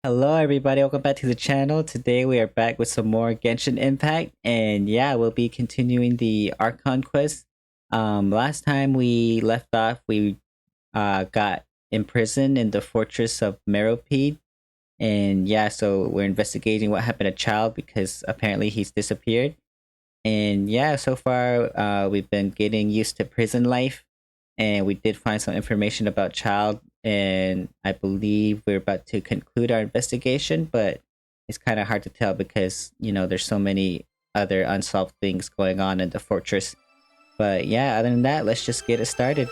Hello everybody, welcome back to the channel. Today we are back with some more Genshin Impact, and yeah, we'll be continuing the Archon quest. Last time we left off, we got imprisoned in the Fortress of Meropide, and yeah, so we're investigating what happened to Child because apparently he's disappeared. And yeah, so far we've been getting used to prison life, and we did find some information about Child, and I believe we're about to conclude our investigation, but it's kind of hard to tell because, you know, there's so many other unsolved things going on in the fortress. But yeah, other than that, let's just get it started.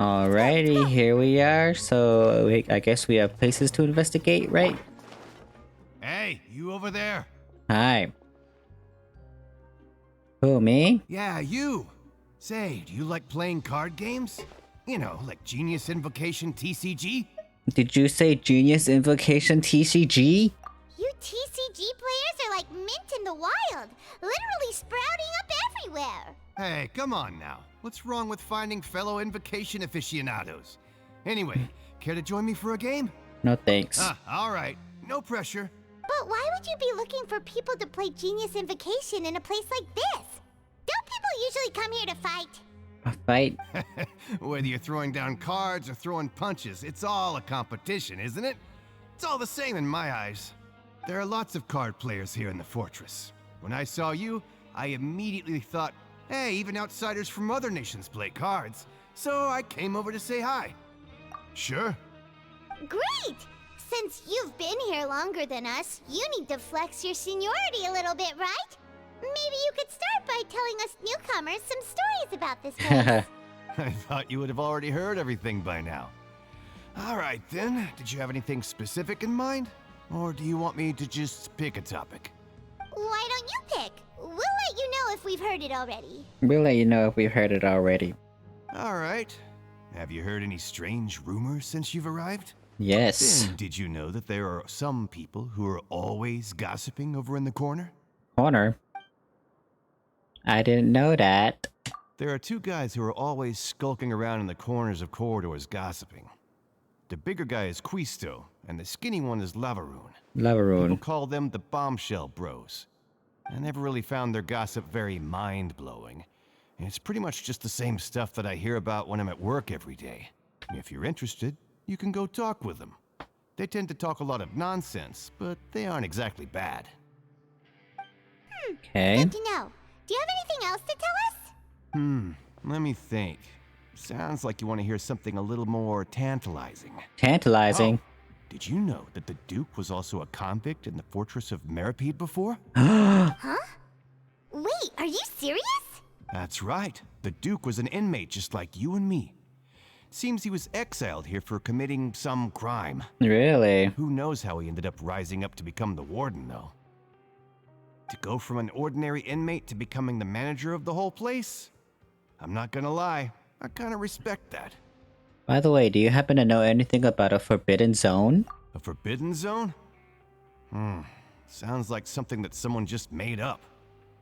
Alrighty, here we are. So I guess we have places to investigate, right? Hey, you over there? Hi. Who, me? Yeah, you. Say, do you like playing card games? You know, like Genius Invocation TCG? Did you say Genius Invocation TCG? You TCG players are like mint in the wild, literally sprouting up everywhere. Hey, come on now. What's wrong with finding fellow Invocation aficionados? Anyway, care to join me for a game? No thanks. All right. No pressure. But why would you be looking for people to play Genius Invocation in a place like this? Don't people usually come here to fight? A fight? Whether you're throwing down cards or throwing punches, it's all a competition, isn't it? It's all the same in my eyes. There are lots of card players here in the fortress. When I saw you, I immediately thought, hey, even outsiders from other nations play cards. So I came over to say hi. Sure. Great! Since you've been here longer than us, you need to flex your seniority a little bit, right? Maybe you could start by telling us newcomers some stories about this place. I thought you would have already heard everything by now. All right then, did you have anything specific in mind? Or do you want me to just pick a topic? Why don't you pick? We'll let you know if we've heard it already. We'll let you know if we've heard it already. All right. Have you heard any strange rumors since you've arrived? Yes. Then did you know that there are some people who are always gossiping over in the corner? Corner? I didn't know that. There are two guys who are always skulking around in the corners of corridors gossiping. The bigger guy is Quisto, and the skinny one is Lavaroon. People Lavaroon. call them the Bombshell Bros. I never really found their gossip very mind-blowing. It's pretty much just the same stuff that I hear about when I'm at work every day. If you're interested, you can go talk with them. They tend to talk a lot of nonsense, but they aren't exactly bad. Okay. Good to know. Do you have anything else to tell us? Let me think. Sounds like you want to hear something a little more tantalizing. Tantalizing. Oh, did you know that the Duke was also a convict in the Fortress of Meropide before? Huh? Wait, are you serious? That's right. The Duke was an inmate just like you and me. Seems he was exiled here for committing some crime. Really? Who knows how he ended up rising up to become the warden, though. To go from an ordinary inmate to becoming the manager of the whole place? I'm not gonna lie, I kinda respect that. By the way, do you happen to know anything about a forbidden zone? A forbidden zone? Sounds like something that someone just made up.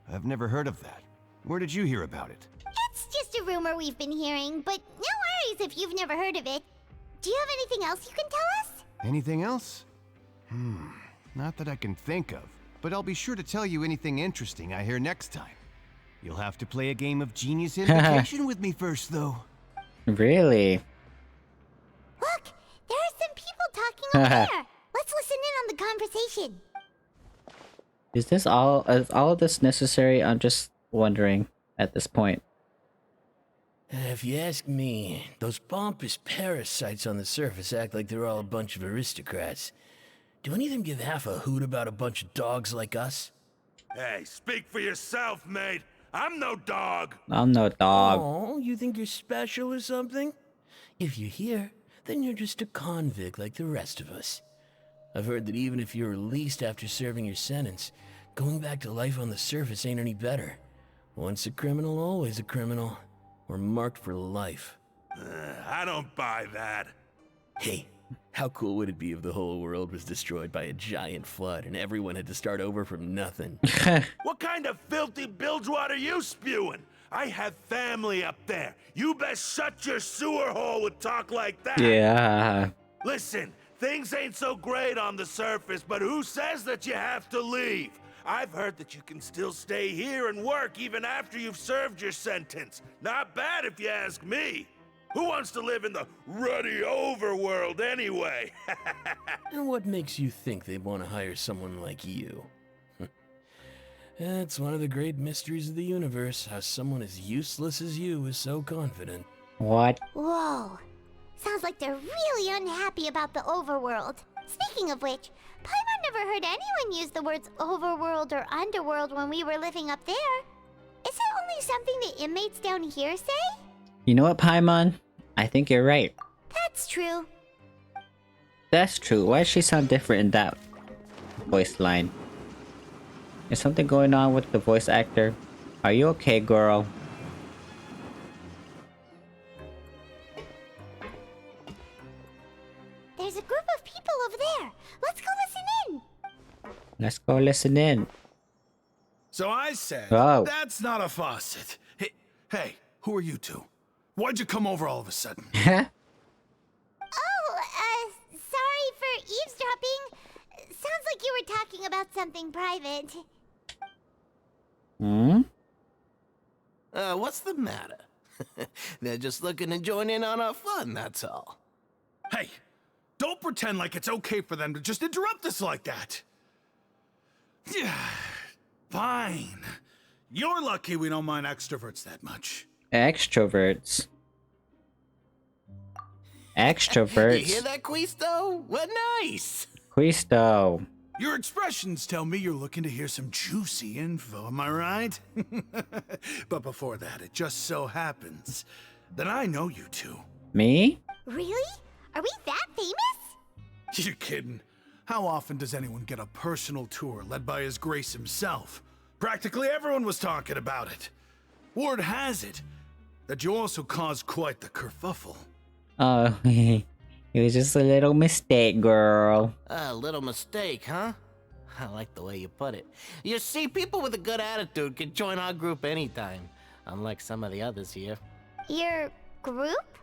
I've never heard of that. Where did you hear about it? It's just a rumor we've been hearing, but no worries if you've never heard of it. Do you have anything else you can tell us? Anything else? Not that I can think of. but I'll be sure to tell you anything interesting I hear next time. You'll have to play a game of Genius Invocation with me first, though. Really? Look, there are some people talking over there. Let's listen in on the conversation. Is all of this necessary? I'm just wondering at this point. If you ask me, those pompous parasites on the surface act like they're all a bunch of aristocrats. Do any of them give half a hoot about a bunch of dogs like us? Hey, speak for yourself, mate. I'm no dog. I'm no dog. Oh, you think you're special or something? If you're here, then you're just a convict like the rest of us. I've heard that even if you're released after serving your sentence, going back to life on the surface ain't any better. Once a criminal, always a criminal. We're marked for life. I don't buy that. Hey, how cool would it be if the whole world was destroyed by a giant flood and everyone had to start over from nothing? What kind of filthy bilgewater are you spewing? I have family up there. You best shut your sewer hole with talk like that. Yeah. Listen, things ain't so great on the surface, but who says that you have to leave? I've heard that you can still stay here and work even after you've served your sentence. Not bad if you ask me. Who wants to live in the ruddy overworld anyway? And what makes you think they'd want to hire someone like you? It's one of the great mysteries of the universe, how someone as useless as you is so confident. What? Whoa. Sounds like they're really unhappy about the overworld. Speaking of which, Paimon never heard anyone use the words overworld or underworld when we were living up there. Is it only something the inmates down here say? You know what, Paimon? I think you're right. That's true. That's true. Why does she sound different in that voice line? Is something going on with the voice actor? Are you okay, girl? There's a group of people over there. Let's go listen in. Let's go listen in. So I said, Oh. that's not a faucet. Hey, who are you two? Why'd you come over all of a sudden? Oh, sorry for eavesdropping. Sounds like you were talking about something private. Hmm? What's the matter? They're just looking to join in on our fun, that's all. Hey, don't pretend like it's okay for them to just interrupt us like that. Yeah, fine. You're lucky we don't mind extroverts that much. Extroverts. You hear Extroverts. that, Quisto? What nice! Quisto. Your expressions tell me you're looking to hear some juicy info, am I right? But before that, it just so happens that I know you two. Me? Really? Are we that famous? You're kidding. How often does anyone get a personal tour led by His Grace himself? Practically everyone was talking about it. Word has it that you also caused quite the kerfuffle. Oh, it was just a little mistake, girl. A little mistake, huh? I like the way you put it. You see, people with a good attitude can join our group anytime, unlike some of the others here. Your group?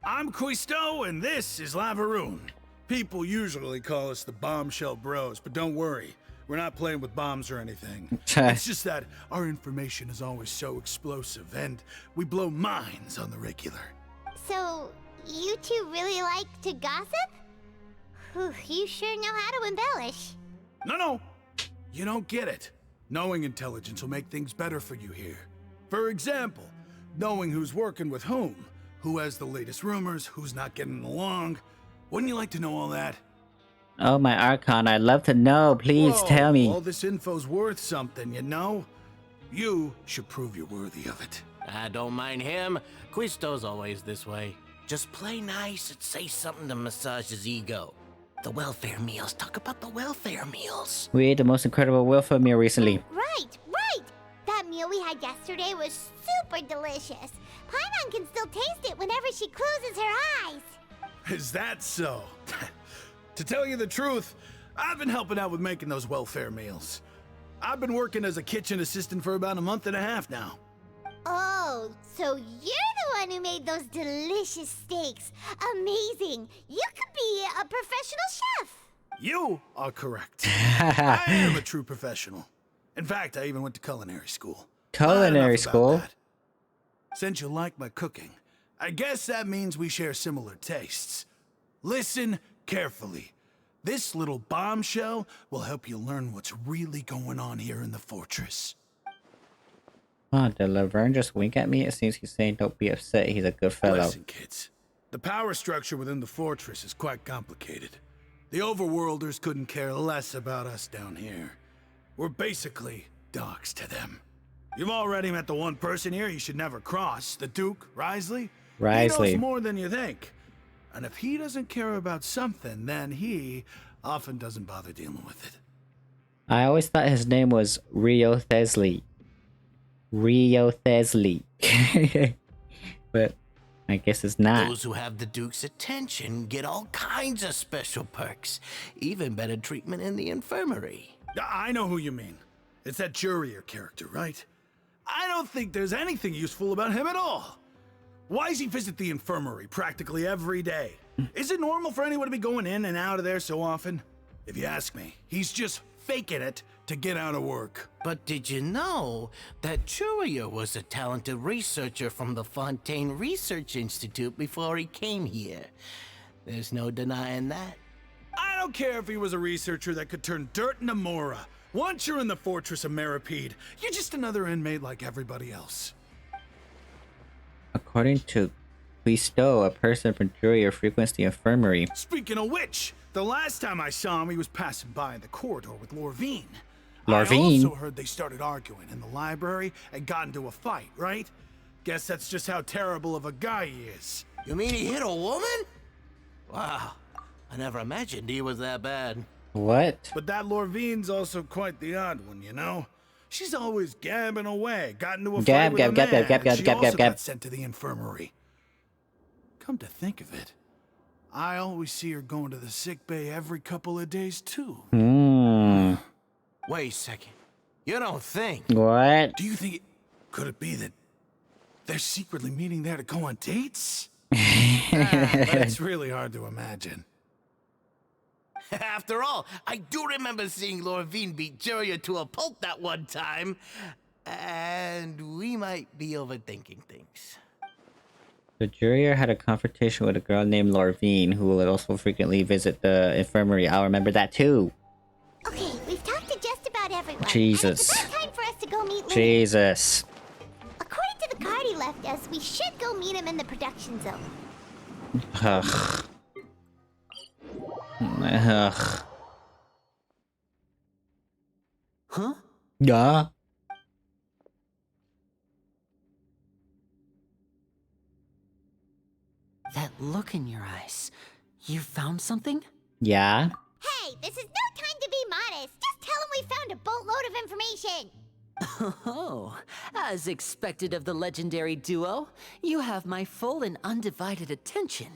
I'm Quisto, and this is Lavaroon. People usually call us the Bombshell Bros, but don't worry. We're not playing with bombs or anything. It's just that our information is always so explosive, and we blow minds on the regular. So, you two really like to gossip? Whew, you sure know how to embellish. No. You don't get it. Knowing intelligence will make things better for you here. For example, knowing who's working with whom, who has the latest rumors, who's not getting along. Wouldn't you like to know all that? Oh, my Archon, I'd love to know. Please Whoa, tell me. all this info's worth something, you know? You should prove you're worthy of it. I don't mind him. Quisto's always this way. Just play nice and say something to massage his ego. The welfare meals. Talk about the welfare meals. We ate the most incredible welfare meal recently. Right. That meal we had yesterday was super delicious. Paimon can still taste it whenever she closes her eyes. Is that so? To tell you the truth, I've been helping out with making those welfare meals. I've been working as a kitchen assistant for about a month and a half now. Oh, so you're the one who made those delicious steaks. Amazing. You could be a professional chef. You are correct. I am a true professional. In fact, I even went to culinary school. Culinary But enough about school? that. Since you like my cooking, I guess that means we share similar tastes. Listen carefully. This little bombshell will help you learn what's really going on here in the fortress. Oh, did Laverne just wink at me? It seems he's saying don't be upset. He's a good fellow. Listen, kids. The power structure within the fortress is quite complicated. The overworlders couldn't care less about us down here. We're basically dogs to them. You've already met the one person here you should never cross, the Duke, Wriothesly. He Wriothesly. knows more than you think. And if he doesn't care about something, then he often doesn't bother dealing with it. I always thought his name was Wriothesly. Wriothesly. But I guess it's not. Those who have the Duke's attention get all kinds of special perks, even better treatment in the infirmary. I know who you mean. It's that Jurier character, right? I don't think there's anything useful about him at all. Why does he visit the infirmary practically every day? Is it normal for anyone to be going in and out of there so often? If you ask me, he's just faking it to get out of work. But did you know that Jurier was a talented researcher from the Fontaine Research Institute before he came here? There's no denying that. I don't care if he was a researcher that could turn dirt into Mora. Once you're in the Fortress of Meropide, you're just another inmate like everybody else. According to Quisto, a person from Jurier frequents the infirmary. Speaking of which, the last time I saw him, he was passing by in the corridor with Lorvine. Lorvine? I also heard they started arguing in the library and got into a fight, right? Guess that's just how terrible of a guy he is. You mean he hit a woman? Wow, I never imagined he was that bad. What? But that Lorvine's also quite the odd one, you know? She's always gabbing away, got into a fight with a man, and she also got sent to the infirmary. Come to think of it, I always see her going to the sick bay every couple of days, too. Hmm. Wait a second. You don't think? What? Do you think it... Could it be that they're secretly meeting there to go on dates? But it's really hard to imagine. After all, I do remember seeing Lorvine beat Jurier to a pulp that one time. And we might be overthinking things. The Jurier had a confrontation with a girl named Lorvine, who would also frequently visit the infirmary. I'll remember that too. Okay, we've talked to just about everyone. Jesus. And it's about time for us to go meet Lily. Jesus. According to the card he left us, we should go meet him in the production zone. Ugh. Ugh. Huh? Yeah. That look in your eyes. You found something? Yeah. Hey, this is no time to be modest. Just tell him we found a boatload of information. Oh, as expected of the legendary duo, you have my full and undivided attention.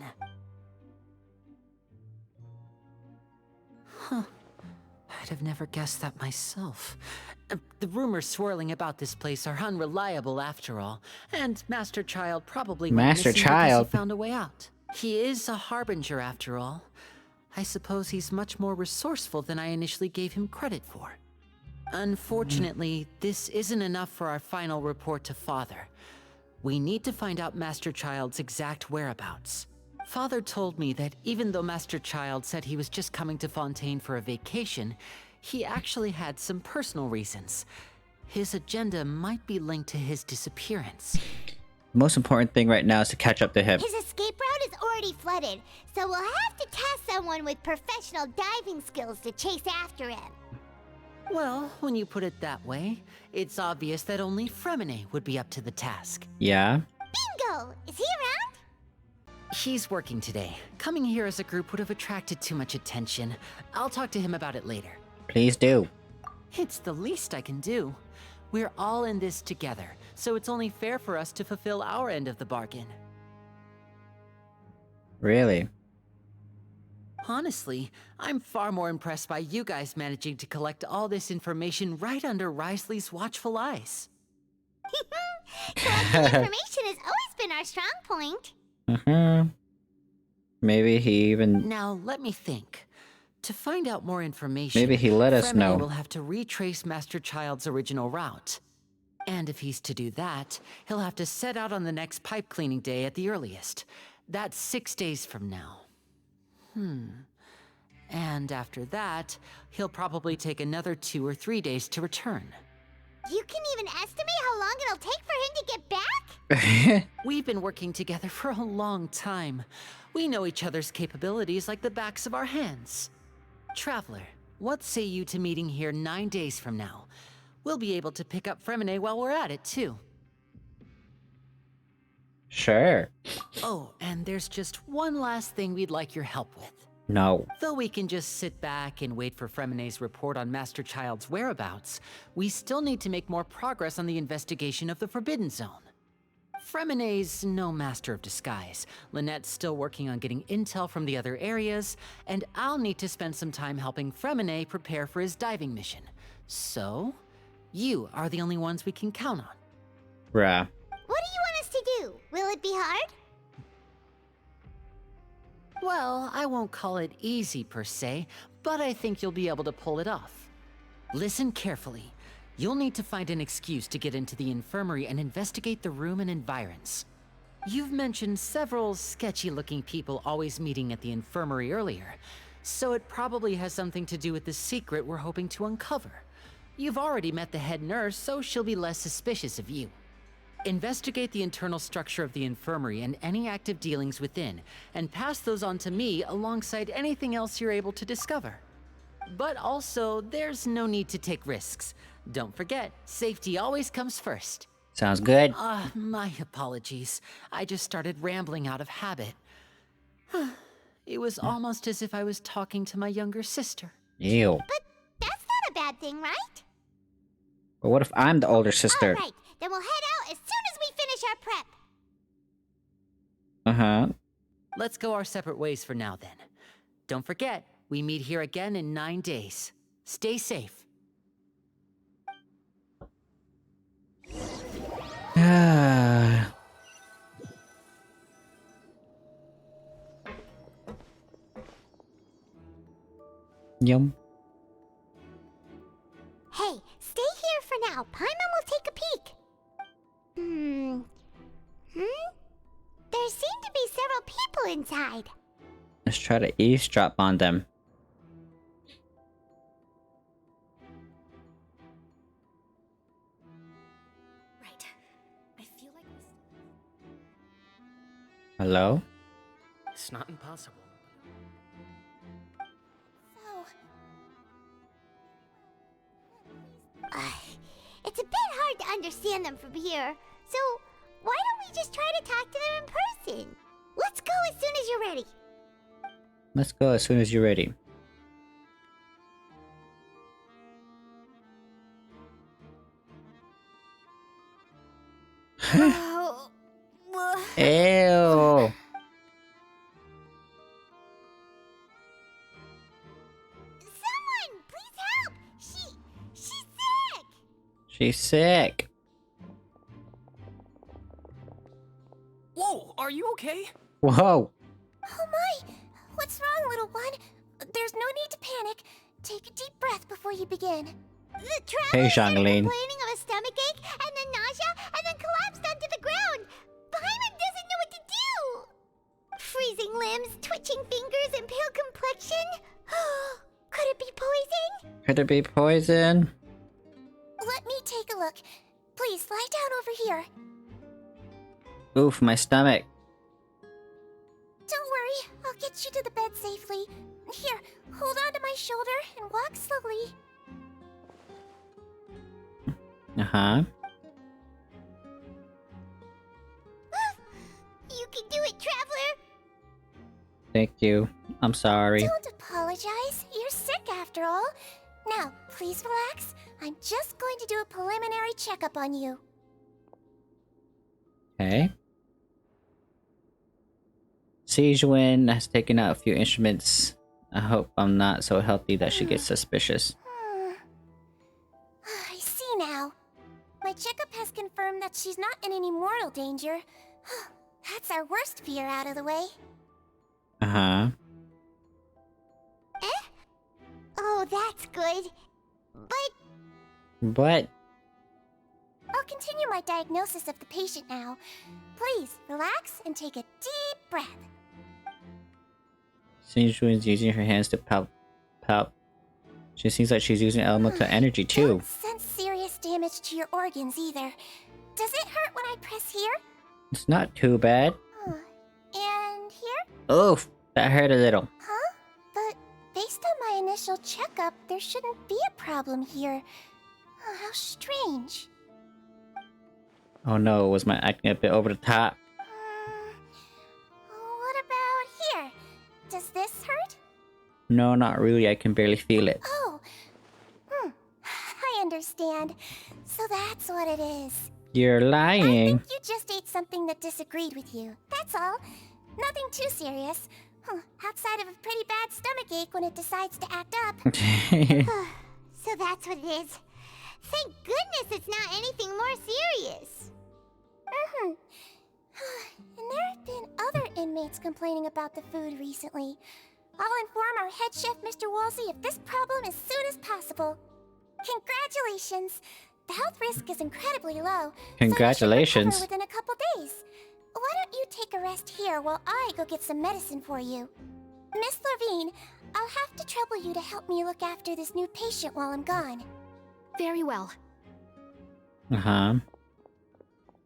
Huh. I'd have never guessed that myself. The rumors swirling about this place are unreliable after all, and Master Child probably went Master missing because Child? he found a way out. He is a harbinger after all. I suppose he's much more resourceful than I initially gave him credit for. Unfortunately, this isn't enough for our final report to Father. We need to find out Master Child's exact whereabouts. Father told me that even though Master Child said he was just coming to Fontaine for a vacation, he actually had some personal reasons. His agenda might be linked to his disappearance. The most important thing right now is to catch up to him. His escape route is already flooded, so we'll have to task someone with professional diving skills to chase after him. Well, when you put it that way, it's obvious that only Fremine would be up to the task. Yeah. Bingo! Is he around? He's working today. Coming here as a group would have attracted too much attention. I'll talk to him about it later. Please do. It's the least I can do. We're all in this together, so it's only fair for us to fulfill our end of the bargain. Really? Honestly, I'm far more impressed by you guys managing to collect all this information right under Wriothesly's watchful eyes. Collecting information has always been our strong point. Maybe he even... Now, let me think. To find out more information, Maybe he let us Fremine know. will have to retrace Master Child's original route. And if he's to do that, he'll have to set out on the next pipe cleaning day at the earliest. That's 6 days from now. And after that, he'll probably take another 2 or 3 days to return. You can even estimate how long it'll take for him to get back? We've been working together for a long time. We know each other's capabilities like the backs of our hands. Traveler, what say you to meeting here 9 days from now? We'll be able to pick up Fremine while we're at it, too. Sure. Oh, and there's just one last thing we'd like your help with. No. Though we can just sit back and wait for Fremine's report on Master Child's whereabouts, we still need to make more progress on the investigation of the Forbidden Zone. Fremine's no master of disguise, Lynette's still working on getting intel from the other areas, and I'll need to spend some time helping Fremine prepare for his diving mission. So, you are the only ones we can count on. Bruh. What do you want us to do? Will it be hard? Well, I won't call it easy per se, but I think you'll be able to pull it off. Listen carefully. You'll need to find an excuse to get into the infirmary and investigate the room and environs. You've mentioned several sketchy-looking people always meeting at the infirmary earlier, so it probably has something to do with the secret we're hoping to uncover. You've already met the head nurse, so she'll be less suspicious of you. Investigate the internal structure of the infirmary and any active dealings within, and pass those on to me alongside anything else you're able to discover. But also, there's no need to take risks. Don't forget, safety always comes first. Sounds good. My apologies. I just started rambling out of habit. It was almost as if I was talking to my younger sister. Ew. But that's not a bad thing, right? But what if I'm the older sister? Alright, then we'll head out as soon as we finish our prep. Uh-huh. Let's go our separate ways for now, then. Don't forget, we meet here again in 9 days. Stay safe. Yum. Hey, stay here for now. Paimon will take a peek. There seem to be several people inside. Let's try to eavesdrop on them. Right. I feel like this. Hello? It's not impossible. It's a bit hard to understand them from here. So, why don't we just try to talk to them in person? Let's go as soon as you're ready. Let's go as soon as you're ready. Oh, Ew. someone, please help! She's sick! She's sick. Whoa, are you okay? Whoa. Oh my! What's wrong, little one? There's no need to panic. Take a deep breath before you begin. The traveler started Zhangling. complaining of a stomachache, and then nausea, and then collapsed onto the ground. Paimon doesn't know what to do! Freezing limbs, twitching fingers, and pale complexion? Could it be poison? Could it be poison? Let me take a look. Please, lie down over here. Oof, my stomach. Don't worry, I'll get you to the bed safely. Here, hold on to my shoulder and walk slowly. Uh-huh. You can do it, traveler! Thank you. I'm sorry. Don't apologize. You're sick after all. Now, please relax. I'm just going to do a preliminary checkup on you. Okay. Sijuin has taken out a few instruments. I hope I'm not so healthy that she gets suspicious. I see now. My checkup has confirmed that she's not in any mortal danger. That's our worst fear out of the way. Uh-huh. Eh? Oh, that's good. But I'll continue my diagnosis of the patient now. Please, relax and take a deep breath. Shinjuin's using her hands to palp. She seems like she's using elemental energy too. Don't sense serious damage to your organs either. Does it hurt when I press here? It's not too bad. And here? Oof, that hurt a little. Huh? But based on my initial checkup, there shouldn't be a problem here. Oh, how strange. Oh no, was my acting a bit over the top? What about here? Does this hurt? No, not really. I can barely feel it. Oh. I understand. So that's what it is. You're I lying. think you just ate something that disagreed with you. That's all. Nothing too serious. Outside of a pretty bad stomachache when it decides to act up. So that's what it is. Thank goodness it's not anything more serious. And there have been other inmates complaining about the food recently. I'll inform our head chef, Mr. Wolsey, of this problem as soon as possible. Congratulations! The health risk is incredibly low. Congratulations. So you should recover within a couple days. Why don't you take a rest here while I go get some medicine for you? Miss Levine, I'll have to trouble you to help me look after this new patient while I'm gone. Very well. Uh-huh.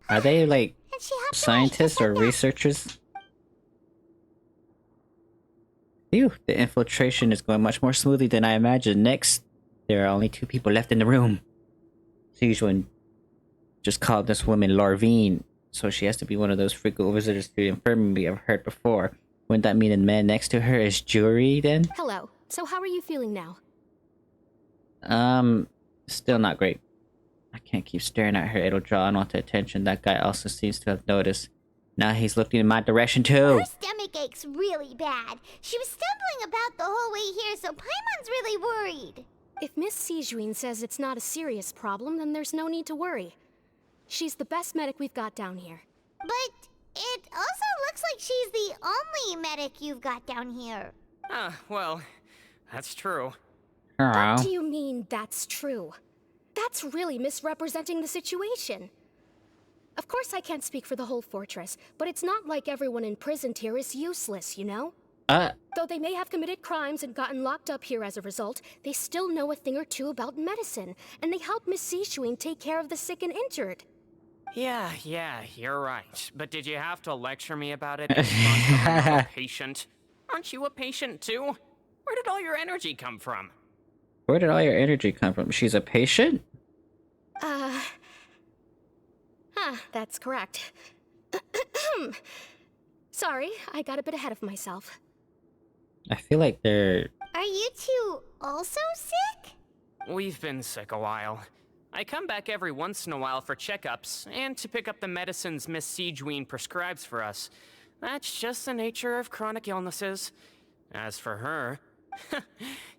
Are they like And she hopped away scientists just or like that. researchers? Phew, the infiltration is going much more smoothly than I imagined. Next, there are only 2 people left in the room. Sijuan just called this woman Larvine, so she has to be one of those frequent visitors to the infirmary I've heard before. Wouldn't that mean the man next to her is Jury then? Hello. So how are you feeling now? Still not great. I can't keep staring at her, it'll draw unwanted attention. That guy also seems to have noticed. Now he's looking in my direction too. Her stomach ache's really bad. She was stumbling about the whole way here, so Paimon's really worried. If Miss Sijuin says it's not a serious problem, then there's no need to worry. She's the best medic we've got down here. But it also looks like she's the only medic you've got down here. Well, that's true. Hello. What do you mean that's true? That's really misrepresenting the situation. Of course I can't speak for the whole fortress, but it's not like everyone imprisoned here is useless, you know? Though they may have committed crimes and gotten locked up here as a result, they still know a thing or two about medicine, and they help Miss Sijuin take care of the sick and injured. Yeah, you're right. But did you have to lecture me about it? I'm a patient. Aren't you a patient too? Where did all your energy come from? Where did all your energy come from? She's a patient? That's correct. Sorry, I got a bit ahead of myself. I feel like they're... Are you two also sick? We've been sick a while. I come back every once in a while for checkups, and to pick up the medicines Miss Sijuin prescribes for us. That's just the nature of chronic illnesses. As for her,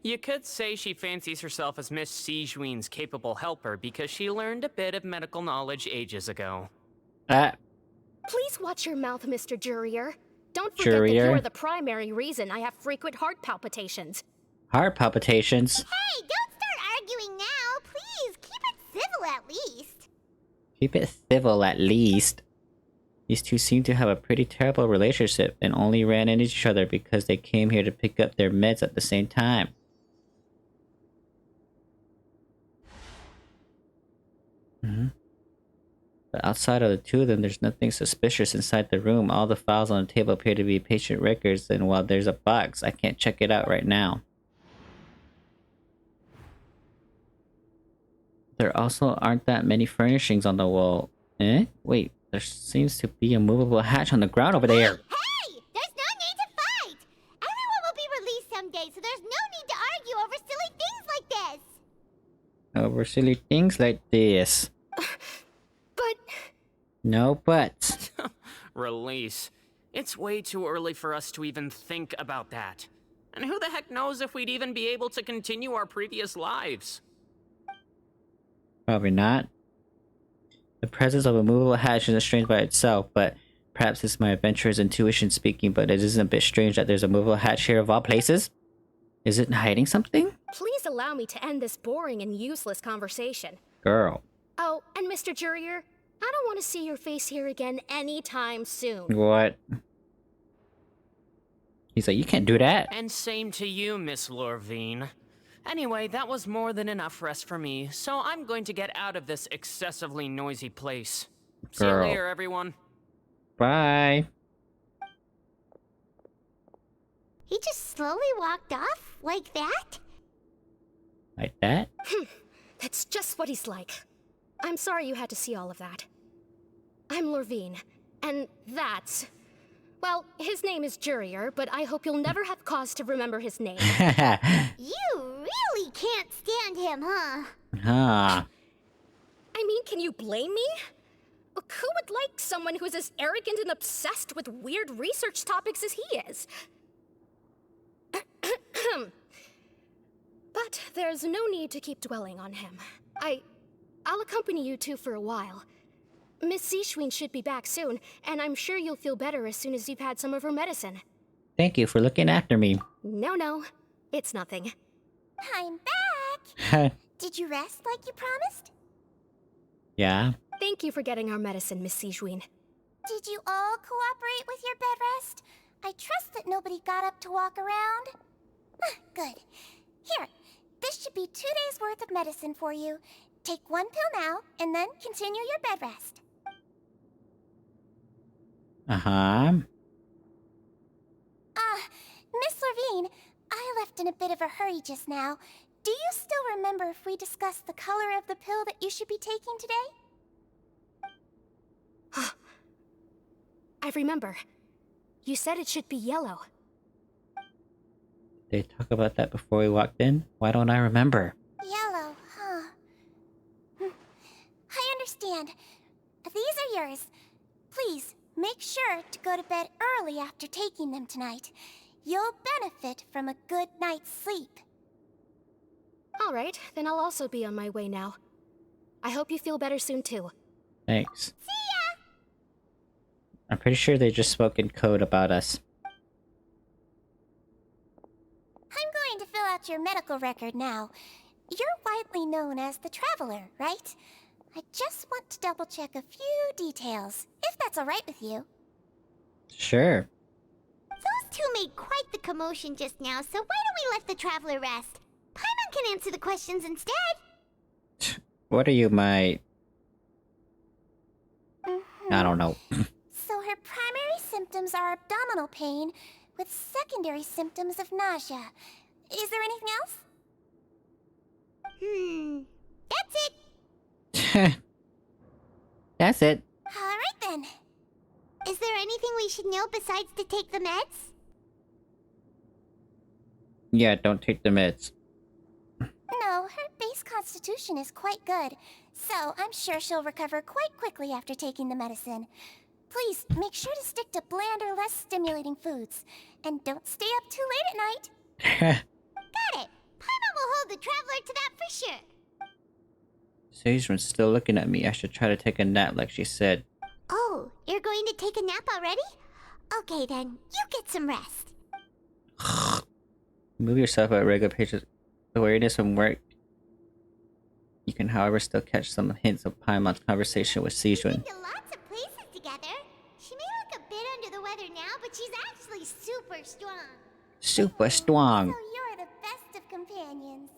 you could say she fancies herself as Miss Sijuin's capable helper because she learned a bit of medical knowledge ages ago. Please watch your mouth, Mr. Jurier. Don't forget that you are the primary reason I have frequent heart palpitations. Heart palpitations? Hey, don't start arguing now, please. Keep it civil at least. Keep it civil at least. These two seem to have a pretty terrible relationship and only ran into each other because they came here to pick up their meds at the same time. But outside of the two of them, there's nothing suspicious inside the room. All the files on the table appear to be patient records, and while there's a box, I can't check it out right now. There also aren't that many furnishings on the wall. Wait, there seems to be a movable hatch on the ground over there. Hey! There's no need to fight! Everyone will be released someday, so there's no need to argue over silly things like this! Over silly things like this. But... No buts. Release. It's way too early for us to even think about that. And who the heck knows if we'd even be able to continue our previous lives? Probably not. The presence of a movable hatch isn't strange by itself, but perhaps it's my adventurer's intuition speaking, but it isn't a bit strange that there's a movable hatch here of all places? Is it hiding something? please allow me to end this boring and useless conversation. Girl. Oh, and Mr. Jurier, I don't want to see your face here again anytime soon. What? He's like, you can't do that. And same to you, Miss Lorvine. Anyway, that was more than enough rest for me, so I'm going to get out of this excessively noisy place. See you Girl. later, everyone. Bye. He just slowly walked off like that? Like that? That's just what he's like. I'm sorry you had to see all of that. I'm Lorvine, and that's... Well, his name is Jurier, but I hope you'll never have cause to remember his name. You really can't stand him, huh? Huh. I mean, can you blame me? Look, who would like someone who is as arrogant and obsessed with weird research topics as he is? But there's no need to keep dwelling on him. I'll accompany you two for a while. Miss Seashween should be back soon, and I'm sure you'll feel better as soon as you've had some of her medicine. Thank you for looking after me. No, it's nothing. I'm back! Did you rest like you promised? Yeah. Thank you for getting our medicine, Miss Seashween. Did you all cooperate with your bed rest? I trust that nobody got up to walk around. Good. Here, this should be 2 days' worth of medicine for you. Take 1 pill now, and then continue your bed rest. Uh-huh. Miss Lorvine, I left in a bit of a hurry just now. Do you still remember if we discussed the color of the pill that you should be taking today? I remember. You said it should be yellow. They talk about that before we walked in? Why don't I remember? Yellow, huh? I understand. These are yours. Please, make sure to go to bed early after taking them tonight. You'll benefit from a good night's sleep. All right, then I'll also be on my way now. I hope you feel better soon, too. Thanks. See ya! I'm pretty sure they just spoke in code about us. I'm going to fill out your medical record now. You're widely known as the Traveler, right? I just want to double-check a few details, if that's all right with you. Sure. Those two made quite the commotion just now, so why don't we let the Traveler rest? Paimon can answer the questions instead. What are you, my... I don't know. So her primary symptoms are abdominal pain, with secondary symptoms of nausea. Is there anything else? That's it. That's it. Alright then. Is there anything we should know besides to take the meds? Yeah, don't take the meds. No, her base constitution is quite good, so I'm sure she'll recover quite quickly after taking the medicine. Please, make sure to stick to bland or less stimulating foods. And don't stay up too late at night. Got it! Paimon will hold the Traveler to that for sure. Sageman's still looking at me. I should try to take a nap like she said. Oh, you're going to take a nap already? Okay then, you get some rest. Move yourself at regular paces. Awareness from work. You can, however, still catch some hints of Paimon's conversation with We've Sejuan. been to lots of places together. She may look a bit under the weather now, but she's actually super strong. Super strong. So you're the best of companions.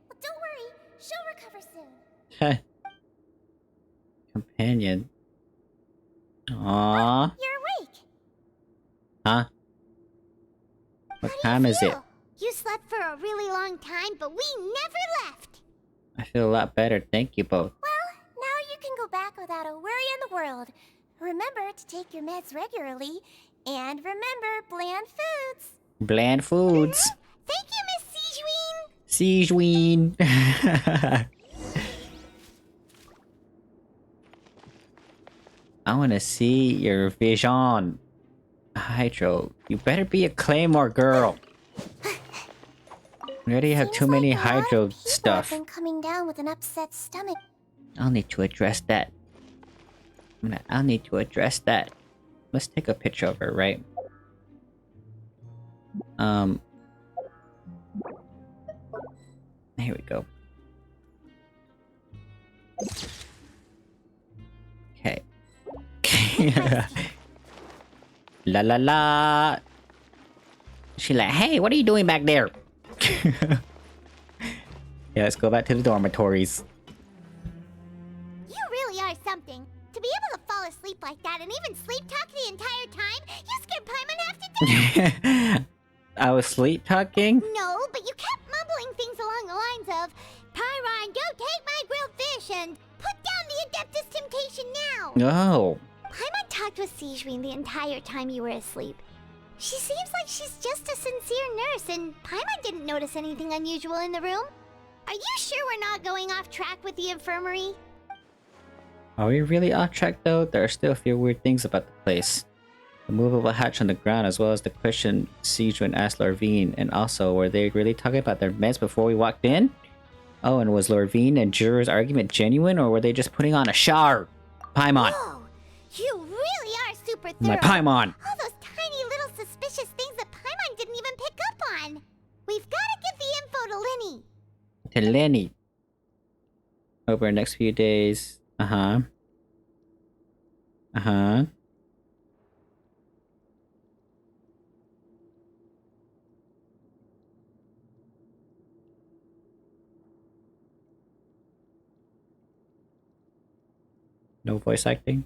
Well, don't worry, she'll recover soon. Companion. Aww. You're awake. Huh? What time is it? You slept for a really long time, but we never left. I feel a lot better, thank you both. Well, now you can go back without a worry in the world. Remember to take your meds regularly, and remember bland foods. Bland foods. Thank you, Miss Sejuan. Sejuan. I want to see your vision. Hydro, you better be a Claymore girl. We already have too many Hydro stuff. Been coming down with an upset stomach. I'll need to address that. I'll need to address that. Let's take a picture of her, right? Here we go. Okay. La la la. She like, hey, what are you doing back there? Yeah, let's go back to the dormitories. You really are something. To be able to fall asleep like that and even sleep talk the entire time, you scared Paimon half to death. I was sleep talking? No, but you kept mumbling things along the lines of, Pyron, go take my grilled fish and put down the Adeptus Temptation now. No. Paimon talked with Sigewinne the entire time you were asleep. She seems like she's just a sincere nurse, and Paimon didn't notice anything unusual in the room. Are you sure we're not going off track with the infirmary? Are we really off track though? There are still a few weird things about the place. The movable hatch on the ground, as well as the question Sigewinne asked Lorvine, and also, were they really talking about their meds before we walked in? Oh, and was Lorvine and Jura's argument genuine, or were they just putting on a show? Paimon! Whoa! You really are super thorough! My Paimon! All those tiny little suspicious things that Paimon didn't even pick up on! We've gotta give the info to Lenny! To Lenny. Over the next few days. Uh-huh. Uh-huh. No voice acting?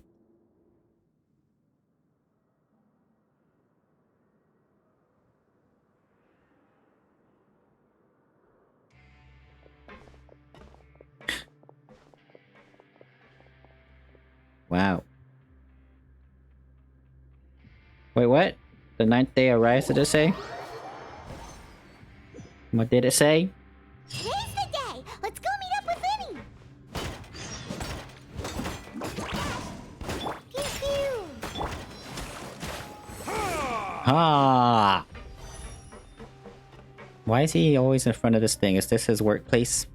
Wow. Wait, what? The 9th day of Rise, did it say? What did it say? Today's the day! Let's go meet up with Lenny! Pew pew! Ah! Why is he always in front of this thing? Is this his workplace?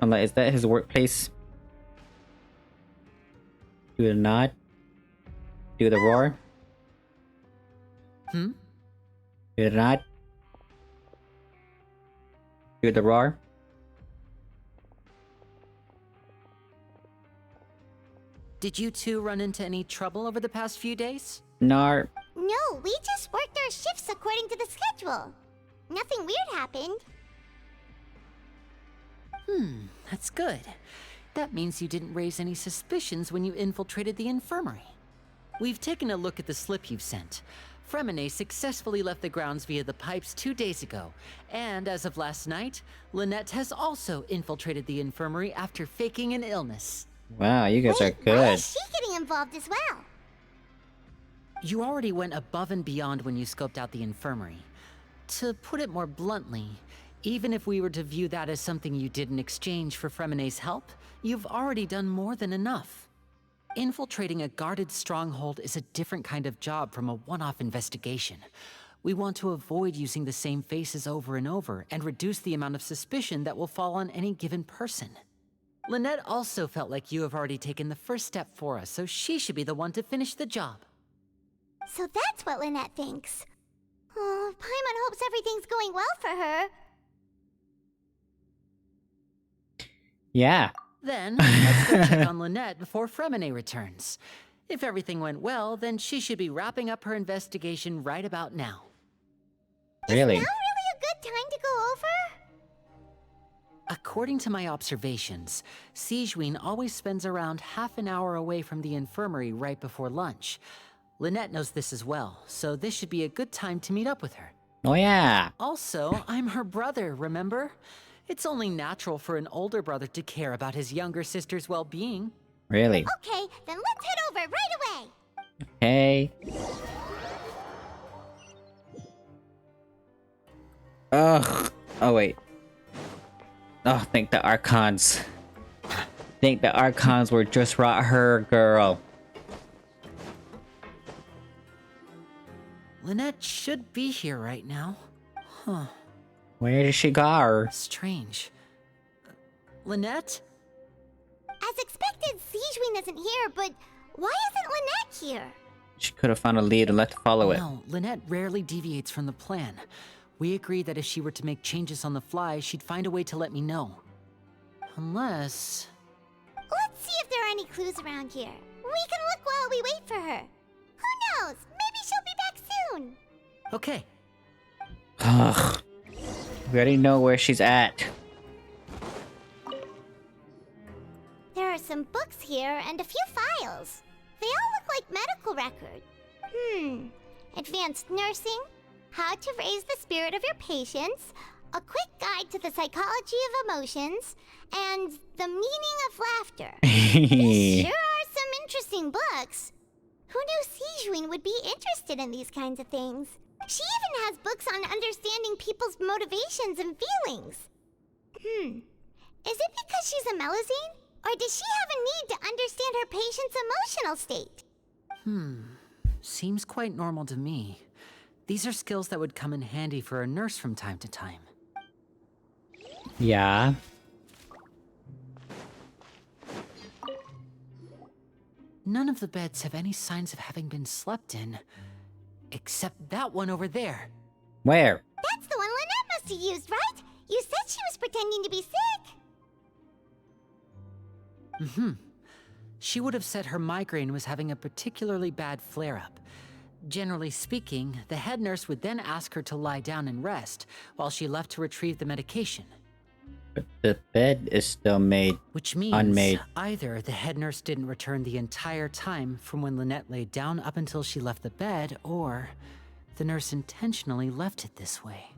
I'm like, is that his workplace? Do the nod? Do the roar? Hmm? Do the nod? Do the roar? Did you two run into any trouble over the past few days? Nar. No, we just worked our shifts according to the schedule. Nothing weird happened. That's good. That means you didn't raise any suspicions when you infiltrated the infirmary. We've taken a look at the slip you've sent. Fremine successfully left the grounds via the pipes 2 days ago, and as of last night, Lynette has also infiltrated the infirmary after faking an illness. Wow, you guys are Why good. is she getting involved as well? You already went above and beyond when you scoped out the infirmary. To put it more bluntly, even if we were to view that as something you did in exchange for Fremine's help, you've already done more than enough. Infiltrating a guarded stronghold is a different kind of job from a one-off investigation. We want to avoid using the same faces over and over and reduce the amount of suspicion that will fall on any given person. Lynette also felt like you have already taken the first step for us, so she should be the one to finish the job. So that's what Lynette thinks. Oh, Paimon hopes everything's going well for her. Yeah. Then, let's go check on Lynette before Fremine returns. If everything went well, then she should be wrapping up her investigation right about now. Really? Is now really a good time to go over? According to my observations, Sigewinne always spends around half an hour away from the infirmary right before lunch. Lynette knows this as well, so this should be a good time to meet up with her. Oh yeah. Also, I'm her brother, remember? It's only natural for an older brother to care about his younger sister's well-being. Really? Okay, then let's head over right away. Hey. Ugh. Oh wait. Oh, think the Archons. Think the Archons were just right her, girl. Lynette should be here right now. Huh. Where did she go? Strange. Lynette? As expected, Sigewinne isn't here, but why isn't Lynette here? She could have found a lead and left to follow it. No, Lynette rarely deviates from the plan. We agreed that if she were to make changes on the fly, she'd find a way to let me know. Unless... Let's see if there are any clues around here. We can look while we wait for her. Who knows? Maybe she'll be back soon. Okay. Ugh. We already know where she's at. There are some books here and a few files. They all look like medical records. Advanced nursing, how to raise the spirit of your patients, a quick guide to the psychology of emotions, and the meaning of laughter. These sure are some interesting books. Who knew Sijuin would be interested in these kinds of things? She even has books on understanding people's motivations and feelings. Is it because she's a Melusine? Or does she have a need to understand her patient's emotional state? Seems quite normal to me. These are skills that would come in handy for a nurse from time to time. Yeah. None of the beds have any signs of having been slept in. Except that one over there. Where? That's the one Lynette must have used, right? You said she was pretending to be sick. She would have said her migraine was having a particularly bad flare-up. Generally speaking, the head nurse would then ask her to lie down and rest, while she left to retrieve the medication. But the bed is still made Which means unmade. either the head nurse didn't return the entire time from when Lynette laid down up until she left the bed, or the nurse intentionally left it this way.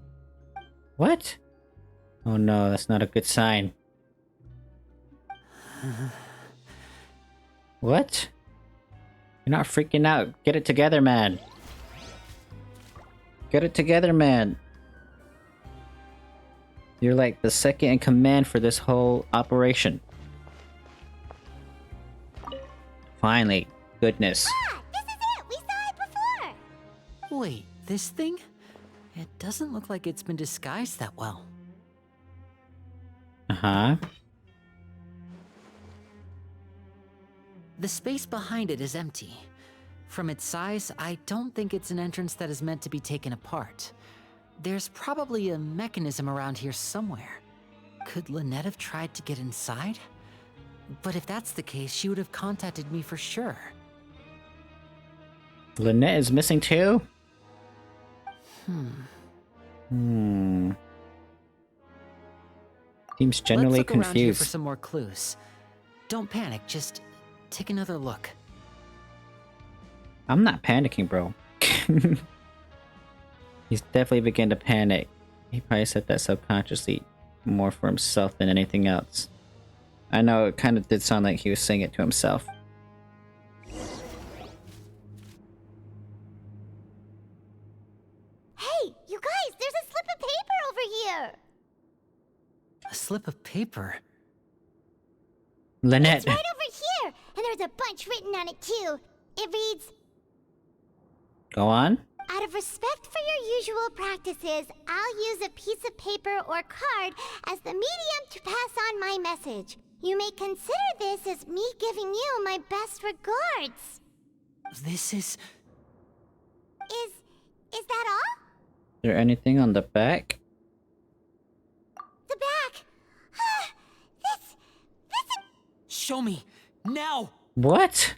What? Oh no, that's not a good sign. What? You're not freaking out. Get it together, man. Get it together, man. You're like the second in command for this whole operation. Finally. Goodness. Ah, this is it! We saw it before! Wait, this thing? It doesn't look like it's been disguised that well. Uh-huh. The space behind it is empty. From its size, I don't think it's an entrance that is meant to be taken apart. There's probably a mechanism around here somewhere. Could Lynette have tried to get inside? But if that's the case, she would have contacted me for sure. Lynette is missing too? Seems generally Let's look around here for confused. some more clues. Don't panic, just take another look. I'm not panicking, bro. He's definitely began to panic. He probably said that subconsciously more for himself than anything else. I know it kind of did sound like he was saying it to himself. Hey, you guys, there's a slip of paper over here! A slip of paper. Lynette. It's right over here! And there's a bunch written on it too. It reads, Go on. out of respect for your usual practices, I'll use a piece of paper or card as the medium to pass on my message. You may consider this as me giving you my best regards. This is... Is that all? Is there anything on the back? The back. This Show me! Now! What?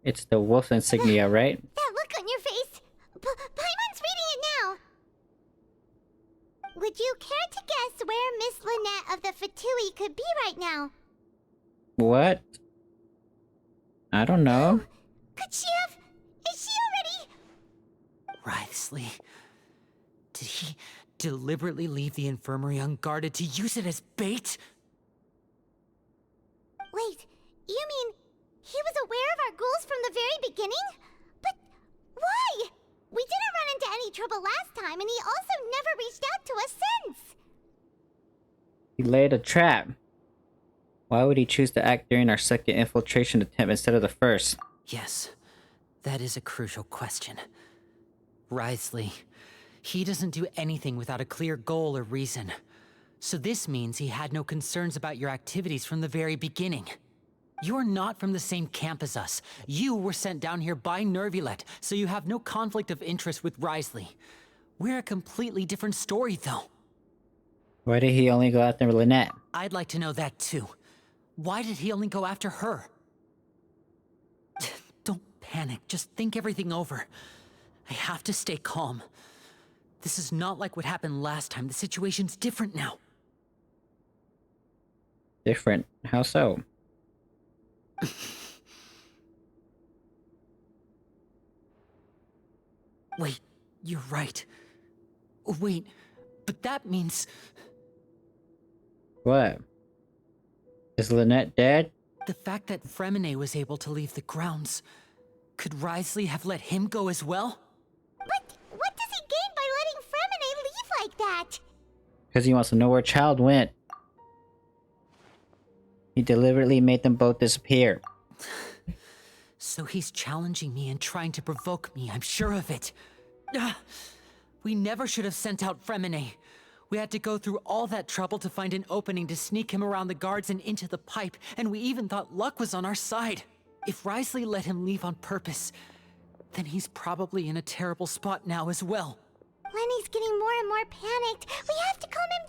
It's the wolf insignia, right? That look on your face. Paimon's reading it now. Would you care to guess where Miss Lynette of the Fatui could be right now? What? I don't know. Could she have... Is she already... Wriothesly. Did he deliberately leave the infirmary unguarded to use it as bait? Wait, you mean he was aware of our goals from the very beginning? But why? We didn't run into any trouble last time, and he also never reached out to us since. He laid a trap. Why would he choose to act during our second infiltration attempt instead of the first? Yes, that is a crucial question. Wriothesly, he doesn't do anything without a clear goal or reason. So this means he had no concerns about your activities from the very beginning. You're not from the same camp as us. You were sent down here by Nervulet, so you have no conflict of interest with Wriothesly. We're a completely different story, though. Why did he only go after Lynette? I'd like to know that, too. Why did he only go after her? Don't panic. Just think everything over. I have to stay calm. This is not like what happened last time. The situation's different now. Different? How so? Wait, you're right. Wait, but that means... What? Is Lynette dead? The fact that Fremine was able to leave the grounds... Could Wriothesly have let him go as well? But what does he gain by letting Fremine leave like that? Because he wants to know where Child went. He deliberately made them both disappear. So he's challenging me and trying to provoke me, I'm sure of it. We never should have sent out Fremine. We had to go through all that trouble to find an opening to sneak him around the guards and into the pipe, and we even thought luck was on our side. If Wriothesly let him leave on purpose, then he's probably in a terrible spot now as well. Lenny's getting more and more panicked. We have to calm him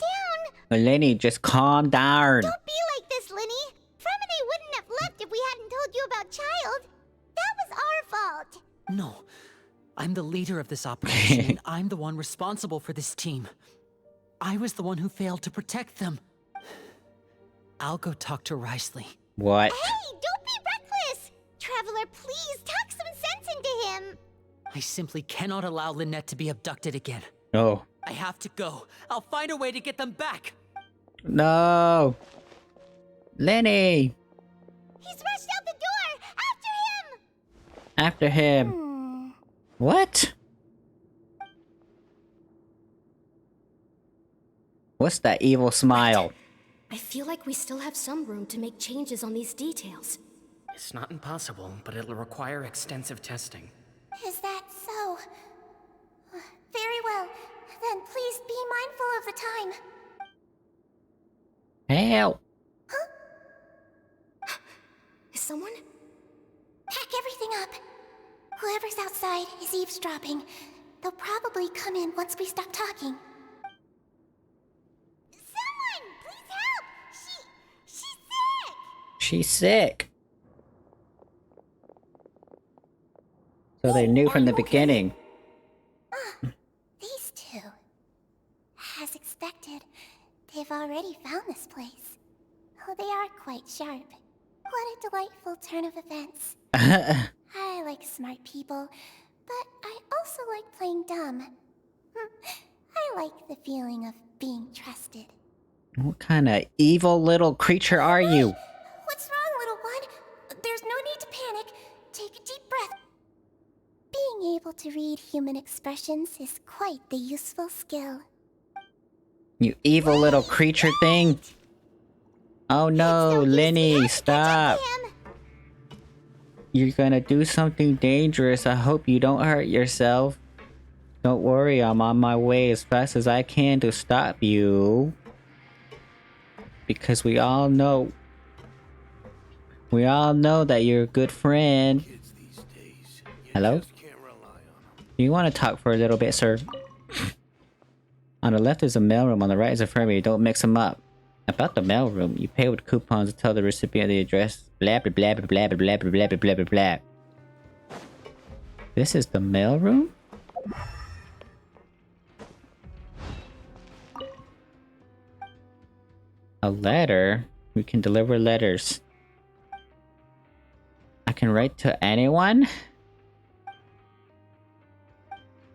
down. Lenny, just calm down. Don't be like this, Lenny. Fremine wouldn't have left if we hadn't told you about Child. That was our fault. No. I'm the leader of this operation, and I'm the one responsible for this team. I was the one who failed to protect them. I'll go talk to Wriothesly. What? Hey, don't be reckless! Traveler, please talk some sense into him. I simply cannot allow Lynette to be abducted again. No. I have to go. I'll find a way to get them back. No. Lenny! He's rushed out the door! After him! After him. What? What's that evil smile? I feel like we still have some room to make changes on these details. It's not impossible, but it'll require extensive testing. Is that so? Very well. Then please be mindful of the time. Help! Is someone? Pack everything up. Whoever's outside is eavesdropping. They'll probably come in once we stop talking. Someone! Please help! She's sick! She's sick. So they knew from the beginning. These two. As expected, they've already found this place. Oh, they are quite sharp. What a delightful turn of events. I like smart people, but I also like playing dumb. I like the feeling of being trusted. What kind of evil little creature are you? What's wrong, little one? There's no need to panic. Take a deep breath. Being able to read human expressions is quite the useful skill. You evil little creature thing. Oh no, Lenny, stop. You're gonna do something dangerous. I hope you don't hurt yourself. Don't worry, I'm on my way as fast as I can to stop you. Because we all know that you're a good friend. Hello? Do you want to talk for a little bit, sir? On the left is a mailroom, on the right is a infirmary. Don't mix them up. About the mailroom, you pay with coupons to tell the recipient the address. Blah blah blah blah blah blah blah blah blah blah blah blah. This is the mailroom? A letter? We can deliver letters. I can write to anyone?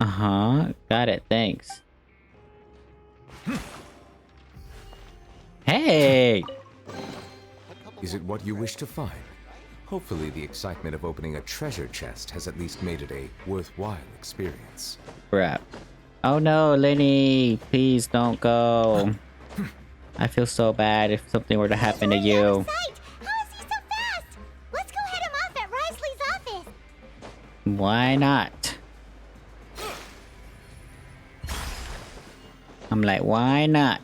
Uh-huh. Got it, thanks. Hey! Is it what you wish to find? Hopefully the excitement of opening a treasure chest has at least made it a worthwhile experience. Crap. Oh no, Lenny! Please don't go. I feel so bad if something were to happen to you. How is he so fast? Let's go head him off at Wriothesly's office. Why not? I'm like, why not?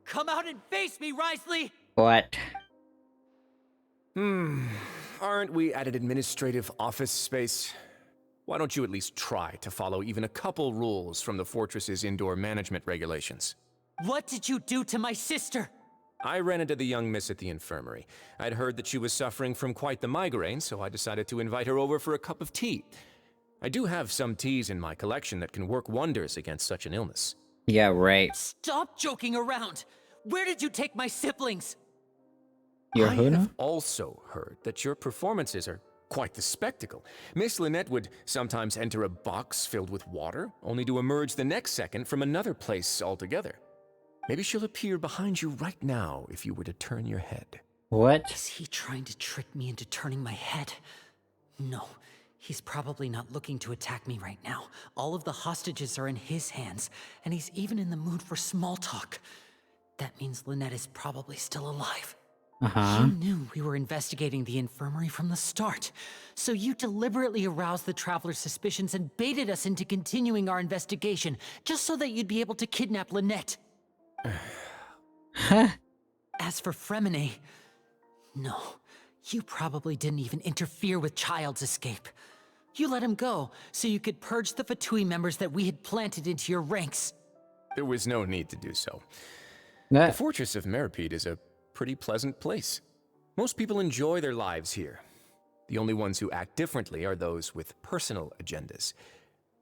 Come out and face me, Wriothesly! What? Aren't we at an administrative office space? Why don't you at least try to follow even a couple rules from the fortress's indoor management regulations? What did you do to my sister? I ran into the young miss at the infirmary. I'd heard that she was suffering from quite the migraine, so I decided to invite her over for a cup of tea. I do have some teas in my collection that can work wonders against such an illness. Yeah, right. Stop joking around! Where did you take my siblings? You're I who now? have also heard that your performances are quite the spectacle. Miss Lynette would sometimes enter a box filled with water, only to emerge the next second from another place altogether. Maybe she'll appear behind you right now if you were to turn your head. What? Is he trying to trick me into turning my head? No, he's probably not looking to attack me right now. All of the hostages are in his hands, and he's even in the mood for small talk. That means Lynette is probably still alive. Uh-huh. You knew we were investigating the infirmary from the start, so you deliberately aroused the Traveler's suspicions and baited us into continuing our investigation, just so that you'd be able to kidnap Lynette. Huh? As for Fremine, no, you probably didn't even interfere with Child's escape. You let him go, so you could purge the Fatui members that we had planted into your ranks. There was no need to do so. Nah. The Fortress of Meropide is a pretty pleasant place. Most people enjoy their lives here. The only ones who act differently are those with personal agendas.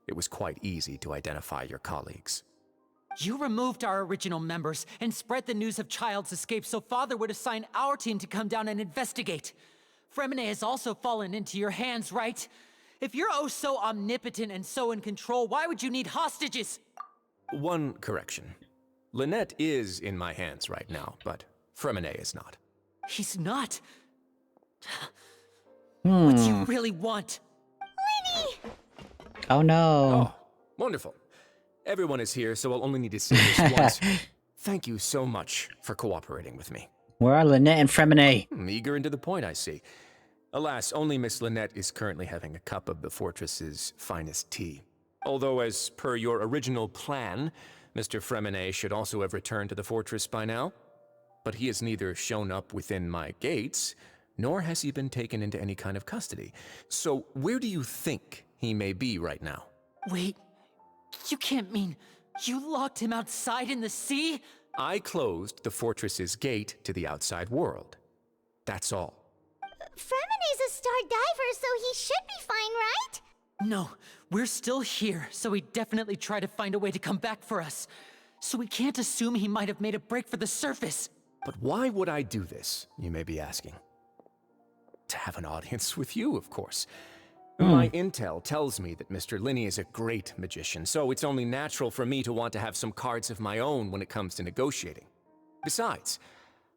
It was quite easy to identify your colleagues. You removed our original members and spread the news of Child's escape so Father would assign our team to come down and investigate. Fremine has also fallen into your hands, right? If you're oh so omnipotent and so in control, why would you need hostages? One correction. Lynette is in my hands right now, but Fremine is not. He's not. What do Hmm. you really want? Oh no. Oh, wonderful. Everyone is here, so I'll only need to say this once. Thank you so much for cooperating with me. Where are Lynette and Fremine? Eager and to the point, I see. Alas, only Miss Lynette is currently having a cup of the fortress's finest tea. Although, as per your original plan, Mr. Fremine should also have returned to the fortress by now. But he has neither shown up within my gates, nor has he been taken into any kind of custody. So where do you think he may be right now? Wait, you can't mean you locked him outside in the sea? I closed the fortress's gate to the outside world. That's all. Fremine's a star diver, so he should be fine, right? No, we're still here, so he definitely tried to find a way to come back for us. So we can't assume he might have made a break for the surface. But why would I do this, you may be asking? To have an audience with you, of course. My intel tells me that Mr. Linney is a great magician, so it's only natural for me to want to have some cards of my own when it comes to negotiating. Besides,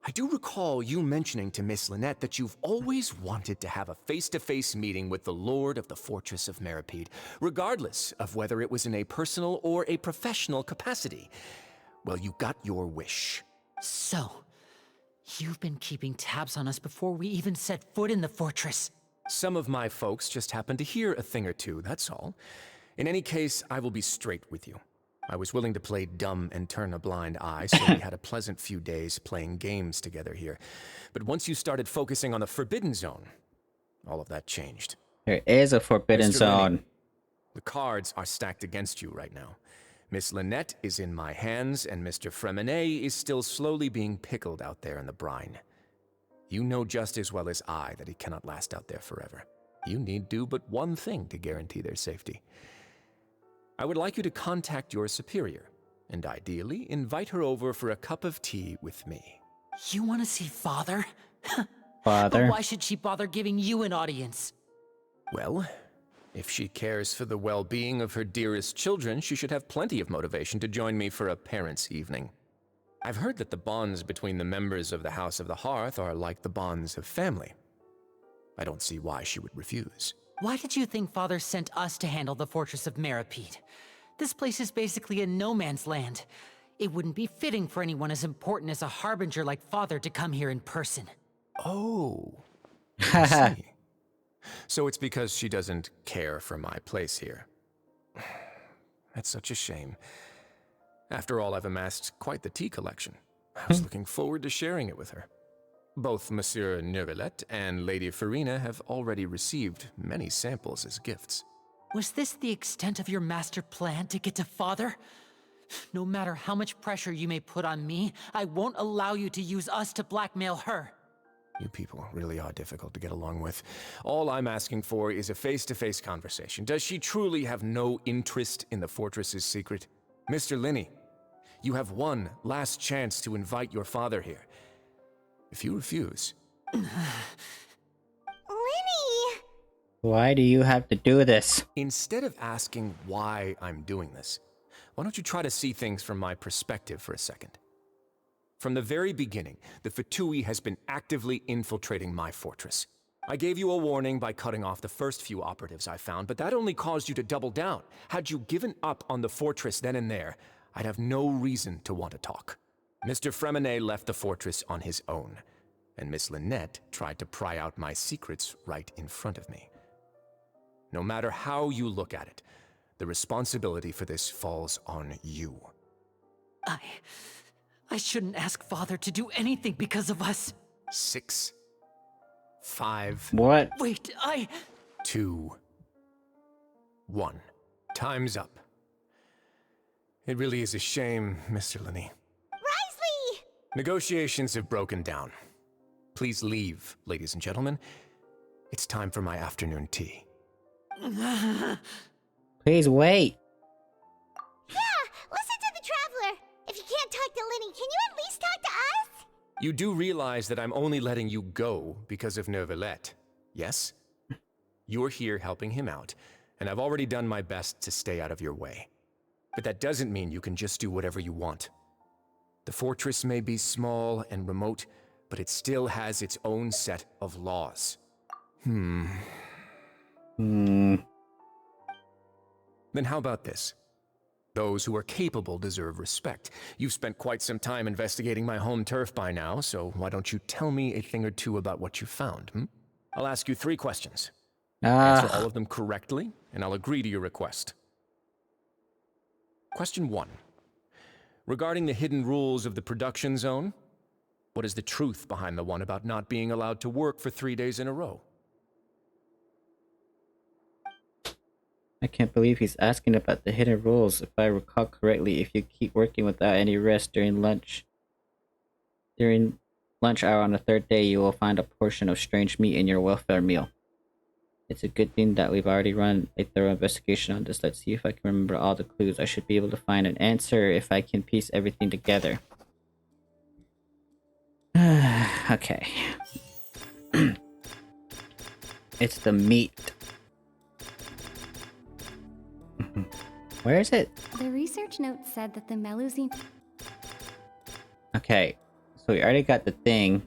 I do recall you mentioning to Miss Lynette that you've always wanted to have a face-to-face meeting with the Lord of the Fortress of Meropide, regardless of whether it was in a personal or a professional capacity. Well, you got your wish. So, you've been keeping tabs on us before we even set foot in the fortress. Some of my folks just happened to hear a thing or two, that's all. In any case, I will be straight with you. I was willing to play dumb and turn a blind eye, so we had a pleasant few days playing games together here. But once you started focusing on the Forbidden Zone, all of that changed. There is a forbidden Mr. zone. Linney, the cards are stacked against you right now. Miss Lynette is in my hands, and Mr. Fremine is still slowly being pickled out there in the brine. You know just as well as I that he cannot last out there forever. You need do but one thing to guarantee their safety. I would like you to contact your superior, and ideally invite her over for a cup of tea with me. You want to see Father? Father. But why should she bother giving you an audience? Well, if she cares for the well-being of her dearest children, she should have plenty of motivation to join me for a parents' evening. I've heard that the bonds between the members of the House of the Hearth are like the bonds of family. I don't see why she would refuse. Why did you think Father sent us to handle the Fortress of Meropide? This place is basically a no-man's land. It wouldn't be fitting for anyone as important as a harbinger like Father to come here in person. Oh, I see. So it's because she doesn't care for my place here. That's such a shame. After all, I've amassed quite the tea collection. I was looking forward to sharing it with her. Both Monsieur Neuvillette and Lady Farina have already received many samples as gifts. Was this the extent of your master plan to get to Father? No matter how much pressure you may put on me, I won't allow you to use us to blackmail her. You people really are difficult to get along with. All I'm asking for is a face-to-face conversation. Does she truly have no interest in the fortress's secret? Mr. Linney, you have one last chance to invite your father here. If you refuse... Linny! Why do you have to do this? Instead of asking why I'm doing this, why don't you try to see things from my perspective for a second? From the very beginning, the Fatui has been actively infiltrating my fortress. I gave you a warning by cutting off the first few operatives I found, but that only caused you to double down. Had you given up on the fortress then and there, I'd have no reason to want to talk. Mr. Fremenet left the fortress on his own, and Miss Lynette tried to pry out my secrets right in front of me. No matter how you look at it, the responsibility for this falls on you. I shouldn't ask Father to do anything because of us. 6, 5... What? Wait, 2, 1. Time's up. It really is a shame, Mr. Linney. Wriothesly! Negotiations have broken down. Please leave, ladies and gentlemen. It's time for my afternoon tea. Please wait. Yeah, listen to the Traveler. If you can't talk to Linny, can you at least talk to us? You do realize that I'm only letting you go because of Neuvillette, yes? You're here helping him out, and I've already done my best to stay out of your way. But that doesn't mean you can just do whatever you want. The fortress may be small and remote, but it still has its own set of laws. Then how about this? Those who are capable deserve respect. You've spent quite some time investigating my home turf by now, so why don't you tell me a thing or two about what you found, I'll ask you 3 questions. Answer all of them correctly, and I'll agree to your request. Question 1. Regarding the hidden rules of the production zone, what is the truth behind the one about not being allowed to work for 3 days in a row? I can't believe he's asking about the hidden rules. If I recall correctly, if you keep working without any rest during lunch hour on the 3rd day, you will find a portion of strange meat in your welfare meal. It's a good thing that we've already run a thorough investigation on this. Let's see if I can remember all the clues. I should be able to find an answer if I can piece everything together. Okay. It's the meat. Where is it? The research note said that the Melusine... Okay, so we already got the thing.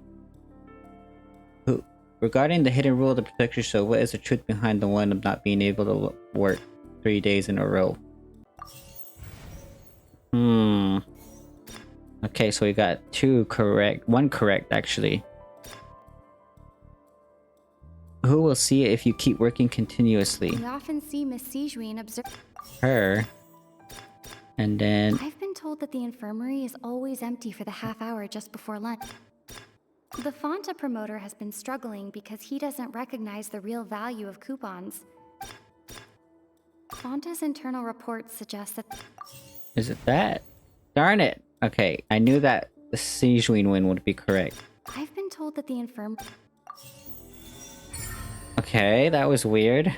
Regarding the hidden rule of the protection show, what is the truth behind the one of not being able to work 3 days in a row? Okay, so we got 2 correct. 1 correct, actually. Who will see it if you keep working continuously? We often see Miss Sijuin observe... Her. And then... I've been told that the infirmary is always empty for the half hour just before lunch. The Fonta promoter has been struggling because he doesn't recognize the real value of coupons. Fonta's internal reports suggest that... Is it that? Darn it! Okay, I knew that the Sijuin win would be correct. I've been told that the Okay, that was weird.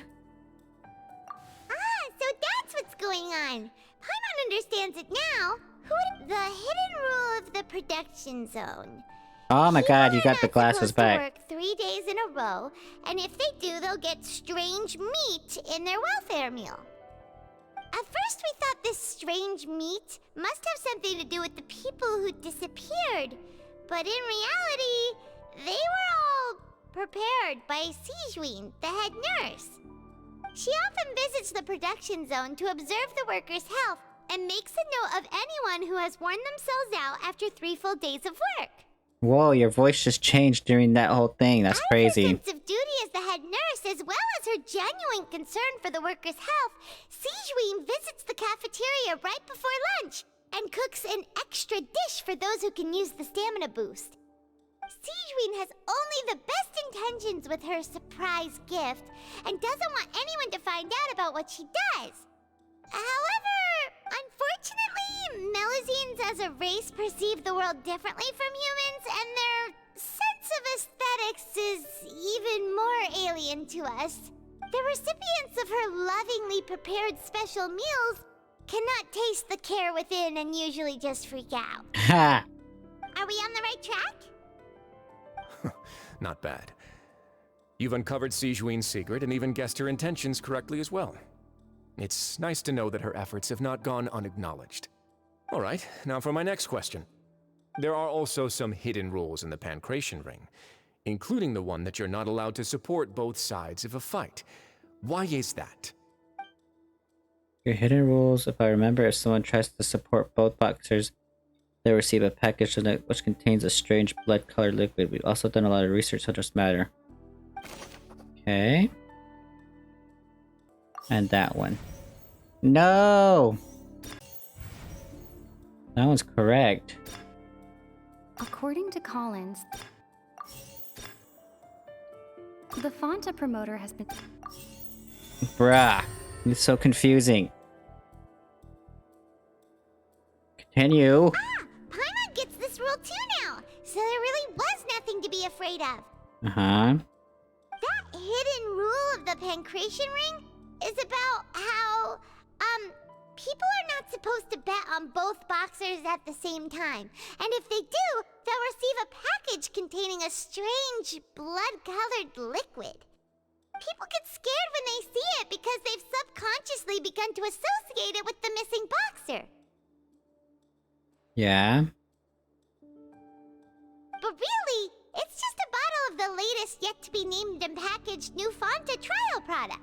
So that's what's going on. Paimon understands it now. The hidden rule of the production zone. Oh my god, you People are got the not glasses supposed to back. work 3 days in a row, and if they do, they'll get strange meat in their welfare meal. At first, we thought this strange meat must have something to do with the people who disappeared, but in reality, they were all prepared by Sijuin, the head nurse. She often visits the production zone to observe the workers' health and makes a note of anyone who has worn themselves out after 3 full days of work. Whoa, your voice just changed during that whole thing. That's crazy. Her sense of duty as the head nurse, as well as her genuine genuine concern for the workers' health, Sigeween visits the cafeteria right before lunch and cooks an extra dish for those who can use the stamina boost. Sigeween has only the best intentions with her surprise gift and doesn't want anyone to find out about what she does. However, unfortunately, Melusines as a race perceive the world differently from humans, and their sense of aesthetics is even more alien to us. The recipients of her lovingly prepared special meals cannot taste the care within and usually just freak out. Ha! Are we on the right track? Not bad. You've uncovered Sigeween's secret and even guessed her intentions correctly as well. It's nice to know that her efforts have not gone unacknowledged. All right, now for my next question. There are also some hidden rules in the Pancration Ring, including the one that you're not allowed to support both sides of a fight. Why is that? Your hidden rules, if I remember, if someone tries to support both boxers, they'll receive a package which contains a strange blood-colored liquid. We've also done a lot of research on this matter. Okay. And that one. No! That one's correct. According to Collins, the Fanta promoter has been... Bruh. It's so confusing. Continue. Paimon gets this rule too now, so there really was nothing to be afraid of. Uh-huh. That hidden rule of the Pancration Ring is about how, people are not supposed to bet on both boxers at the same time. And if they do, they'll receive a package containing a strange blood-colored liquid. People get scared when they see it because they've subconsciously begun to associate it with the missing boxer. Yeah. But really, it's just a bottle of the latest yet-to-be-named and packaged new Fanta trial product.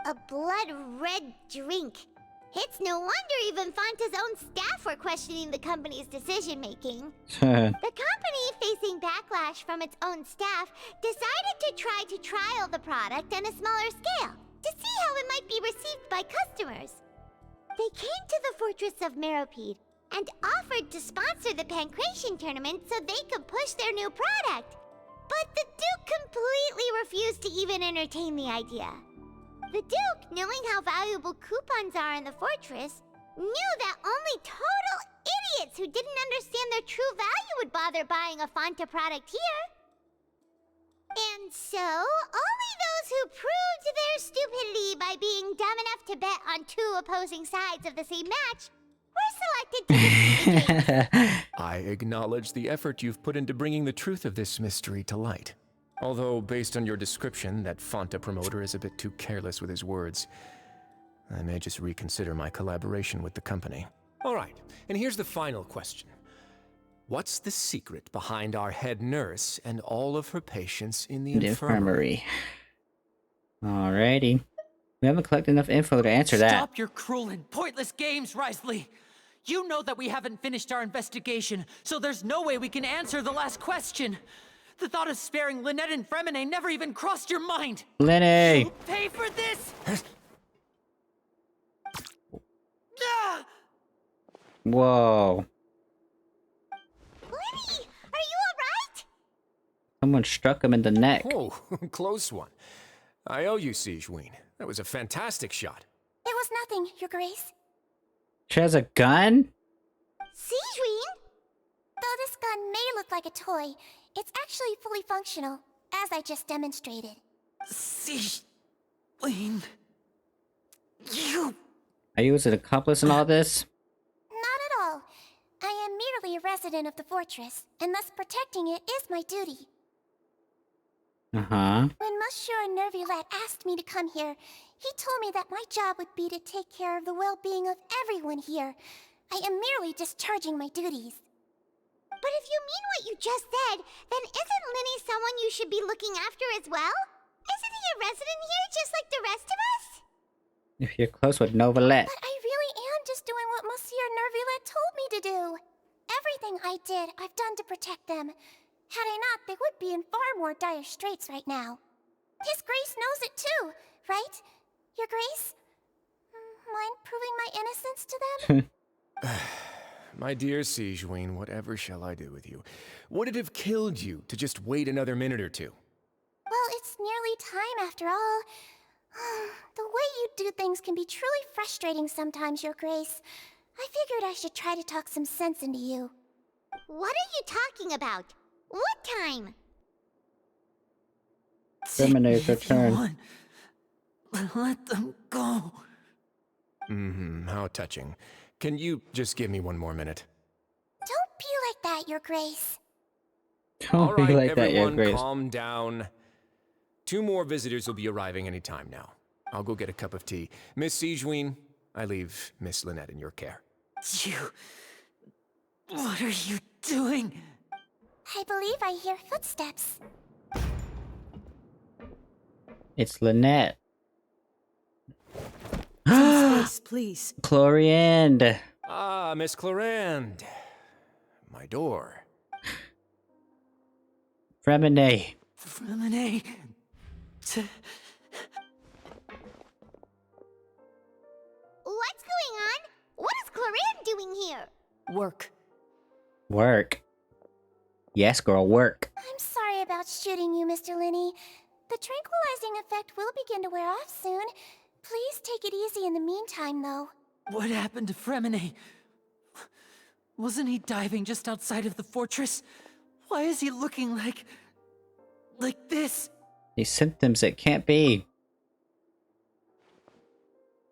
A blood-red drink. It's no wonder even Fanta's own staff were questioning the company's decision-making. The company, facing backlash from its own staff, decided to try to trial the product on a smaller scale to see how it might be received by customers. They came to the Fortress of Meropide and offered to sponsor the Pancration tournament so they could push their new product. But the Duke completely refused to even entertain the idea. The Duke, knowing how valuable coupons are in the fortress, knew that only total idiots who didn't understand their true value would bother buying a Fanta product here. And so, only those who proved their stupidity by being dumb enough to bet on two opposing sides of the same match were selected to participate. I acknowledge the effort you've put into bringing the truth of this mystery to light. Although, based on your description, that Fanta promoter is a bit too careless with his words. I may just reconsider my collaboration with the company. All right, and here's the final question. What's the secret behind our head nurse and all of her patients in the infirmary? Alrighty. We haven't collected enough info to answer that. Stop your cruel and pointless games, Wriothesly! You know that we haven't finished our investigation, so there's no way we can answer the last question. The thought of sparing Lynette and Fremine never even crossed your mind! Lenny! You'll pay for this! Whoa. Lenny, are you alright? Someone struck him in the neck. Oh, close one. I owe you, Sigeween. That was a fantastic shot. It was nothing, Your Grace. She has a gun? Sigeween? Though this gun may look like a toy, it's actually fully functional, as I just demonstrated. Sigeween... You... Are you an accomplice in all this? Not at all. I am merely a resident of the fortress, and thus protecting it is my duty. Uh-huh. When Monsieur Nervulette asked me to come here, he told me that my job would be to take care of the well-being of everyone here. I am merely discharging my duties. But if you mean what you just said, then isn't Linny someone you should be looking after as well? Isn't he a resident here just like the rest of us? If you're close with Novelette. But I really am just doing what Monsieur Nervulette told me to do. Everything I did, I've done to protect them. Had I not, they would be in far more dire straits right now. His Grace knows it too, right? Your Grace? Mind proving my innocence to them? My dear Sigewinne, whatever shall I do with you? Would it have killed you to just wait another minute or two? Well, it's nearly time after all. The way you do things can be truly frustrating sometimes, Your Grace. I figured I should try to talk some sense into you. What are you talking about? What time? Fremene's return. Let them go. How touching. Can you just give me one more minute? Don't be like that, Your Grace. Don't be like that, Your everyone, Grace. calm down. 2 more visitors will be arriving any time now. I'll go get a cup of tea. Miss Sigewinne, I leave Miss Lynette in your care. What are you doing? I believe I hear footsteps. It's Lynette. Space, please. Chloriand. Ah, Miss Clorinde. My door. Fremene. Fremene. What's going on? What is Clorinde doing here? Work. Work. Yes, girl, work. I'm sorry about shooting you, Mr. Linney. The tranquilizing effect will begin to wear off soon. Please take it easy in the meantime, though. What happened to Fremene? Wasn't he diving just outside of the fortress? Why is he looking like this? These symptoms, it can't be.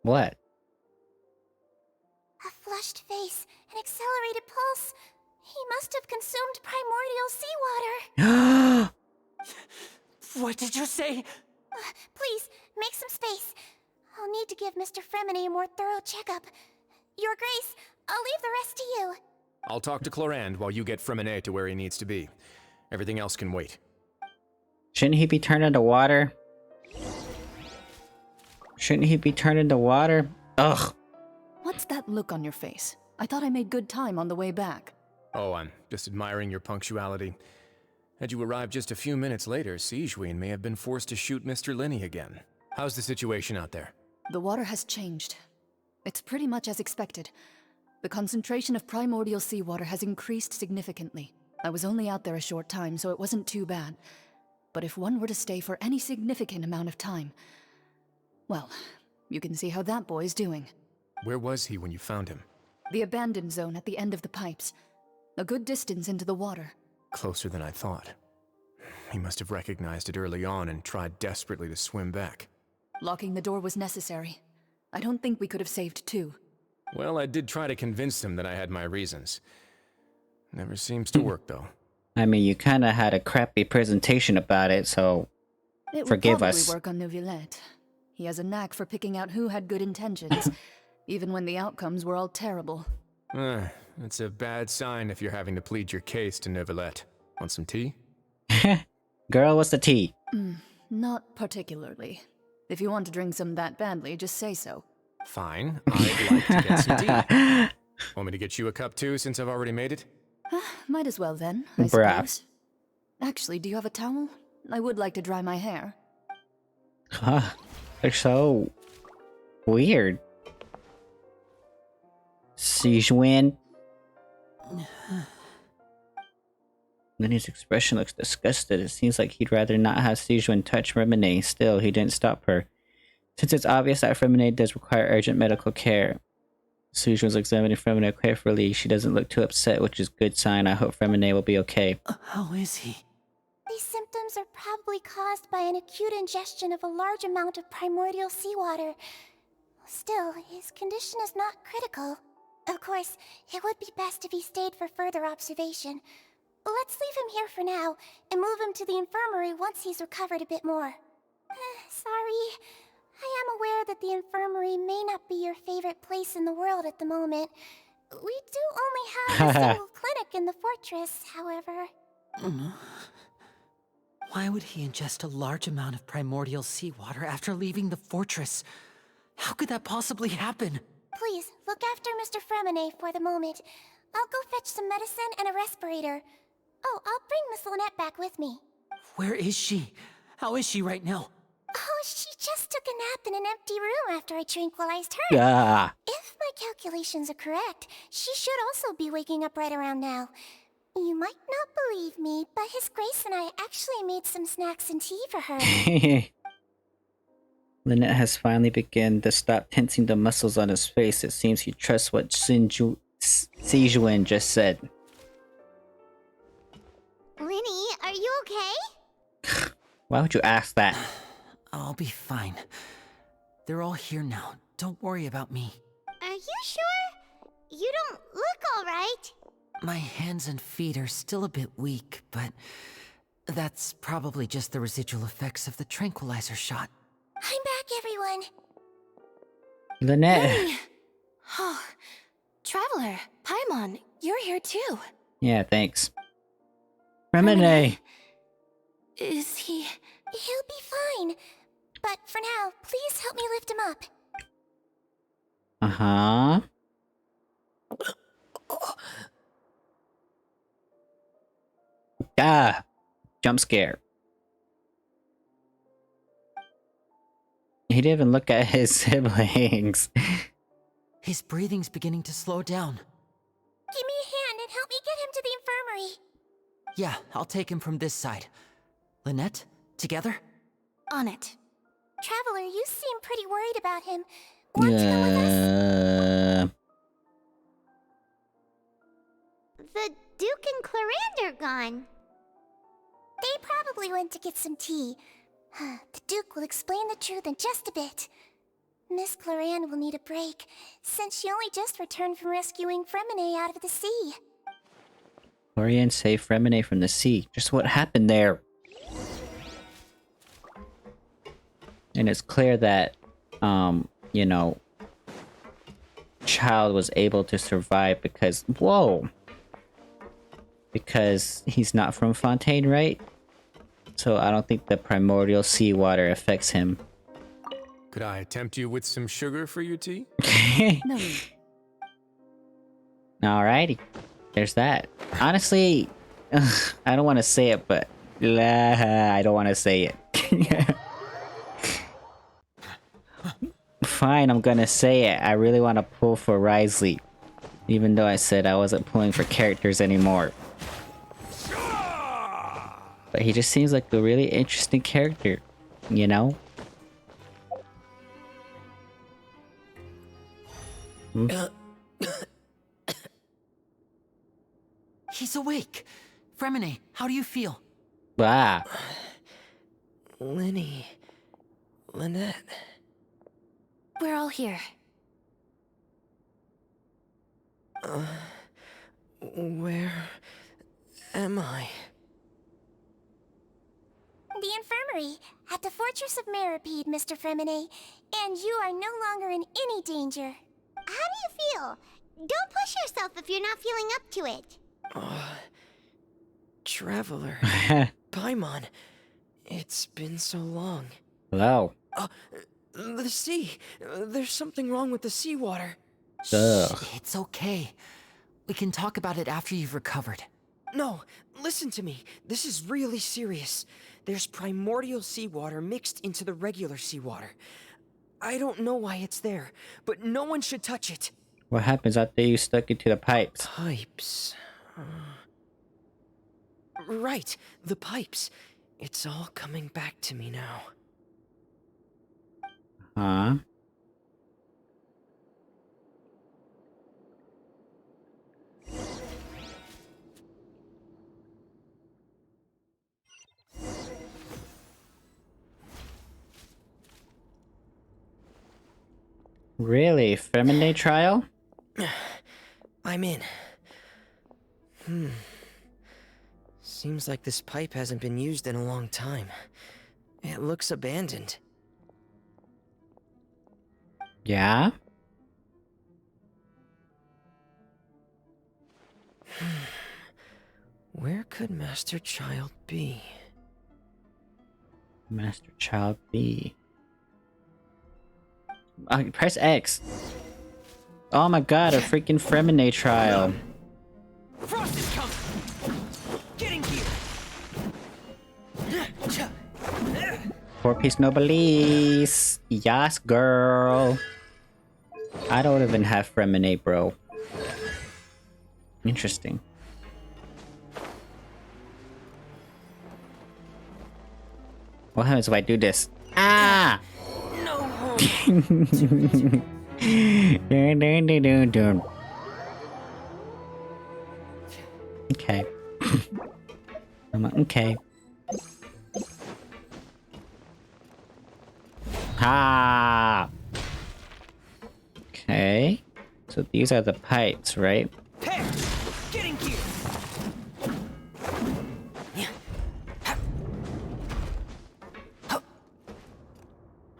What? A flushed face, an accelerated pulse. He must have consumed primordial seawater. What did you say? Please, make some space. I'll need to give Mr. Fremene a more thorough checkup. Your Grace, I'll leave the rest to you. I'll talk to Clorinde while you get Fremene to where he needs to be. Everything else can wait. Shouldn't he be turned into water? Shouldn't he be turned into water? Ugh. What's that look on your face? I thought I made good time on the way back. Oh, I'm just admiring your punctuality. Had you arrived just a few minutes later, Sigewinne may have been forced to shoot Mr. Linney again. How's the situation out there? The water has changed. It's pretty much as expected. The concentration of primordial seawater has increased significantly. I was only out there a short time, so it wasn't too bad. But if one were to stay for any significant amount of time... well, you can see how that boy's doing. Where was he when you found him? The abandoned zone at the end of the pipes. A good distance into the water. Closer than I thought. He must have recognized it early on and tried desperately to swim back. Locking the door was necessary. I don't think we could have saved 2. Well, I did try to convince him that I had my reasons. Never seems to work, though. I mean, you kind of had a crappy presentation about it, so forgive us. It will probably work on Neuvillette. He has a knack for picking out who had good intentions, even when the outcomes were all terrible. It's a bad sign if you're having to plead your case to Neuvillette. Want some tea? Girl, what's the tea? Not particularly. If you want to drink some that badly, just say so. Fine, I'd like to get some tea. Want me to get you a cup too, since I've already made it? Might as well then, I suppose. Actually, do you have a towel? I would like to dry my hair. They're so weird. Sigewinne. Linney's expression looks disgusted. It seems like he'd rather not have Sigewinne touch Fremene. Still, he didn't stop her. Since it's obvious that Fremene does require urgent medical care, Sigewinne's examining Fremene carefully. She doesn't look too upset, which is a good sign. I hope Fremene will be okay. How is he? These symptoms are probably caused by an acute ingestion of a large amount of primordial seawater. Still, his condition is not critical. Of course, it would be best if he stayed for further observation. Let's leave him here for now, and move him to the infirmary once he's recovered a bit more. Sorry. I am aware that the infirmary may not be your favorite place in the world at the moment. We do only have a single clinic in the fortress, however. Why would he ingest a large amount of primordial seawater after leaving the fortress? How could that possibly happen? Please, look after Mr. Fremene for the moment. I'll go fetch some medicine and a respirator. Oh, I'll bring Miss Lynette back with me. Where is she? How is she right now? took a nap in an empty room after I tranquilized her. Yeah. If my calculations are correct, she should also be waking up right around now. You might not believe me, but His Grace and I actually made some snacks and tea for her. Lynette has finally begun to stop tensing the muscles on his face. It seems he trusts what Sijuan just said. Linny, are you okay? Why would you ask that? I'll be fine. They're all here now. Don't worry about me. Are you sure? You don't look alright. My hands and feet are still a bit weak, but that's probably just the residual effects of the tranquilizer shot. I'm back, everyone. Lynette. Oh, Traveler, Paimon, you're here too. Yeah, thanks. Remine. Is he... He'll be fine. But for now, please help me lift him up. Uh-huh. Ah! Jump scare. He didn't even look at his siblings. His breathing's beginning to slow down. Give me a hand and help me get him to the infirmary. Yeah, I'll take him from this side. Lynette, together? On it. Traveler, you seem pretty worried about him. Want to go with us? The Duke and Clarande are gone. They probably went to get some tea. The Duke will explain the truth in just a bit. Miss Clarande will need a break, since she only just returned from rescuing Fremine out of the sea. Clarande saved Fremine from the sea. Just what happened there? And it's clear that, you know, Child was able to survive because, whoa! Because he's not from Fontaine, right? So I don't think the primordial seawater affects him. Could I tempt you with some sugar for your tea? No. Alrighty. There's that. Honestly, I don't want to say it, but I don't want to say it. Fine, I'm gonna say it. I really want to pull for Wriothesly. Even though I said I wasn't pulling for characters anymore. But he just seems like a really interesting character, you know? He's awake. Fremine, how do you feel? Ah. Linny. Lynette. We're all here. Where am I? The infirmary, at the Fortress of Meropide, Mr. Fremine. And you are no longer in any danger. How do you feel? Don't push yourself if you're not feeling up to it. Traveler. Paimon. It's been so long. Hello. The sea. There's something wrong with the seawater. Ugh. It's okay. We can talk about it after you've recovered. No, listen to me. This is really serious. There's primordial seawater mixed into the regular seawater. I don't know why it's there, but no one should touch it. What happens after you stuck it to the pipes? Pipes. Right, the pipes. It's all coming back to me now. Huh? Really? Femine trial? I'm in. Seems like this pipe hasn't been used in a long time. It looks abandoned. Yeah? Where could Master Child be? Master Child B. Press X. Oh my god, a freaking Fremine trial. Frost is coming! Getting here! Four-piece noblesse. Yas, girl. I don't even have Freminate, bro. Interesting. What happens if I do this? Ah! No. Dun, dun, dun, dun, dun. Okay. Okay. Ah! Okay. So these are the pipes, right? Hey, get in gear.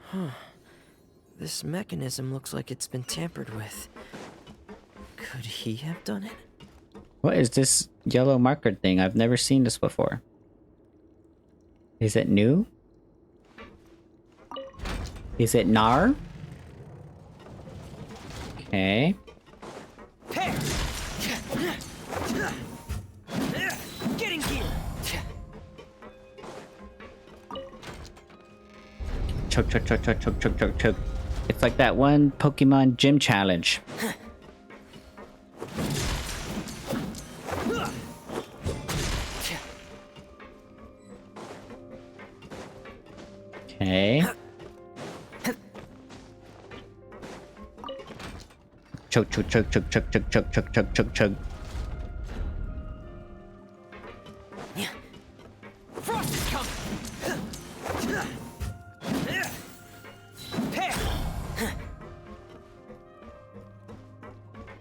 Huh. This mechanism looks like it's been tampered with. Could he have done it? What is this yellow marker thing? I've never seen this before. Is it new? Is it NAR? Okay. Hey! Get in gear. Choke, choke, choke, choke, choke, choke, choke, choke. It's like that one Pokemon gym challenge. Okay. Choke, choke, choke, choke, choke, choke, choke, choke, choke, choke, choke. Frost is coming.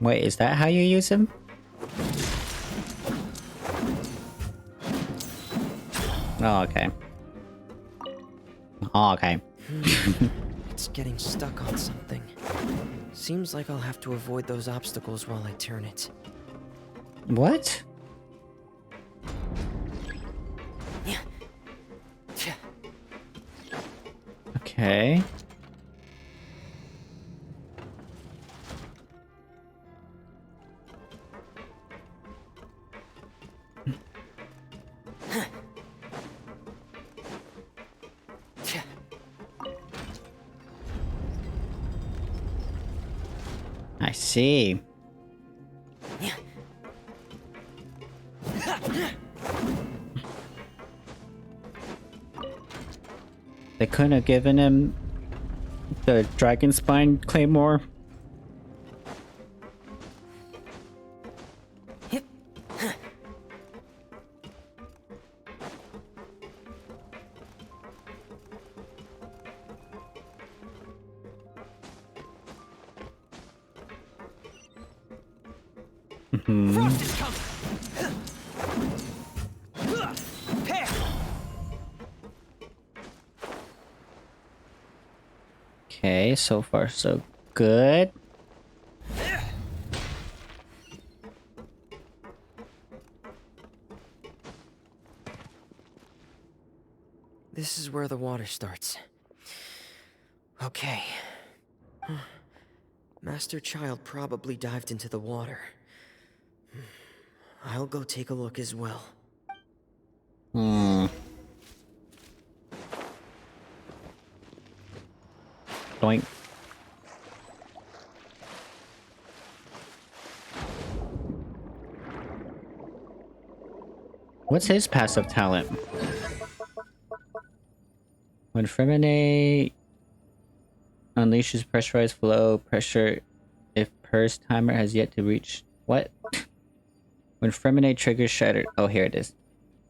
Wait, is that how you use him? Oh, okay. Oh, okay. It's getting stuck on something. Seems like I'll have to avoid those obstacles while I turn it. What? Okay. I see. They couldn't have given him the Dragon Spine Claymore. Frost is coming. Okay, so far so good. This is where the water starts. Okay. Master Child probably dived into the water. I'll go take a look as well. Doink. What's his passive talent? When Freminate unleashes pressurized flow pressure if Purse timer has yet to reach... What? When Freminate triggers Shattered... Oh, here it is.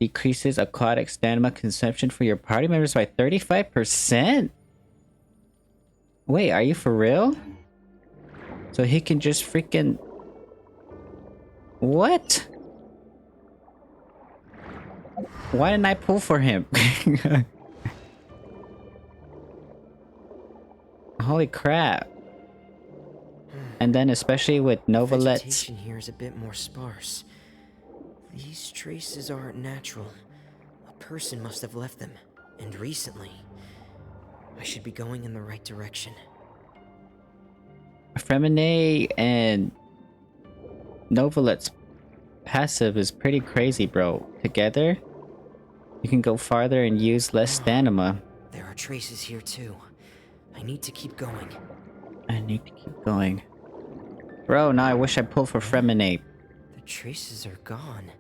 Decreases aquatic stamina consumption for your party members by 35%? Wait, are you for real? So he can just freaking... What? Why didn't I pull for him? Holy crap. And then especially with Novalet's... Vegetation here is a bit more sparse. These traces aren't natural. A person must have left them, and recently. I should be going in the right direction. Freminate and Novalet's passive is pretty crazy, bro. Together, you can go farther and use less stamina. There are traces here too. I need to keep going. I need to keep going. Bro, now I wish I pulled for Freminate. The traces are gone.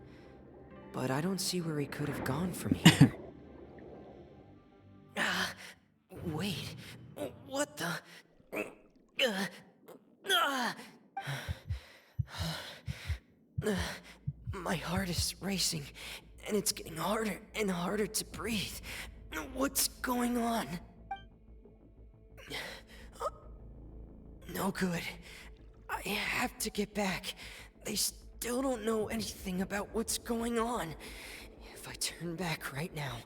But I don't see where he could have gone from here. Wait. What the... My heart is racing, and it's getting harder and harder to breathe. What's going on? No good. I have to get back. They still don't know anything about what's going on. If I turn back right now,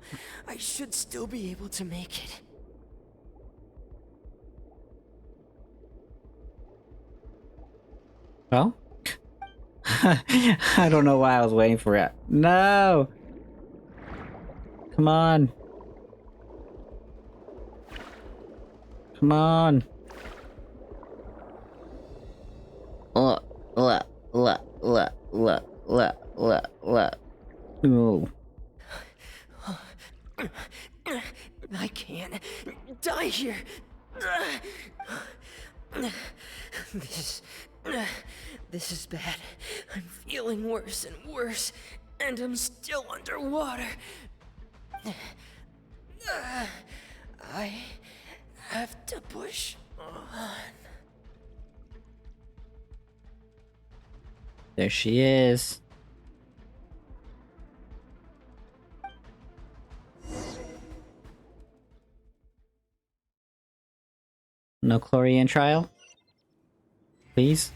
I should still be able to make it. Well? I don't know why I was waiting for it. No! Come on. Come on. No. I can't die here. This is bad. I'm feeling worse and worse, and I'm still underwater. I have to push on. There she is. No Chlorian trial? Please?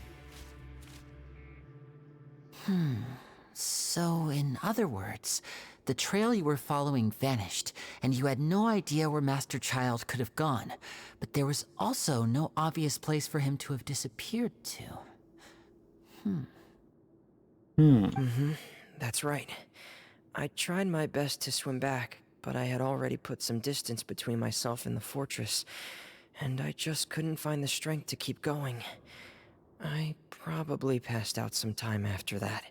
So, in other words, the trail you were following vanished, and you had no idea where Master Child could have gone. But there was also no obvious place for him to have disappeared to. That's right. I tried my best to swim back, but I had already put some distance between myself and the fortress, and I just couldn't find the strength to keep going. I probably passed out some time after that,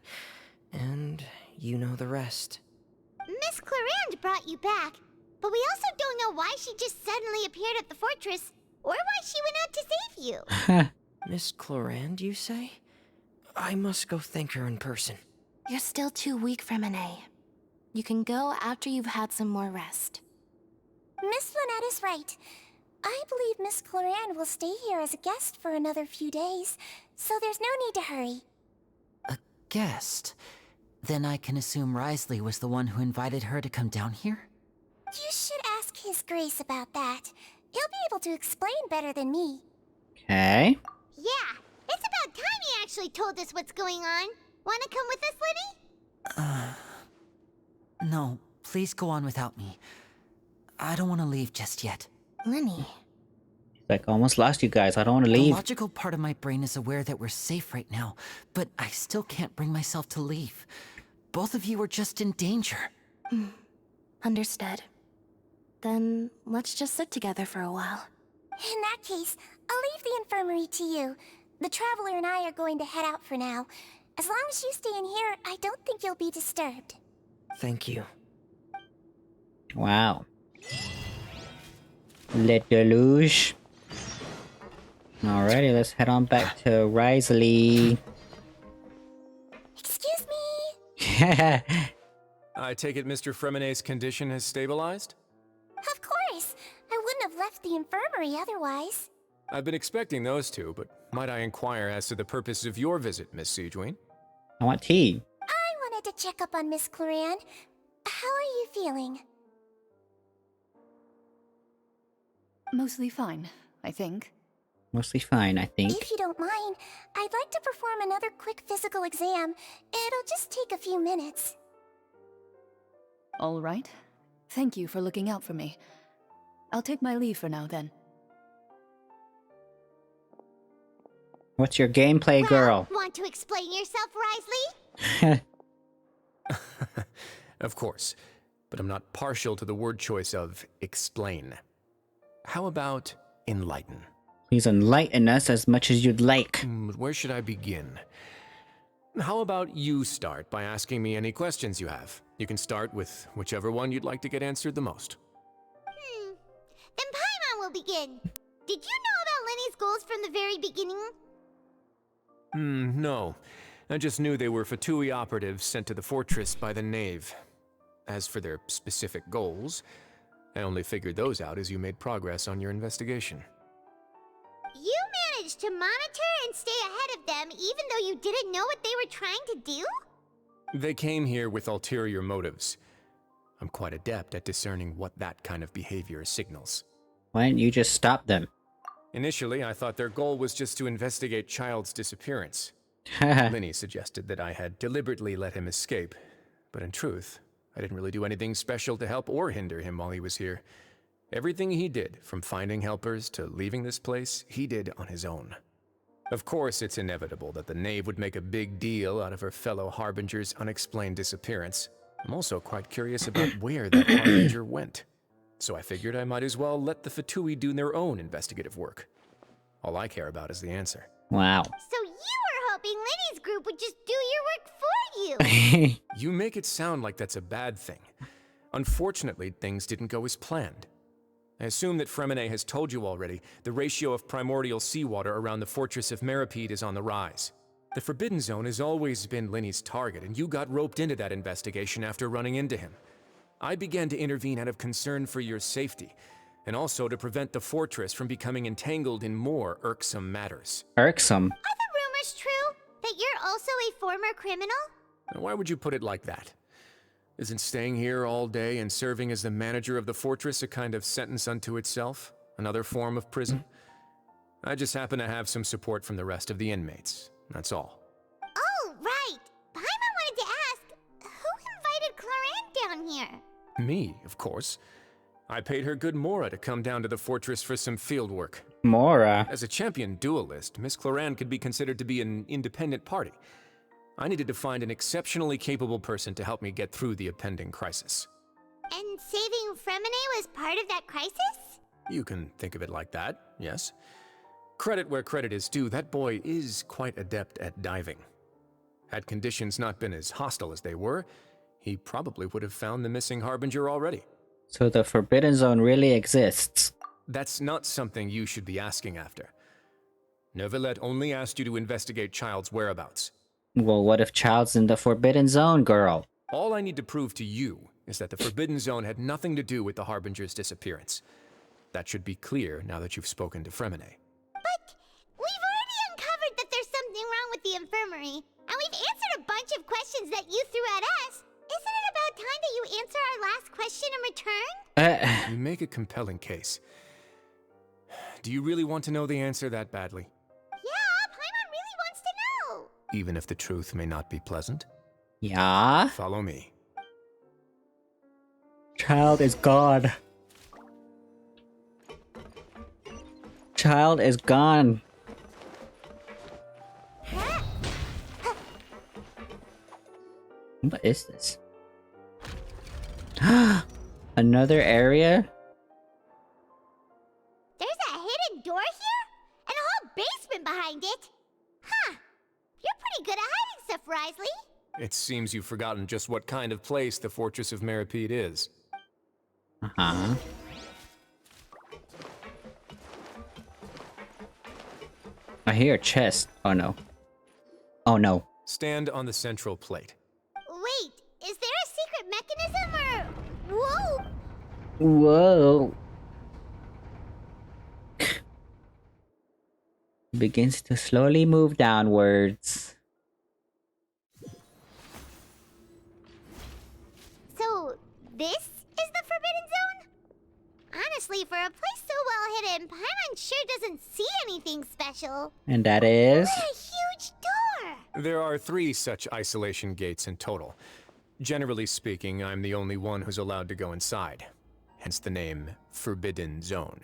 and you know the rest. Miss Clarand brought you back, but we also don't know why she just suddenly appeared at the fortress, or why she went out to save you. Miss Clarand, you say? I must go thank her in person. You're still too weak for Monet. You can go after you've had some more rest. Miss Lynette is right. I believe Miss Clarand will stay here as a guest for another few days, so there's no need to hurry. A guest? Then I can assume Wriothesly was the one who invited her to come down here? You should ask His Grace about that. He'll be able to explain better than me. Okay. Yeah, it's about time he actually told us what's going on. Wanna come with us, Linny? No, please go on without me. I don't want to leave just yet. Linny. Like, almost lost you guys. I don't want to The leave. logical part of my brain is aware that we're safe right now, but I still can't bring myself to leave. Both of you are just in danger. Understood. Then let's just sit together for a while. In that case, I'll leave the infirmary to you. The Traveler and I are going to head out for now. As long as you stay in here, I don't think you'll be disturbed. Thank you. Wow. Le Deluge. Alrighty, let's head on back to Wriothesly. Excuse me? I take it Mr. Freminet's condition has stabilized? Of course. I wouldn't have left the infirmary otherwise. I've been expecting those two, but might I inquire as to the purpose of your visit, Miss Siegewien? I want tea. I wanted to check up on Miss Clarand. How are you feeling? Mostly fine, I think. Mostly fine, I think. If you don't mind, I'd like to perform another quick physical exam. It'll just take a few minutes. All right. Thank you for looking out for me. I'll take my leave for now, then. What's your gameplay, girl? Want to explain yourself, Wriothesly? Of course, but I'm not partial to the word choice of explain. How about enlighten? Please enlighten us as much as you'd like. Where should I begin? How about you start by asking me any questions you have? You can start with whichever one you'd like to get answered the most. Then Paimon will begin. Did you know about Lenny's goals from the very beginning? No. I just knew they were Fatui operatives sent to the fortress by the Knave. As for their specific goals, I only figured those out as you made progress on your investigation. You managed to monitor and stay ahead of them even though you didn't know what they were trying to do? They came here with ulterior motives. I'm quite adept at discerning what that kind of behavior signals. Why didn't you just stop them? Initially, I thought their goal was just to investigate Child's disappearance. Linny suggested that I had deliberately let him escape, but in truth, I didn't really do anything special to help or hinder him while he was here. Everything he did, from finding helpers to leaving this place, he did on his own. Of course, it's inevitable that the Knave would make a big deal out of her fellow Harbinger's unexplained disappearance. I'm also quite curious about where that Harbinger went. So I figured I might as well let the Fatui do their own investigative work. All I care about is the answer. Wow. So you were hoping Lenny's group would just do your work for you. You make it sound like that's a bad thing. Unfortunately, things didn't go as planned. I assume that Fremine has told you already, the ratio of primordial seawater around the Fortress of Meropide is on the rise. The Forbidden Zone has always been Linny's target, and you got roped into that investigation after running into him. I began to intervene out of concern for your safety, and also to prevent the fortress from becoming entangled in more irksome matters. Irksome? Are the rumors true? That you're also a former criminal? Why would you put it like that? Isn't staying here all day and serving as the manager of the fortress a kind of sentence unto itself? Another form of prison? I just happen to have some support from the rest of the inmates. That's all. Oh, right. Paimon wanted to ask, who invited Cloran down here? Me, of course. I paid her good Mora to come down to the fortress for some field work. Mora? As a champion duelist, Miss Cloran could be considered to be an independent party. I needed to find an exceptionally capable person to help me get through the impending crisis. And saving Fremine was part of that crisis? You can think of it like that, yes. Credit where credit is due, that boy is quite adept at diving. Had conditions not been as hostile as they were, he probably would have found the missing Harbinger already. So the Forbidden Zone really exists? That's not something you should be asking after. Neuvillette only asked you to investigate Child's whereabouts. Well, what if Child's in the Forbidden Zone, girl? All I need to prove to you is that the Forbidden Zone had nothing to do with the Harbinger's disappearance. That should be clear now that you've spoken to Fremine. But we've already uncovered that there's something wrong with the infirmary, and we've answered a bunch of questions that you threw at us. Isn't it about time that you answer our last question in return? You make a compelling case. Do you really want to know the answer that badly? Yeah, Paimon really wants to know. Even if the truth may not be pleasant? Yeah? Follow me. Child is gone. Child is gone. What is this? Another area? There's a hidden door here? And a whole basement behind it? Huh. You're pretty good at hiding stuff, Wriothesly. It seems you've forgotten just what kind of place the Fortress of Meropide is. Uh-huh. I hear a chest. Oh no. Oh no. Stand on the central plate. Wait, is there a secret mechanism or... Whoa! Whoa. Begins to slowly move downwards. So, this is the Forbidden Zone? Honestly, for a place so well hidden, Paimon sure doesn't see anything special. And that is... What a huge door! There are 3 such isolation gates in total. Generally speaking, I'm the only one who's allowed to go inside. Hence the name Forbidden Zone.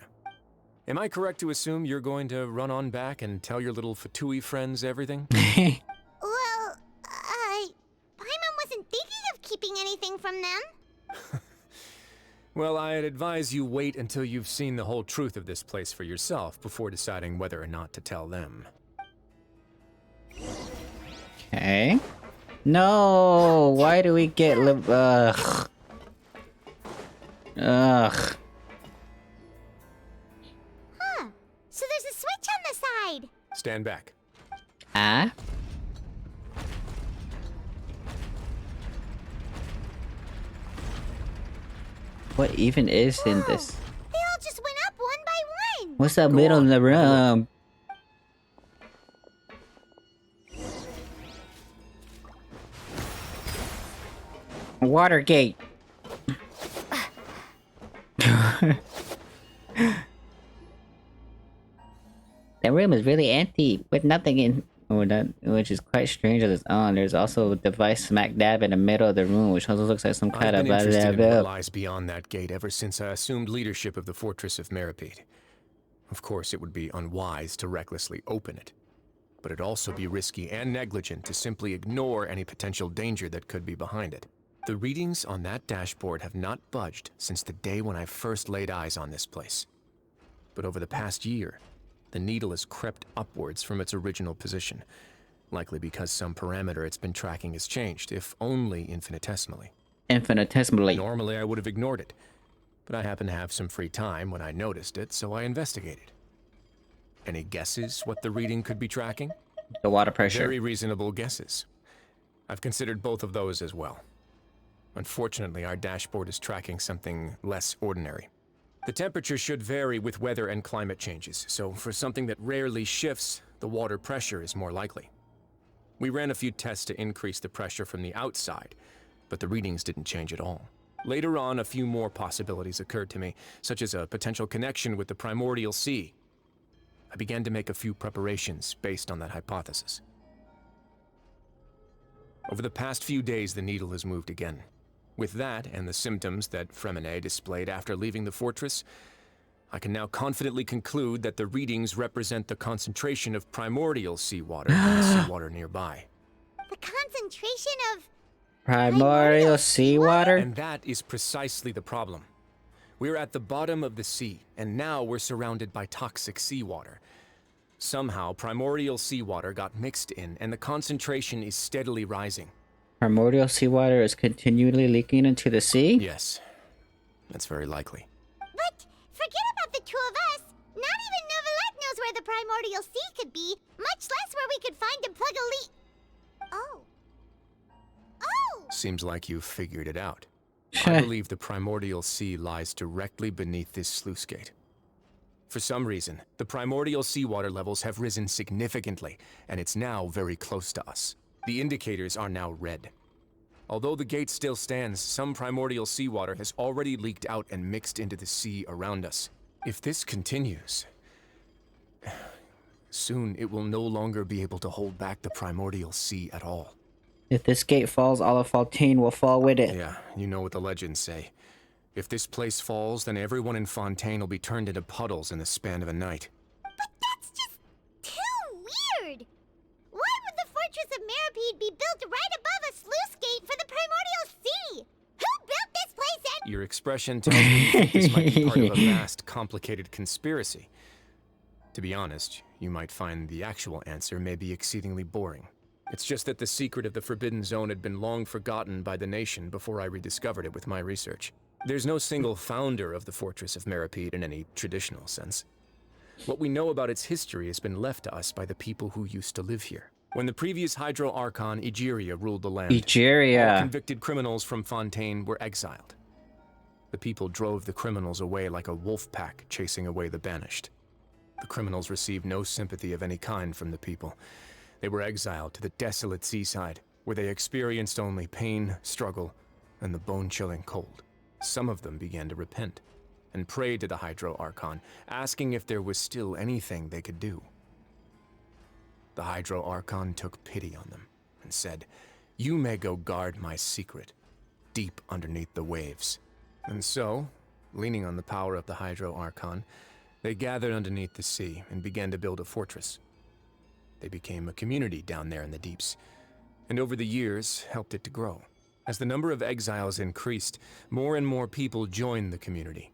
Am I correct to assume you're going to run on back and tell your little Fatui friends everything? Well, Paimon wasn't thinking of keeping anything from them. Well, I'd advise you wait until you've seen the whole truth of this place for yourself before deciding whether or not to tell them. Okay. No! Why do we get ugh. Ugh. Huh. So there's a switch on the side. Stand back. Ah? What even is in this? They all just went up one by one. What's that middle in the room? Watergate. That room is really empty, with nothing in, which is quite strange on its own. There's also a device smack dab in the middle of the room, which also looks like some kind I've of been interested in what lies beyond that gate ever since I assumed leadership of the Fortress of Meropide. Of course, it would be unwise to recklessly open it, but it'd also be risky and negligent to simply ignore any potential danger that could be behind it. The readings on that dashboard have not budged since the day when I first laid eyes on this place. But over the past year, the needle has crept upwards from its original position, likely because some parameter it's been tracking has changed, if only infinitesimally. Infinitesimally. Normally I would have ignored it, but I happened to have some free time when I noticed it, so I investigated. Any guesses what the reading could be tracking? The water pressure. Very reasonable guesses. I've considered both of those as well. Unfortunately, our dashboard is tracking something less ordinary. The temperature should vary with weather and climate changes, so for something that rarely shifts, the water pressure is more likely. We ran a few tests to increase the pressure from the outside, but the readings didn't change at all. Later on, a few more possibilities occurred to me, such as a potential connection with the primordial sea. I began to make a few preparations based on that hypothesis. Over the past few days, the needle has moved again. With that, and the symptoms that Fremine displayed after leaving the fortress, I can now confidently conclude that the readings represent the concentration of primordial seawater and the seawater nearby. The concentration of... primordial seawater? And that is precisely the problem. We're at the bottom of the sea, and now we're surrounded by toxic seawater. Somehow, primordial seawater got mixed in, and the concentration is steadily rising. Primordial seawater is continually leaking into the sea? Yes, that's very likely. But forget about the two of us. Not even Neuvillette knows where the primordial sea could be, much less where we could find and plug a leak. Oh. Oh! Seems like you've figured it out. I believe the primordial sea lies directly beneath this sluice gate. For some reason, the primordial seawater levels have risen significantly, and it's now very close to us. The indicators are now red. Although the gate still stands, some primordial seawater has already leaked out and mixed into the sea around us. If this continues, soon it will no longer be able to hold back the primordial sea at all. If this gate falls, all of Fontaine will fall with it. Yeah, you know what the legends say. If this place falls, then everyone in Fontaine will be turned into puddles in the span of a night. But that's just too weird! Why would the Fortress of Meropide be built right above a sluice gate for the primordial sea? Who built this place and— Your expression tells me that this might be part of a vast, complicated conspiracy. To be honest, you might find the actual answer may be exceedingly boring. It's just that the secret of the Forbidden Zone had been long forgotten by the nation before I rediscovered it with my research. There's no single founder of the Fortress of Meropide in any traditional sense. What we know about its history has been left to us by the people who used to live here. When the previous Hydro Archon, Egeria, ruled the land, all convicted criminals from Fontaine were exiled. The people drove the criminals away like a wolf pack chasing away the banished. The criminals received no sympathy of any kind from the people. They were exiled to the desolate seaside, where they experienced only pain, struggle, and the bone-chilling cold. Some of them began to repent, and prayed to the Hydro Archon, asking if there was still anything they could do. The Hydro Archon took pity on them, and said, "You may go guard my secret, deep underneath the waves." And so, leaning on the power of the Hydro Archon, they gathered underneath the sea and began to build a fortress. They became a community down there in the deeps, and over the years helped it to grow. As the number of exiles increased, more and more people joined the community.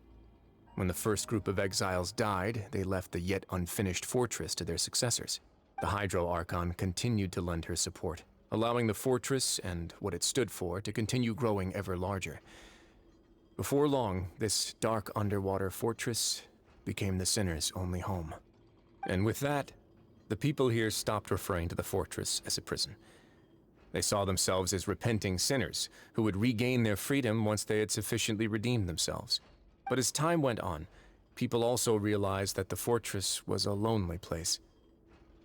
When the first group of exiles died, they left the yet unfinished fortress to their successors. The Hydro Archon continued to lend her support, allowing the fortress and what it stood for to continue growing ever larger. Before long, this dark underwater fortress became the sinner's only home. And with that, the people here stopped referring to the fortress as a prison. They saw themselves as repenting sinners who would regain their freedom once they had sufficiently redeemed themselves. But as time went on, people also realized that the fortress was a lonely place.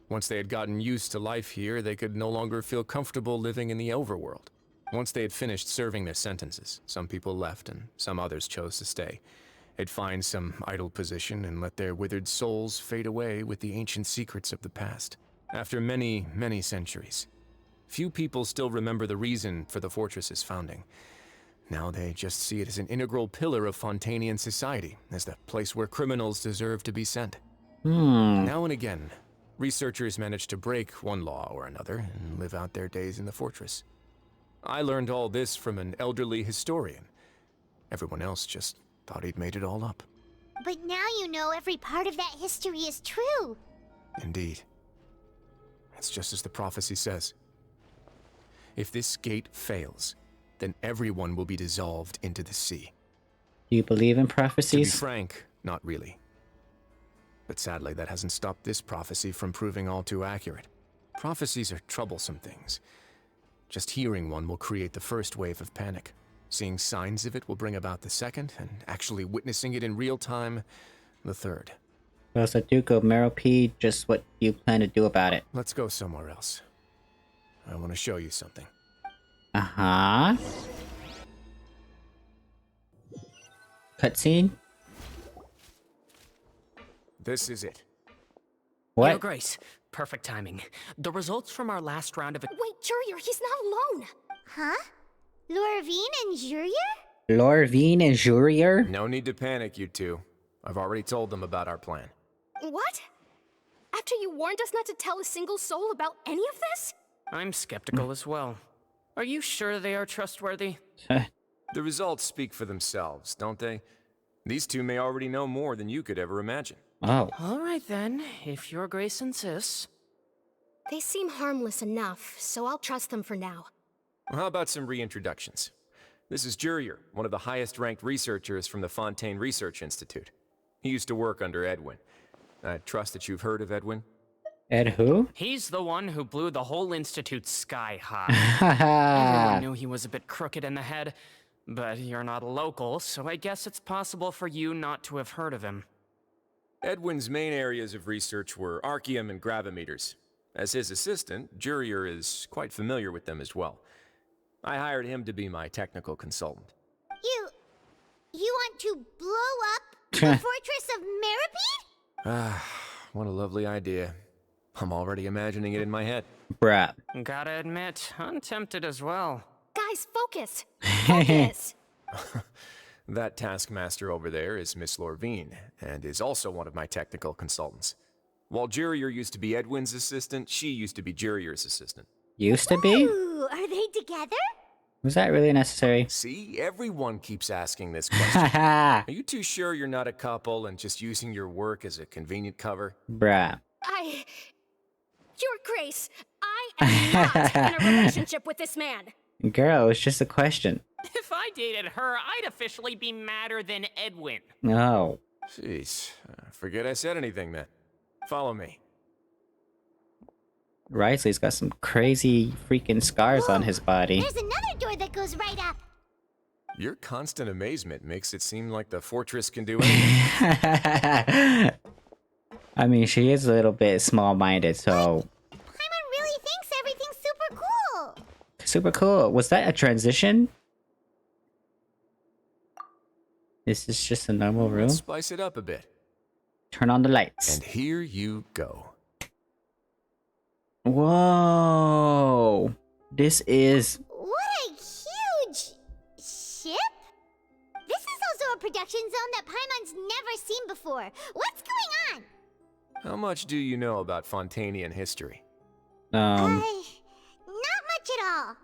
Once they had gotten used to life here, they could no longer feel comfortable living in the overworld. Once they had finished serving their sentences, some people left and some others chose to stay. They'd find some idle position and let their withered souls fade away with the ancient secrets of the past. After many, many centuries, few people still remember the reason for the fortress's founding. Now they just see it as an integral pillar of Fontanian society, as the place where criminals deserve to be sent. Now and again, researchers manage to break one law or another and live out their days in the fortress. I learned all this from an elderly historian. Everyone else just thought he'd made it all up. But now you know every part of that history is true. Indeed. It's just as the prophecy says. If this gate fails, then everyone will be dissolved into the sea. Do you believe in prophecies? To be frank, not really. But sadly, that hasn't stopped this prophecy from proving all too accurate. Prophecies are troublesome things. Just hearing one will create the first wave of panic. Seeing signs of it will bring about the second, and actually witnessing it in real time, the third. Well, so Duke of Meropide, just what you plan to do about it? Let's go somewhere else. I want to show you something. Uh-huh. Cutscene? This is it. What? Your Grace, perfect timing. The results from our last round of... Wait, Jurier, he's not alone! Huh? Lorvine and Jurier? Lorvine and Jurier? No need to panic, you two. I've already told them about our plan. What? After you warned us not to tell a single soul about any of this? I'm skeptical as well. Are you sure they are trustworthy? The results speak for themselves, don't they? These two may already know more than you could ever imagine. Oh. All right then, if Your Grace insists. They seem harmless enough, so I'll trust them for now. Well, how about some reintroductions? This is Jurier, one of the highest-ranked researchers from the Fontaine Research Institute. He used to work under Edwin. I trust that you've heard of Edwin? Ed who? He's the one who blew the whole institute sky high. Everyone knew he was a bit crooked in the head, but you're not a local, so I guess it's possible for you not to have heard of him. Edwin's main areas of research were archaeum and gravimeters. As his assistant, Jurier is quite familiar with them as well. I hired him to be my technical consultant. You want to blow up the Fortress of Meropide? Ah, what a lovely idea. I'm already imagining it in my head. Bruh. Gotta admit, I'm tempted as well. Guys, focus! Focus! That taskmaster over there is Miss Lorvine, and is also one of my technical consultants. While Jurier used to be Edwin's assistant, she used to be Jurier's assistant. Used to be? Ooh, are they together? Was that really necessary? See, everyone keeps asking this question. Are you too sure you're not a couple and just using your work as a convenient cover? Bruh. Your Grace, I am not in a relationship with this man. Girl, it's just a question. If I dated her, I'd officially be madder than Edwin. No. Jeez, forget I said anything then. Follow me. Wriothesly's got some crazy freaking scars on his body. There's another door that goes right up. Your constant amazement makes it seem like the fortress can do anything. I mean, she is a little bit small-minded, so... Paimon really thinks everything's super cool. Super cool. Was that a transition? This is just a normal room? Let's spice it up a bit. Turn on the lights. And here you go. Whoa! This is... What a huge ship? This is also a production zone that Paimon's never seen before. What's going on? How much do you know about Fontanian history? Not much at all.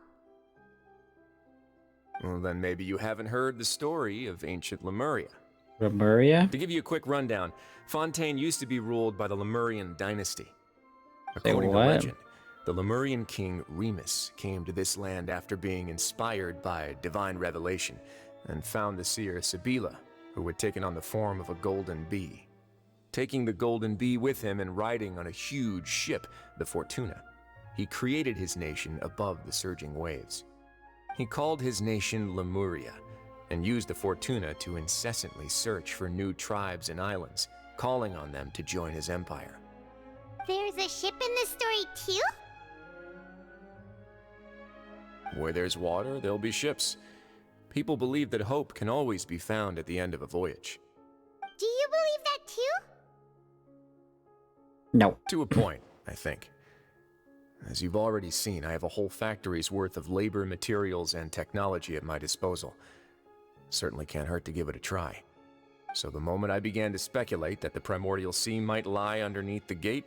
Well, then maybe you haven't heard the story of ancient Lemuria. Lemuria? To give you a quick rundown, Fontaine used to be ruled by the Lemurian dynasty. Say According to what? legend, the Lemurian king Remus came to this land after being inspired by divine revelation and found the seer Sibila, who had taken on the form of a golden bee. taking the Golden Bee with him and riding on a huge ship, the Fortuna. He created his nation above the surging waves. He called his nation Lemuria, and used the Fortuna to incessantly search for new tribes and islands, calling on them to join his empire. There's a ship in this story too? Where there's water, there'll be ships. People believe that hope can always be found at the end of a voyage. Do you believe that too? No. To a point, I think. As you've already seen, I have a whole factory's worth of labor, materials, and technology at my disposal. Certainly can't hurt to give it a try. So the moment I began to speculate that the Primordial Sea might lie underneath the gate,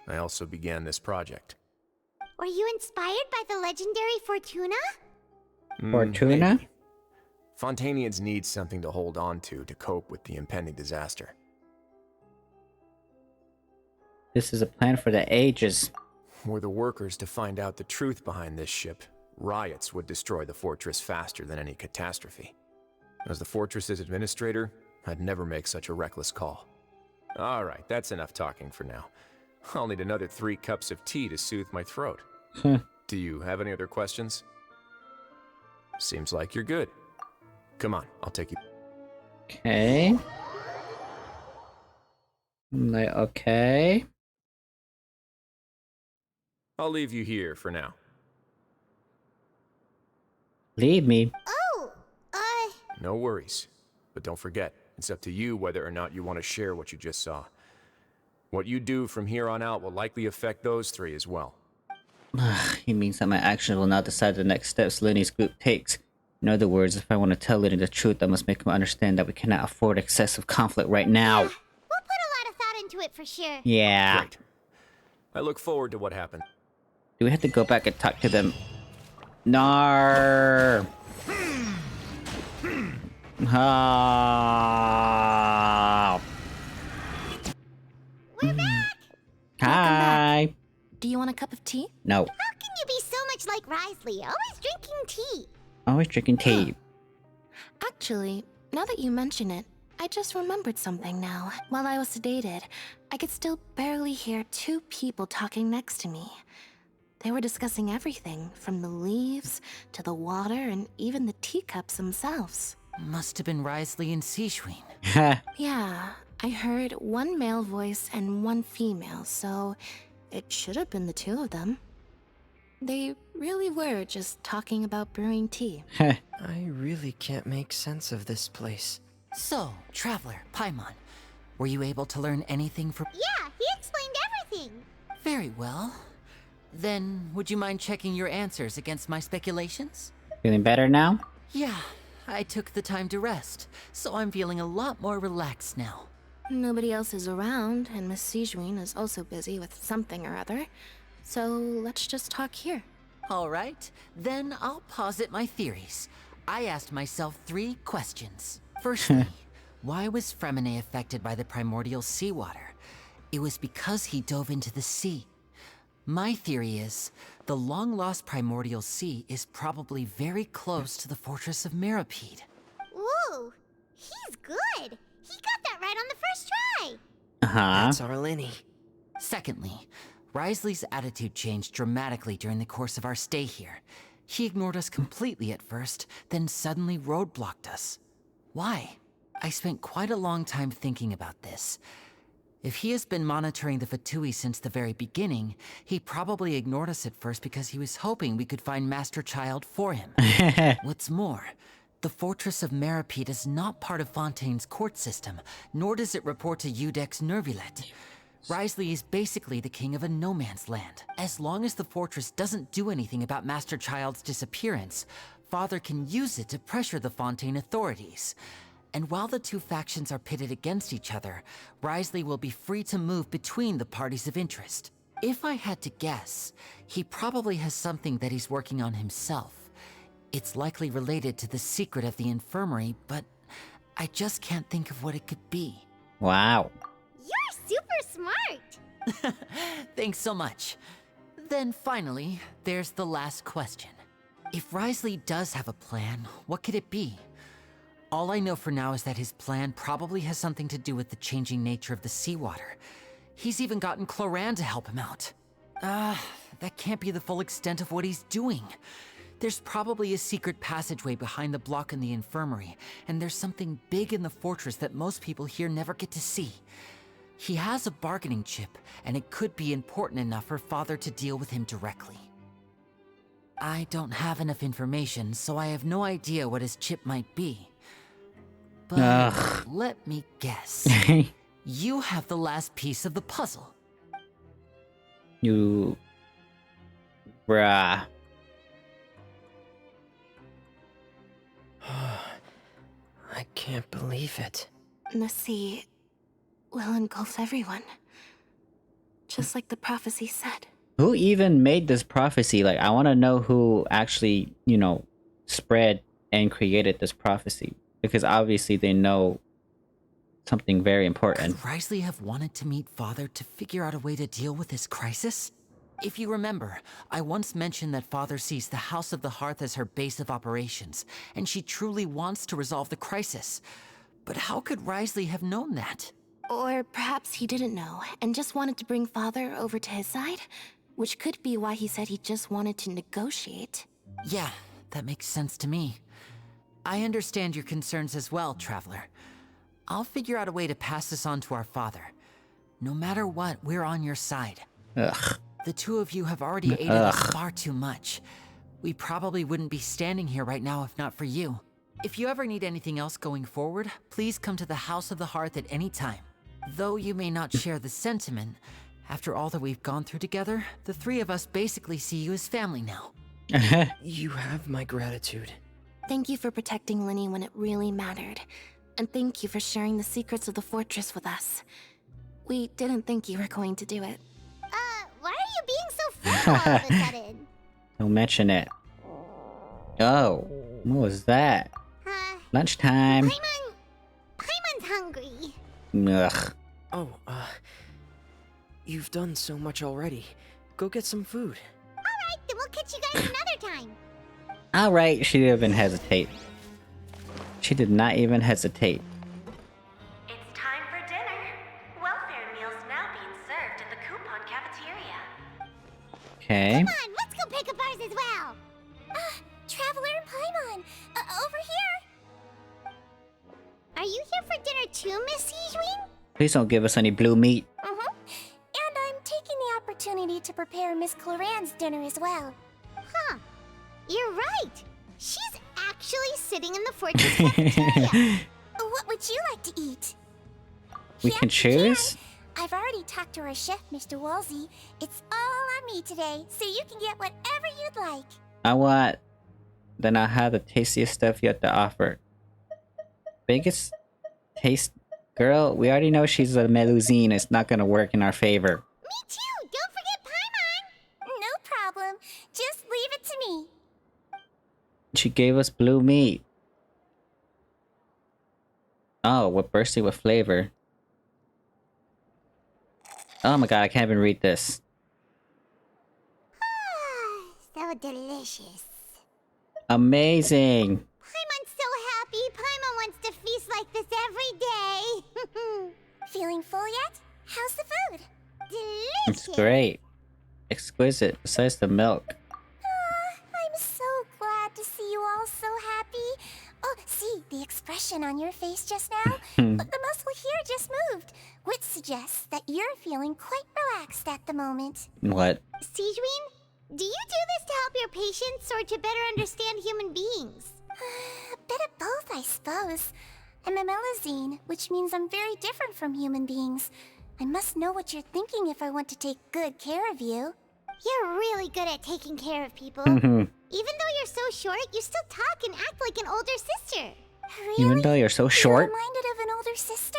I also began this project. Were you inspired by the legendary Fortuna? Fortuna? Maybe. Fontanians need something to hold on to cope with the impending disaster. This is a plan for the ages. Were the workers to find out the truth behind this ship, riots would destroy the fortress faster than any catastrophe. As the fortress's administrator, I'd never make such a reckless call. Alright, that's enough talking for now. I'll need another 3 cups of tea to soothe my throat. Do you have any other questions? Seems like you're good. Come on, I'll take you. Okay. Okay. I'll leave you here for now. Leave me. Oh, No worries. But don't forget, it's up to you whether or not you want to share what you just saw. What you do from here on out will likely affect those 3 as well. He means that my actions will now decide the next steps Lenny's group takes. In other words, if I want to tell Lenny the truth, I must make him understand that we cannot afford excessive conflict right now. we'll put a lot of thought into it for sure. Yeah. Great. I look forward to what happened. Do we have to go back and talk to them? Nar. Ah. We're back! Hi. Do you want a cup of tea? No. How can you be so much like Wriothesly, always drinking tea? Always drinking tea. Actually, now that you mention it, I just remembered something now. While I was sedated, I could still barely hear 2 people talking next to me. They were discussing everything, from the leaves to the water and even the teacups themselves. Must have been Wriothesly and Sigewinne. Yeah, I heard 1 male voice and 1 female, so it should have been the 2 of them. They really were just talking about brewing tea. I really can't make sense of this place. So, Traveler, Paimon, were you able to learn anything from... Yeah, he explained everything. Very well. Then, would you mind checking your answers against my speculations? Feeling better now? Yeah, I took the time to rest, so I'm feeling a lot more relaxed now. Nobody else is around, and Miss Sigewinne is also busy with something or other. So let's just talk here. All right, then I'll posit my theories. I asked myself 3 questions. Firstly, why was Fremine affected by the primordial seawater? It was because he dove into the sea. My theory is, the long-lost primordial sea is probably very close to the Fortress of Meropide. Ooh, he's good. He got that right on the first try. That's our Lenny. Secondly, Wriothesly's attitude changed dramatically during the course of our stay here. He ignored us completely at first, then suddenly roadblocked us. Why? I spent quite a long time thinking about this. If he has been monitoring the Fatui since the very beginning, he probably ignored us at first because he was hoping we could find Master Child for him. What's more, the Fortress of Meropide is not part of Fontaine's court system, nor does it report to Udex Nervulet. Wriothesly is basically the king of a no-man's land. As long as the fortress doesn't do anything about Master Child's disappearance, Father can use it to pressure the Fontaine authorities. And while the 2 factions are pitted against each other, Wriothesly will be free to move between the parties of interest. If I had to guess, he probably has something that he's working on himself. It's likely related to the secret of the infirmary, but I just can't think of what it could be. Wow. You're super smart. Thanks so much. Then finally, there's the last question. If Wriothesly does have a plan, what could it be? All I know for now is that his plan probably has something to do with the changing nature of the seawater. He's even gotten Cloran to help him out. That can't be the full extent of what he's doing. There's probably a secret passageway behind the block in the infirmary, and there's something big in the fortress that most people here never get to see. He has a bargaining chip, and it could be important enough for Father to deal with him directly. I don't have enough information, so I have no idea what his chip might be. But let me guess. You have the last piece of the puzzle. You... Bruh. I can't believe it. The sea will engulf everyone. Just like the prophecy said. Who even made this prophecy? Like, I want to know who actually, you know, spread and created this prophecy. Because obviously they know something very important. Could Wriothesly have wanted to meet Father to figure out a way to deal with this crisis? If you remember, I once mentioned that Father sees the House of the Hearth as her base of operations, and she truly wants to resolve the crisis. But how could Wriothesly have known that? Or perhaps he didn't know, and just wanted to bring Father over to his side? Which could be why he said he just wanted to negotiate. Yeah, that makes sense to me. I understand your concerns as well, Traveler. I'll figure out a way to pass this on to our father. No matter what, we're on your side. Ugh. The two of you have already aided us far too much. We probably wouldn't be standing here right now if not for you. If you ever need anything else going forward, please come to the House of the Hearth at any time. Though you may not share the sentiment, after all that we've gone through together, the three of us basically see you as family now. You have my gratitude. Thank you for protecting Linny when it really mattered. And thank you for sharing the secrets of the fortress with us. We didn't think you were going to do it. Why are you being so formal all of a sudden? Don't mention it. Oh, what was that? Lunchtime. Paimon's hungry. Ugh. Oh, you've done so much already. Go get some food. Alright, then we'll catch you guys another time. Alright, she didn't even hesitate. She did not even hesitate. It's time for dinner. Welfare meals now being served in the coupon cafeteria. Okay. Come on, let's go pick up ours as well. Traveler and Paimon, over here. Are you here for dinner too, Miss Sijwin? Please don't give us any blue meat. And I'm taking the opportunity to prepare Miss Cloran's dinner as well. Huh. You're right. She's actually sitting in the fortress cafeteria. What would you like to eat? We can choose? I've already talked to our chef, Mr. Wolsey. It's all on me today, so you can get whatever you'd like. I want... Then I'll have the tastiest stuff you have to offer. Biggest taste... Girl, we already know she's a Melusine. It's not gonna work in our favor. Me too! Don't forget Paimon! No problem. Just leave it to me. She gave us blue meat. Oh, we're bursting with flavor. Oh my god, I can't even read this. So delicious. Amazing. Paimon's so happy. Paimon wants to feast like this every day. Feeling full yet? How's the food? Delicious. It's great. Exquisite, besides the milk. I'm so glad to see you all so happy. Oh, see the expression on your face just now? The muscle here just moved, which suggests that you're feeling quite relaxed at the moment. What? Sijwin, do you do this to help your patients or to better understand human beings? A bit of both, I suppose. I'm a Melusine, which means I'm very different from human beings. I must know what you're thinking if I want to take good care of you. You're really good at taking care of people. Even though you're so short, you still talk and act like an older sister. Really? Even though you're so short? You're reminded of an older sister?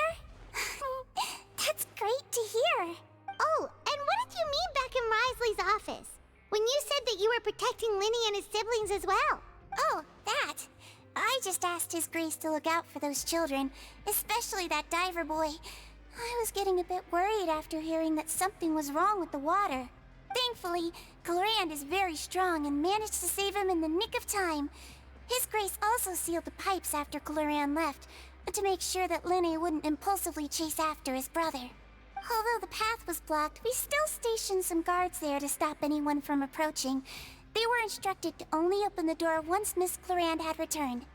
That's great to hear. Oh, and what did you mean back in Wriothesly's office? When you said that you were protecting Linny and his siblings as well. Oh, that. I just asked His Grace to look out for those children, especially that diver boy. I was getting a bit worried after hearing that something was wrong with the water. Thankfully, Cloran is very strong and managed to save him in the nick of time. His Grace also sealed the pipes after Cloran left, to make sure that Linne wouldn't impulsively chase after his brother. Although the path was blocked, we still stationed some guards there to stop anyone from approaching. They were instructed to only open the door once Miss Cloran had returned.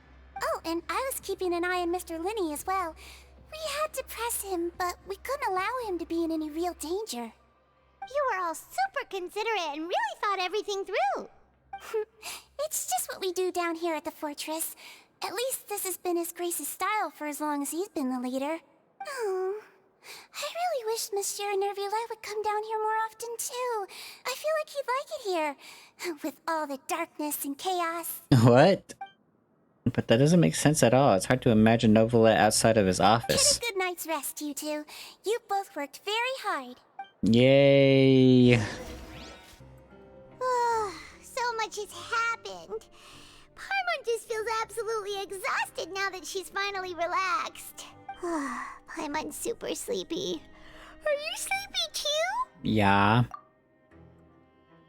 Oh, and I was keeping an eye on Mr. Linne as well. We had to press him, but we couldn't allow him to be in any real danger. You were all super considerate and really thought everything through. It's just what we do down here at the fortress. At least this has been His Grace's style for as long as he's been the leader. Oh, I really wish Monsieur Nervula would come down here more often too. I feel like he'd like it here, with all the darkness and chaos. What? But that doesn't make sense at all. It's hard to imagine Nervula outside of his office. Get a good night's rest, you two. You both worked very hard. Yay! So much has happened. Paimon just feels absolutely exhausted now that she's finally relaxed. Paimon's super sleepy. Are you sleepy too? Yeah.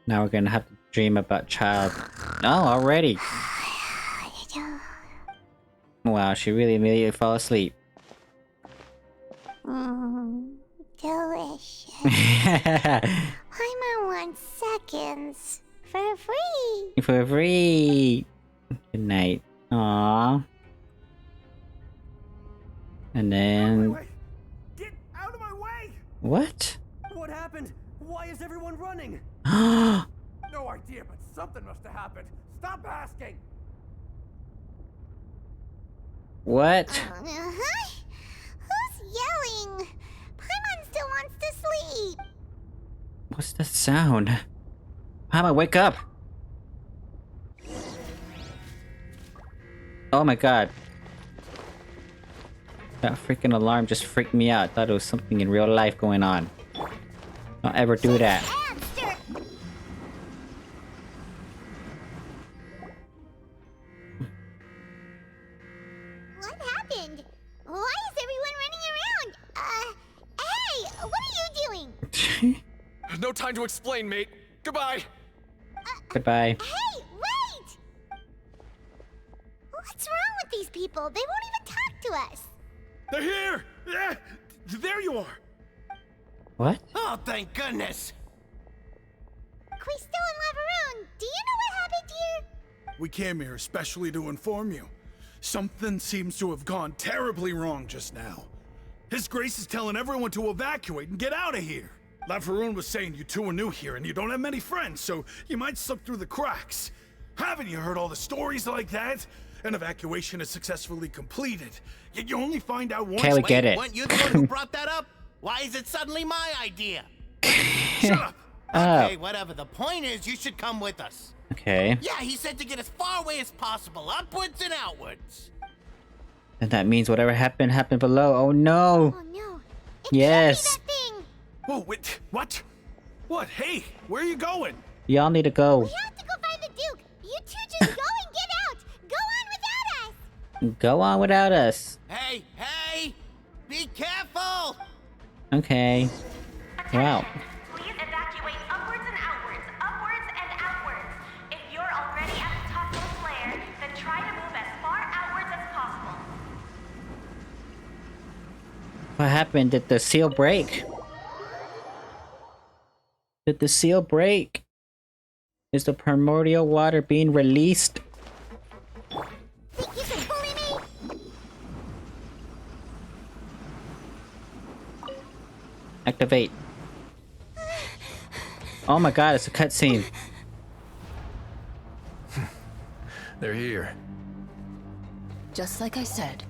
Now we're gonna have to dream about child. Oh, already. Wow, she really immediately fell asleep. Delicious. Paimon wants seconds. For free. For free. Good night. Aww. And then... Get out of my way! What? What happened? Why is everyone running? No idea, but something must have happened. Stop asking! What? Who's yelling? Paimon still wants to sleep. What's that sound? Paimon, wake up! Oh my god. That freaking alarm just freaked me out. I thought it was something in real life going on. Don't ever do that. What happened? Why is everyone running around? Hey, what are you doing? No time to explain, mate. Goodbye. Goodbye. Hey, wait! What's wrong with these people? They won't even talk to us. They're here! There you are! What? Oh, thank goodness! Quisto and Laveroon, do you know what happened here? We came here especially to inform you. Something seems to have gone terribly wrong just now. His Grace is telling everyone to evacuate and get out of here. Laveroon was saying you two are new here and you don't have many friends, so you might slip through the cracks. Haven't you heard all the stories like that? An evacuation is successfully completed, yet you only find out once— Okay, we get it. Weren't you the one who brought that up? Why is it suddenly my idea? Shut up! Okay, whatever. The point is, you should come with us. Okay. Yeah, he said to get as far away as possible, upwards and outwards. And that means whatever happened, happened below. Oh no! Oh no. Yes! Whoa, wait, what? What? Hey, where are you going? Y'all need to go. We have to go find the Duke. You two just go and get out. Go on without us. Go on without us. Hey, hey! Be careful! Okay. Wow. Please evacuate upwards and outwards, upwards and outwards. If you're already at the top of the flare, then try to move as far outwards as possible. What happened? Did the seal break? Did the seal break? Is the primordial water being released? Think you can bully me? Activate. Oh my god, it's a cutscene. They're here. Just like I said.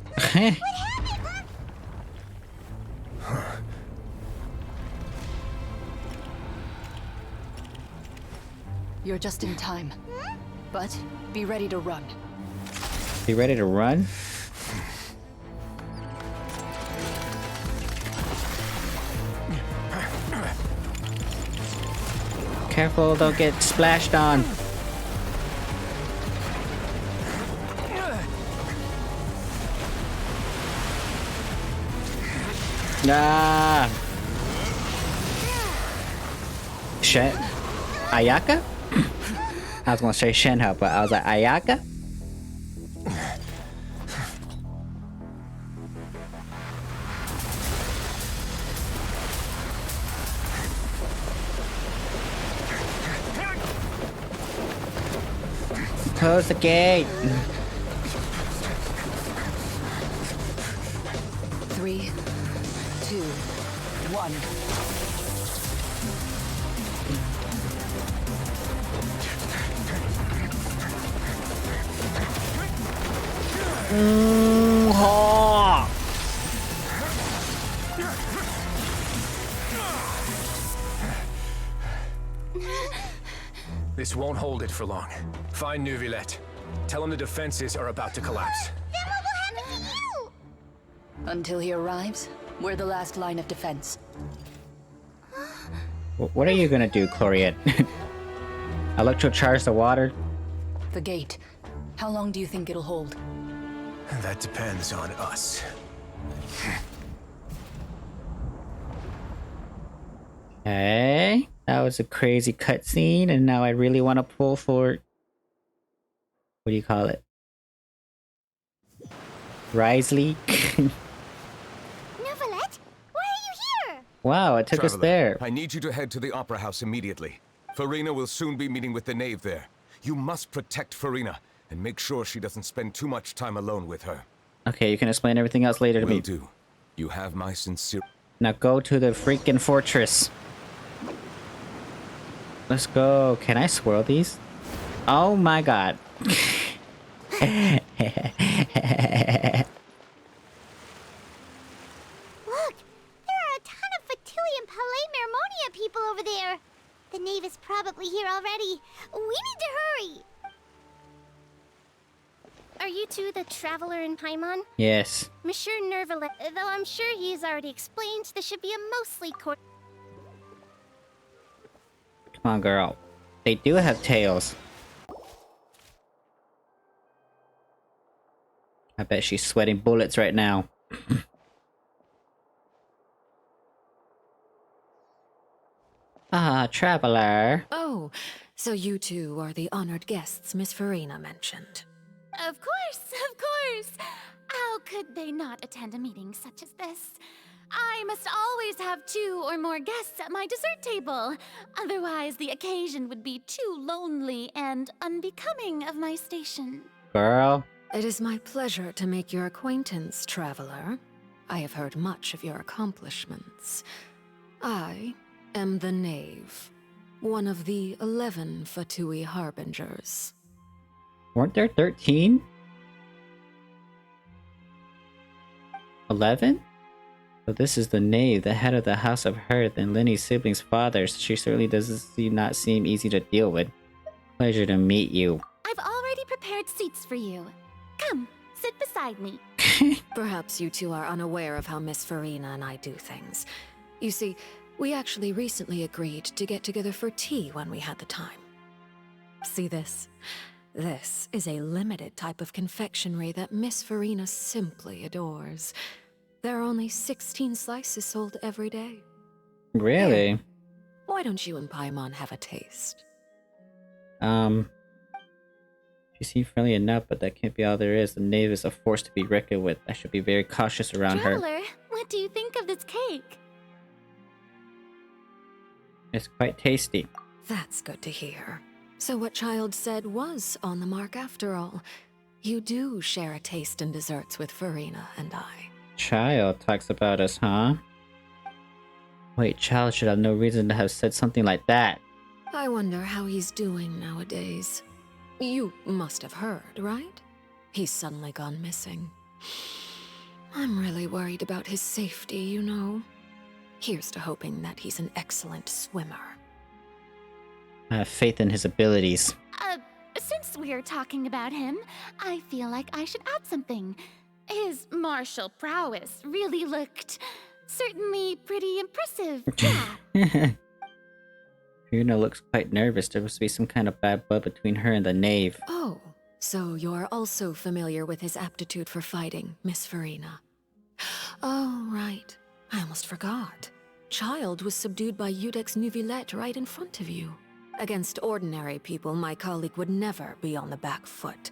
You're just in time. But be ready to run. Be ready to run? Careful, don't get splashed on. Ah. Ayaka? I was gonna say Shenhe, but I was like, Ayaka? Close the gate. 3, 2, 1. This won't hold it for long. Find Neuvillette. Tell him the defenses are about to collapse. Then what will happen to you? Until he arrives, we're the last line of defense. What are you gonna do, Chloriette? Electrocharge the water? The gate. How long do you think it'll hold? That depends on us. Okay, that was a crazy cutscene, and now I really want to pull for... What do you call it? Wriothesly? Neuvillette, why are you here? Wow, it took us Traveler, there. I need you to head to the Opera House immediately. Farina will soon be meeting with the knave there. You must protect Farina, and make sure she doesn't spend too much time alone with her. Okay, you can explain everything else later to me. Will do. You have my sincere... Now go to the freaking fortress. Let's go. Can I swirl these? Oh my god. Look, there are a ton of Fatui and Palais Mermonia people over there. The knave is probably here already. We need to hurry. Are you two the traveler in Paimon? Yes. Monsieur Neuvillette, though I'm sure he's already explained, this should be a mostly Come on, girl. They do have tails. I bet she's sweating bullets right now. Ah, traveler. Oh, so you two are the honored guests Miss Farina mentioned. Of course, of course. How could they not attend a meeting such as this? I must always have 2 or more guests at my dessert table. Otherwise, the occasion would be too lonely and unbecoming of my station. Girl. It is my pleasure to make your acquaintance, traveler. I have heard much of your accomplishments. I am the Knave, one of the 11 Fatui Harbingers. Weren't there 13? 11? So this is the Knave, the head of the House of Hearth and Linny's siblings' father. She certainly does not seem easy to deal with. Pleasure to meet you. I've already prepared seats for you. Come, sit beside me. Perhaps you two are unaware of how Miss Farina and I do things. You see, we actually recently agreed to get together for tea when we had the time. See this? This is a limited type of confectionery that Miss Farina simply adores. There are only 16 slices sold every day. Really? Here, why don't you and Paimon have a taste? She seemed friendly enough, but that can't be all there is. The Knave is a force to be reckoned with. I should be very cautious around her. Traveler, what do you think of this cake? It's quite tasty. That's good to hear. So what Child said was on the mark after all. You do share a taste in desserts with Farina and I. Child talks about us, huh? Wait, Child should have no reason to have said something like that. I wonder how he's doing nowadays. You must have heard, right? He's suddenly gone missing. I'm really worried about his safety, you know. Here's to hoping that he's an excellent swimmer. I have faith in his abilities. Since we're talking about him, I feel like I should add something. His martial prowess really looked certainly pretty impressive. Yeah. Farina looks quite nervous. There must be some kind of bad blood between her and the Knave. Oh, so you're also familiar with his aptitude for fighting, Miss Farina. Oh, right. I almost forgot. Child was subdued by Iudex Neuvillette right in front of you. Against ordinary people, my colleague would never be on the back foot.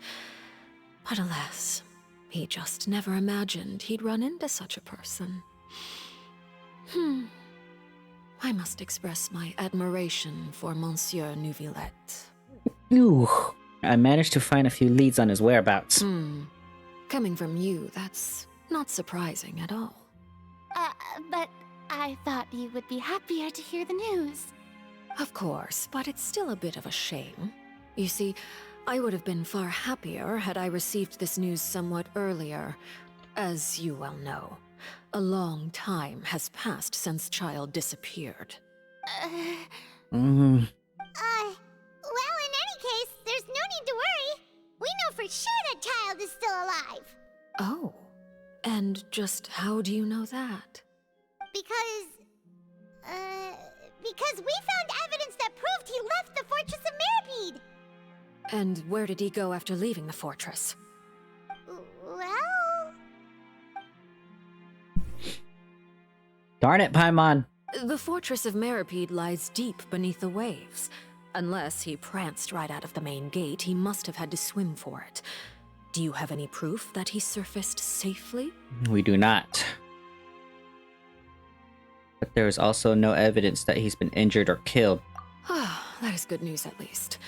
But alas, he just never imagined he'd run into such a person. I must express my admiration for Monsieur Neuvillette. Ooh. I managed to find a few leads on his whereabouts. Coming from you, that's not surprising at all. But I thought you would be happier to hear the news. Of course, but it's still a bit of a shame. You see, I would have been far happier had I received this news somewhat earlier. As you well know, a long time has passed since Child disappeared. Well, in any case, there's no need to worry. We know for sure that Child is still alive. Oh, and just how do you know that? Because we found evidence that proved he left the Fortress of Meropide. And where did he go after leaving the fortress? Well... Darn it, Paimon! The Fortress of Meropide lies deep beneath the waves. Unless he pranced right out of the main gate, he must have had to swim for it. Do you have any proof that he surfaced safely? We do not. But there is also no evidence that he's been injured or killed. That is good news at least.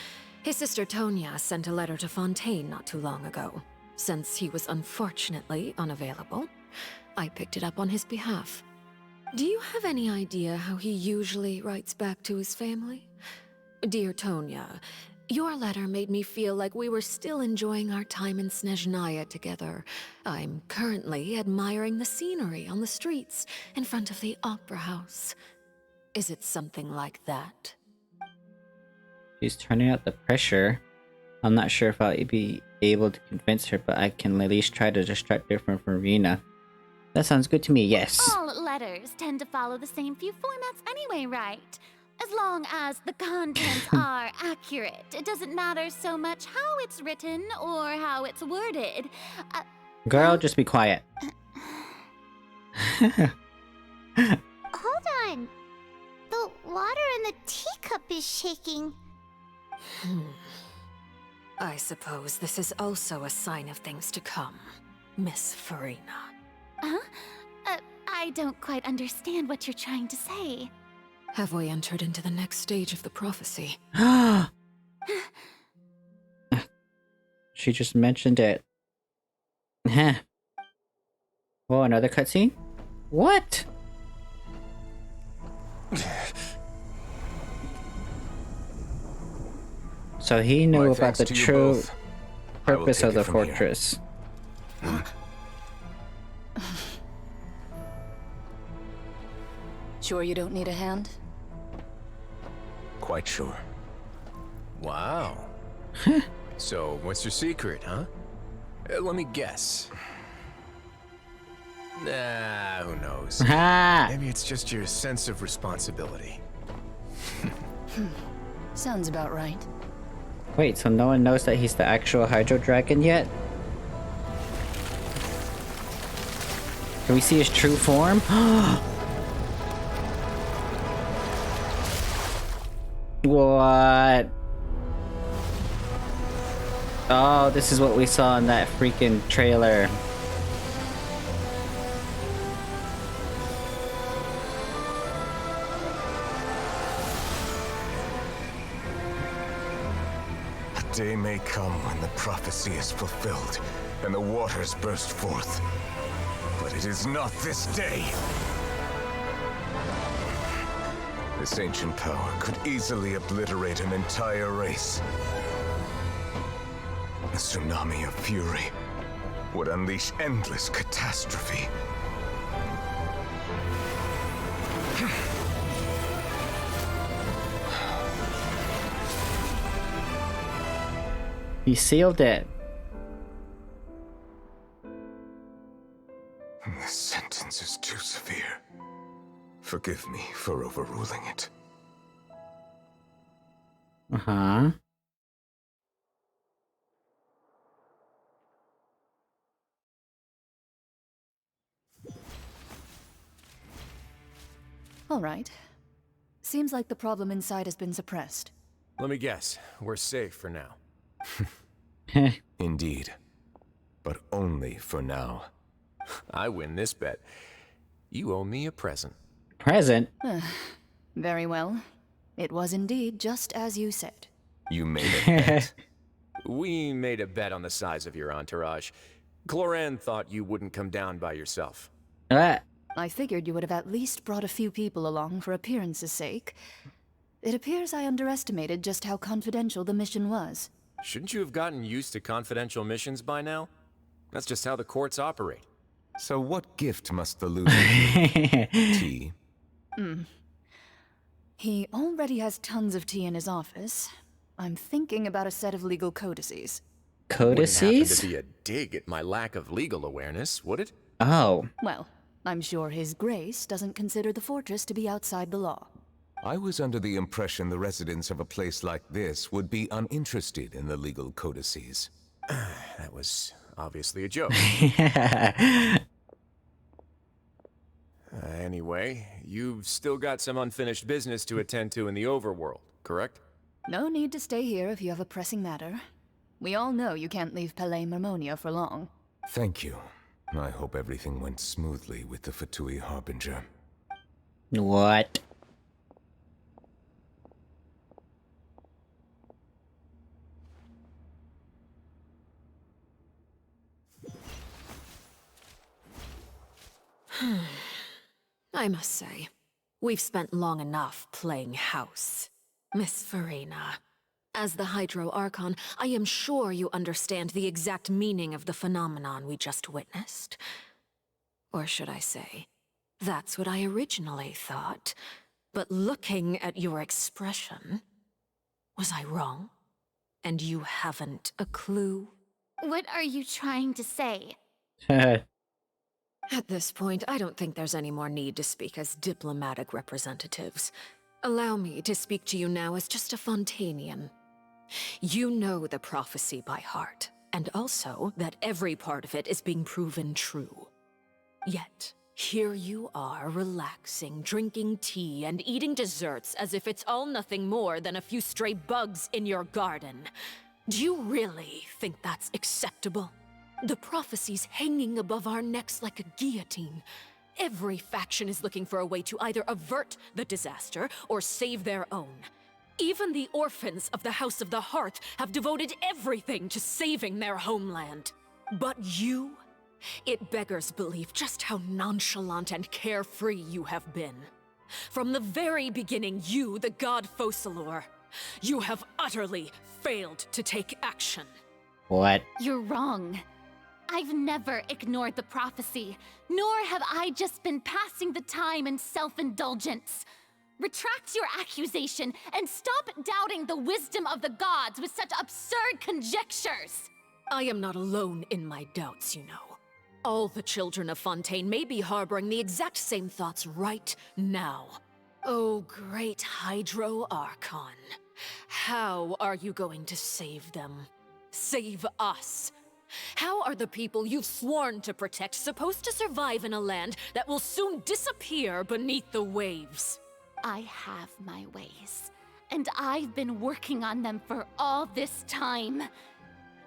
His sister Tonya sent a letter to Fontaine not too long ago. Since he was unfortunately unavailable, I picked it up on his behalf. Do you have any idea how he usually writes back to his family? Dear Tonya, your letter made me feel like we were still enjoying our time in Snezhnaya together. I'm currently admiring the scenery on the streets in front of the opera house. Is it something like that? She's turning out the pressure. I'm not sure if I'll be able to convince her, but I can at least try to distract her from Farina. That sounds good to me, yes. All letters tend to follow the same few formats anyway, right? As long as the contents are accurate, it doesn't matter so much how it's written or how it's worded. Girl, just be quiet. Hold on. The water in the teacup is shaking. I suppose this is also a sign of things to come, Miss Farina. I don't quite understand what you're trying to say. Have we entered into the next stage of the prophecy? She just mentioned it. Oh, another cutscene? What? So he knew about the true purpose of the fortress. Sure you don't need a hand? Quite sure. Wow. So, what's your secret, huh? Let me guess. Nah, who knows? Maybe it's just your sense of responsibility. Sounds about right. Wait, so no one knows that he's the actual Hydro Dragon yet? Can we see his true form? What? Oh, this is what we saw in that freaking trailer. A day may come when the prophecy is fulfilled and the waters burst forth. But it is not this day. This ancient power could easily obliterate an entire race. A tsunami of fury would unleash endless catastrophe. He sealed it. This sentence is too severe. Forgive me for overruling it. Uh-huh. All right. Seems like the problem inside has been suppressed. Let me guess. We're safe for now. Indeed. But only for now. I win this bet. You owe me a present. Present? Very well. It was indeed just as you said. You made a bet. We made a bet on the size of your entourage. Cloran thought you wouldn't come down by yourself. I figured you would have at least brought a few people along for appearance's sake. It appears I underestimated just how confidential the mission was. Shouldn't you have gotten used to confidential missions by now? That's just how the courts operate. So what gift must the loser give? Tea? He already has tons of tea in his office. I'm thinking about a set of legal codices. Codices? Wouldn't happen to be a dig at my lack of legal awareness, would it? Oh. Well, I'm sure His Grace doesn't consider the fortress to be outside the law. I was under the impression the residents of a place like this would be uninterested in the legal codices. That was obviously a joke. Anyway, you've still got some unfinished business to attend to in the overworld, correct? No need to stay here if you have a pressing matter. We all know you can't leave Palais Mermonia for long. Thank you. I hope everything went smoothly with the Fatui Harbinger. What? I must say, we've spent long enough playing house. Miss Farina, as the Hydro Archon, I am sure you understand the exact meaning of the phenomenon we just witnessed. Or should I say, that's what I originally thought. But looking at your expression, was I wrong? And you haven't a clue? What are you trying to say? At this point, I don't think there's any more need to speak as diplomatic representatives. Allow me to speak to you now as just a Fontanian. You know the prophecy by heart, and also that every part of it is being proven true. Yet, here you are relaxing, drinking tea, and eating desserts as if it's all nothing more than a few stray bugs in your garden. Do you really think that's acceptable? The prophecy's hanging above our necks like a guillotine. Every faction is looking for a way to either avert the disaster or save their own. Even the orphans of the House of the Hearth have devoted everything to saving their homeland. But you? It beggars belief just how nonchalant and carefree you have been. From the very beginning, you, the god Focalor, you have utterly failed to take action. What? You're wrong. I've never ignored the prophecy, nor have I just been passing the time in self-indulgence. Retract your accusation and stop doubting the wisdom of the gods with such absurd conjectures. I am not alone in my doubts, you know. All the children of Fontaine may be harboring the exact same thoughts right now. Oh, great Hydro Archon. How are you going to save them? Save us? How are the people you've sworn to protect supposed to survive in a land that will soon disappear beneath the waves? I have my ways, and I've been working on them for all this time.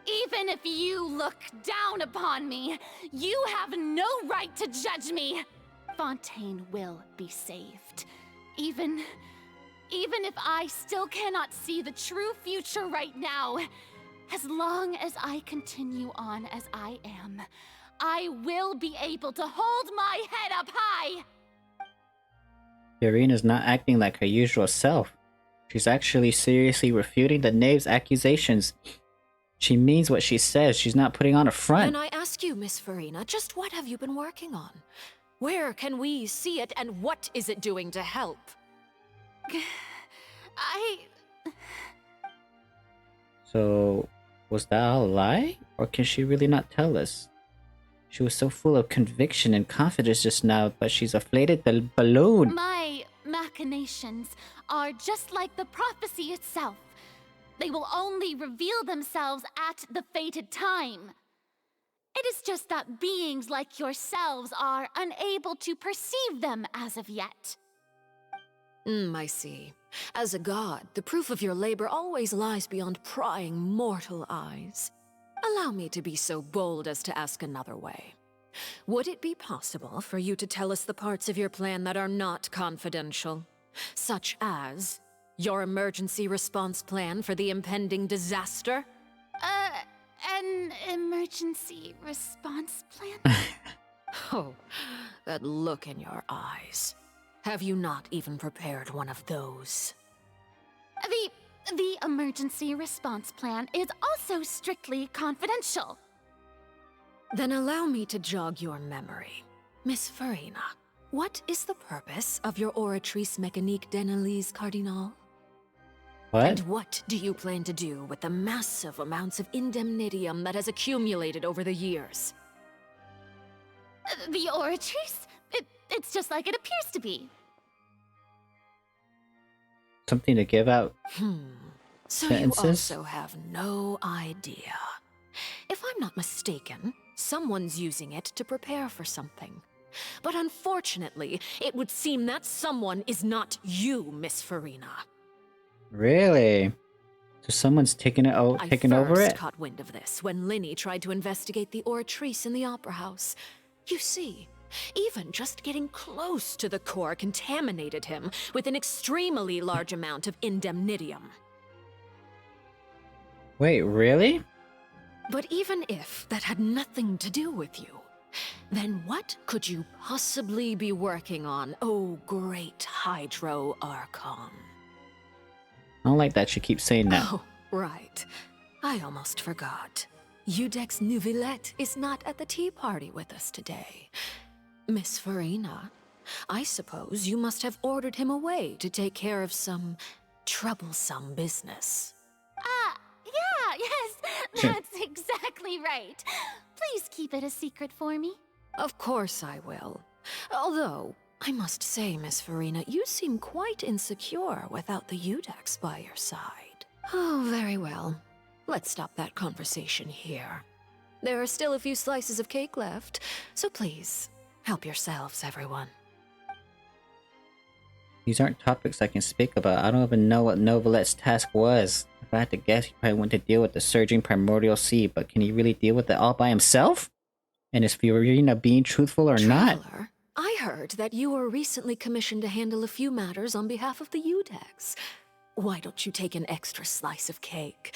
Even if you look down upon me, you have no right to judge me. Fontaine will be saved. Even if I still cannot see the true future right now, as long as I continue on as I am, I will be able to hold my head up high. Irina's not acting like her usual self. She's actually seriously refuting the knave's accusations. She means what she says. She's not putting on a front. Then I ask you, Miss Farina, just what have you been working on? Where can we see it, and what is it doing to help? So, was that all a lie? Or can she really not tell us? She was so full of conviction and confidence just now, but she's inflated the balloon. My machinations are just like the prophecy itself. They will only reveal themselves at the fated time. It is just that beings like yourselves are unable to perceive them as of yet. I see. As a god, the proof of your labor always lies beyond prying mortal eyes. Allow me to be so bold as to ask another way. Would it be possible for you to tell us the parts of your plan that are not confidential? Such as your emergency response plan for the impending disaster? an emergency response plan? Oh, that look in your eyes. Have you not even prepared one of those? The emergency response plan is also strictly confidential. Then allow me to jog your memory. Miss Farina, what is the purpose of your Oratrice Mécanique d'Analyse Cardinal? What? And what do you plan to do with the massive amounts of indemnitium that has accumulated over the years? The Oratrice? It's just like it appears to be. Something to give out So sentences? you also have no idea. If I'm not mistaken, someone's using it to prepare for something. But unfortunately, it would seem that someone is not you, Miss Farina. Really? So someone's taking it taking over I it? first caught wind of this when Linny tried to investigate the Oratrice in the Opera House. You see, even just getting close to the core contaminated him with an extremely large amount of indemnitium. Wait, really? But even if that had nothing to do with you, then what could you possibly be working on, oh great Hydro Archon? I don't like that she keeps saying that. Oh, right. I almost forgot. Udex Neuvillette is not at the tea party with us today. Miss Farina, I suppose you must have ordered him away to take care of some troublesome business. Yeah, yes, that's exactly right. Please keep it a secret for me. Of course I will. Although, I must say, Miss Farina, you seem quite insecure without the Udex by your side. Oh, very well. Let's stop that conversation here. There are still a few slices of cake left, so please, help yourselves, everyone. These aren't topics I can speak about. I don't even know what Neuvillette's task was. If I had to guess, he probably went to deal with the surging primordial sea, but can he really deal with it all by himself? And is Fiorina being truthful or not? Traveler, I heard that you were recently commissioned to handle a few matters on behalf of the Udex. Why don't you take an extra slice of cake?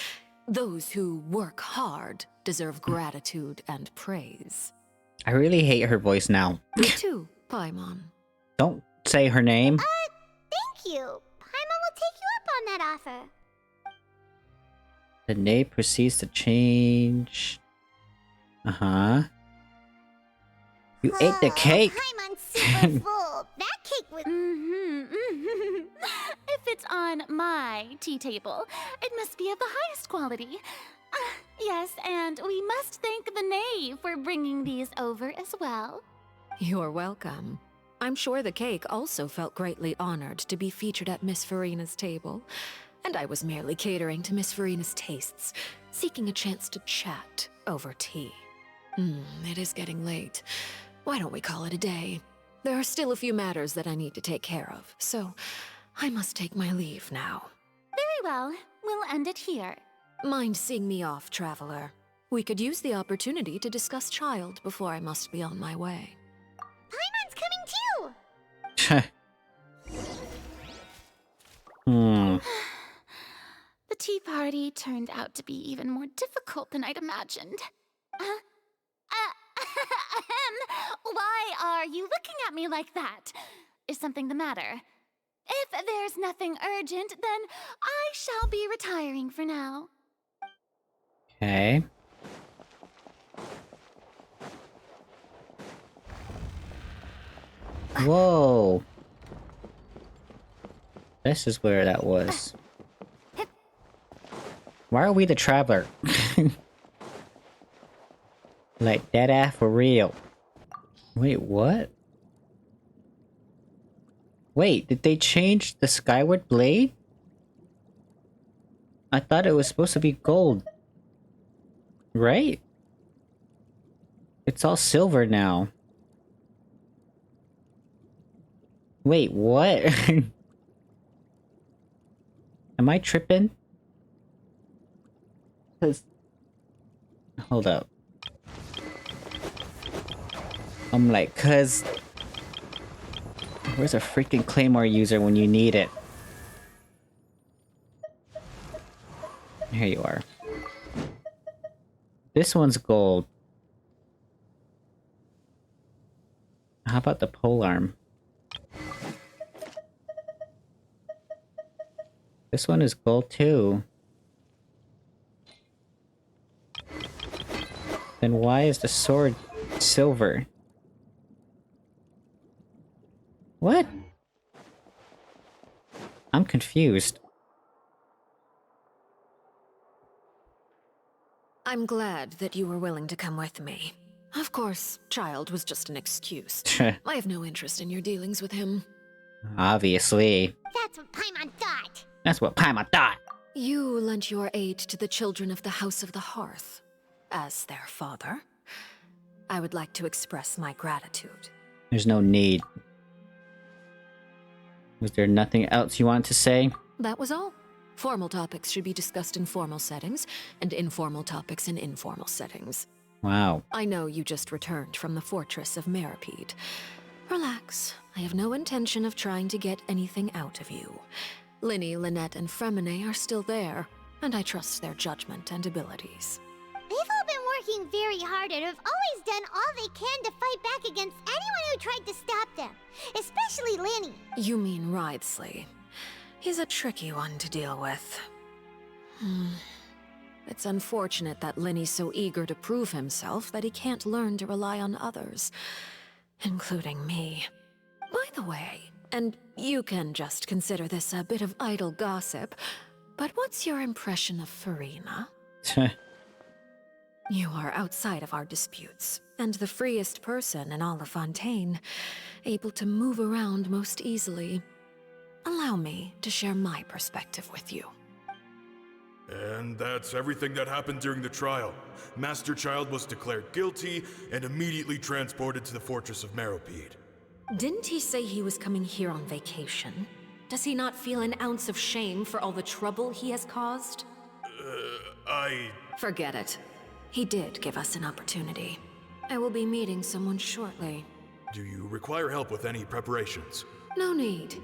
Those who work hard deserve gratitude and praise. I really hate her voice now. Me too, Paimon. Don't say her name. Thank you. Paimon will take you up on that offer. The knave proceeds to change. Uh-huh. You ate the cake! Paimon's super full. That cake was... If it's on my tea table, it must be of the highest quality. Yes, and we must thank the knave for bringing these over as well. You're welcome. I'm sure the cake also felt greatly honored to be featured at Miss Farina's table. And I was merely catering to Miss Farina's tastes, seeking a chance to chat over tea. It is getting late. Why don't we call it a day? There are still a few matters that I need to take care of, so I must take my leave now. Very well. We'll end it here. Mind seeing me off, Traveler? We could use the opportunity to discuss Child before I must be on my way. Paimon's coming too! The tea party turned out to be even more difficult than I'd imagined. Why are you looking at me like that? Is something the matter? If there's nothing urgent, then I shall be retiring for now. Okay. Whoa. This is where that was. Why are we the traveler? Like dead for real. Wait, what? Wait, did they change the Skyward Blade? I thought it was supposed to be gold. Right? It's all silver now. Wait, what? Am I tripping? 'Cause... Hold up. I'm like, 'cause... Where's a freaking Claymore user when you need it? Here you are. This one's gold. How about the polearm? This one is gold too. Then why is the sword silver? What? I'm confused. I'm glad that you were willing to come with me. Of course, child was just an excuse. I have no interest in your dealings with him. Obviously. That's what Paimon thought. That's what Paimon thought. You lent your aid to the children of the House of the Hearth. As their father, I would like to express my gratitude. There's no need. Was there nothing else you want to say? That was all. Formal topics should be discussed in formal settings, and informal topics in informal settings. Wow. I know you just returned from the Fortress of Meropide. Relax. I have no intention of trying to get anything out of you. Linny, Lynette, and Fremine are still there, and I trust their judgment and abilities. They've all been working very hard and have always done all they can to fight back against anyone who tried to stop them. Especially Linny. You mean Wriothesly. He's a tricky one to deal with. It's unfortunate that Linny's so eager to prove himself that he can't learn to rely on others, including me. By the way, and you can just consider this a bit of idle gossip, but what's your impression of Furina? You are outside of our disputes, and the freest person in all of Fontaine, able to move around most easily. Allow me to share my perspective with you. And that's everything that happened during the trial. Master Child was declared guilty and immediately transported to the Fortress of Meropide. Didn't he say he was coming here on vacation? Does he not feel an ounce of shame for all the trouble he has caused? Forget it. He did give us an opportunity. I will be meeting someone shortly. Do you require help with any preparations? No need.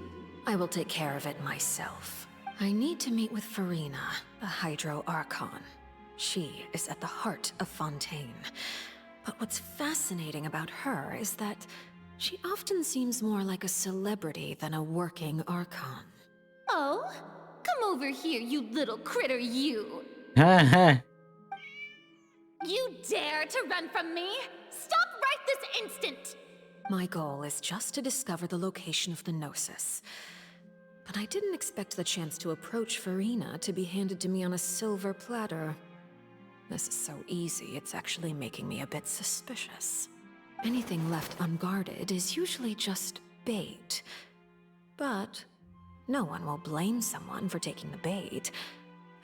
I will take care of it myself. I need to meet with Furina, the Hydro Archon. She is at the heart of Fontaine. But what's fascinating about her is that she often seems more like a celebrity than a working Archon. Oh? Come over here, you little critter, you! You dare to run from me? Stop right this instant! My goal is just to discover the location of the Gnosis. But I didn't expect the chance to approach Furina to be handed to me on a silver platter. This is so easy, it's actually making me a bit suspicious. Anything left unguarded is usually just bait. But no one will blame someone for taking the bait.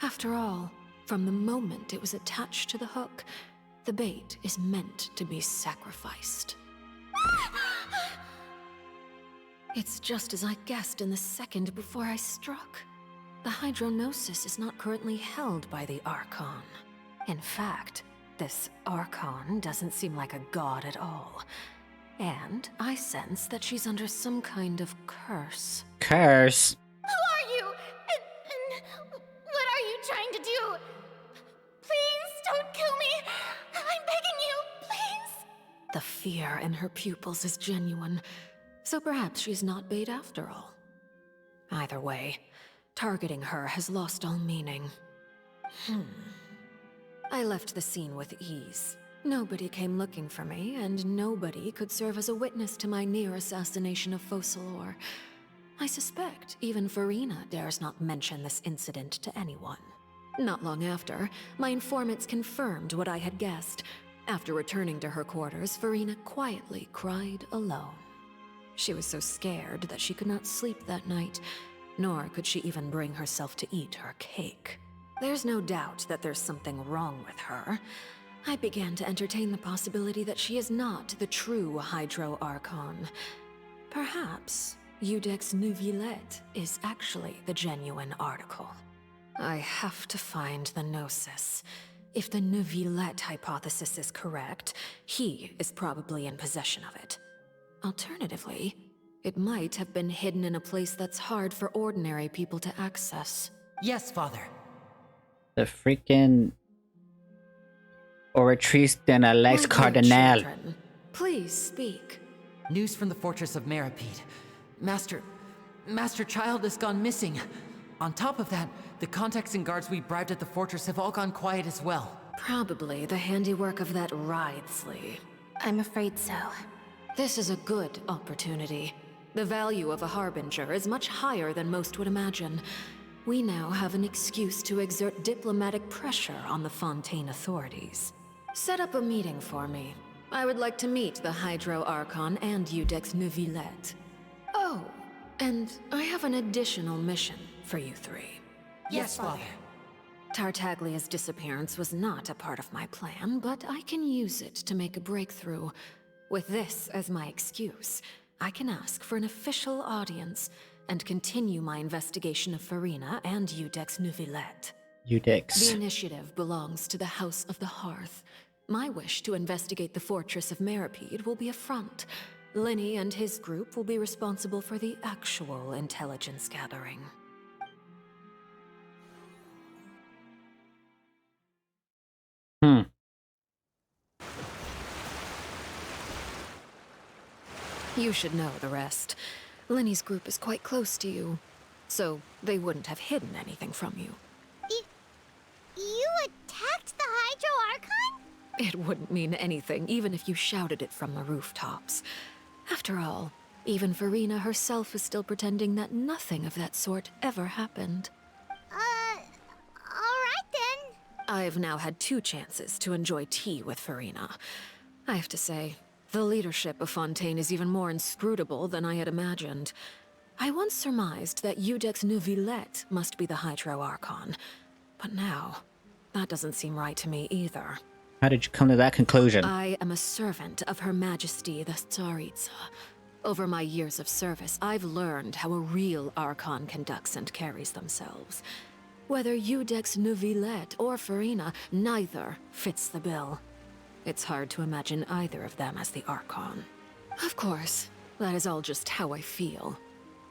After all, from the moment it was attached to the hook, the bait is meant to be sacrificed. It's just as I guessed in the second before I struck. The Hydronosis is not currently held by the Archon. In fact, this Archon doesn't seem like a god at all. And I sense that she's under some kind of curse. Curse? Who are you? And what are you trying to do? Please don't kill me. I'm begging you, please. The fear in her pupils is genuine. So perhaps she's not bait after all. Either way, targeting her has lost all meaning. I left the scene with ease. Nobody came looking for me, and nobody could serve as a witness to my near assassination of Focalor. I suspect even Furina dares not mention this incident to anyone. Not long after, my informants confirmed what I had guessed. After returning to her quarters, Furina quietly cried alone. She was so scared that she could not sleep that night, nor could she even bring herself to eat her cake. There's no doubt that there's something wrong with her. I began to entertain the possibility that she is not the true Hydro Archon. Perhaps Iudex Neuvillette is actually the genuine article. I have to find the Gnosis. If the Neuvillette hypothesis is correct, he is probably in possession of it. Alternatively, it might have been hidden in a place that's hard for ordinary people to access. Yes, Father. The freaking... Oratrice de la Lex My dear Cardinal. children, please speak. News from the Fortress of Meropide. Master Child has gone missing. On top of that, the contacts and guards we bribed at the fortress have all gone quiet as well. Probably the handiwork of that Wriothesly. I'm afraid so. This is a good opportunity. The value of a harbinger is much higher than most would imagine. We now have an excuse to exert diplomatic pressure on the Fontaine authorities. Set up a meeting for me. I would like to meet the Hydro Archon and Udex Neuvillette. Oh, and I have an additional mission for you three. Yes, Father. Tartaglia's disappearance was not a part of my plan, but I can use it to make a breakthrough. With this as my excuse, I can ask for an official audience and continue my investigation of Farina and Udex Neuvillette. Udex. The initiative belongs to the House of the Hearth. My wish to investigate the Fortress of Meropide will be a front. Linny and his group will be responsible for the actual intelligence gathering. You should know the rest. Linny's group is quite close to you, so they wouldn't have hidden anything from you. You attacked the Hydro Archon? It wouldn't mean anything, even if you shouted it from the rooftops. After all, even Farina herself is still pretending that nothing of that sort ever happened. Alright then. I've now had 2 chances to enjoy tea with Farina. I have to say, the leadership of Fontaine is even more inscrutable than I had imagined. I once surmised that Udex Neuvillette must be the Hydro Archon, but now, that doesn't seem right to me either. How did you come to that conclusion? I am a servant of Her Majesty the Tsaritsa. Over my years of service, I've learned how a real Archon conducts and carries themselves. Whether Udex Neuvillette or Farina, neither fits the bill. It's hard to imagine either of them as the Archon. Of course, that is all just how I feel.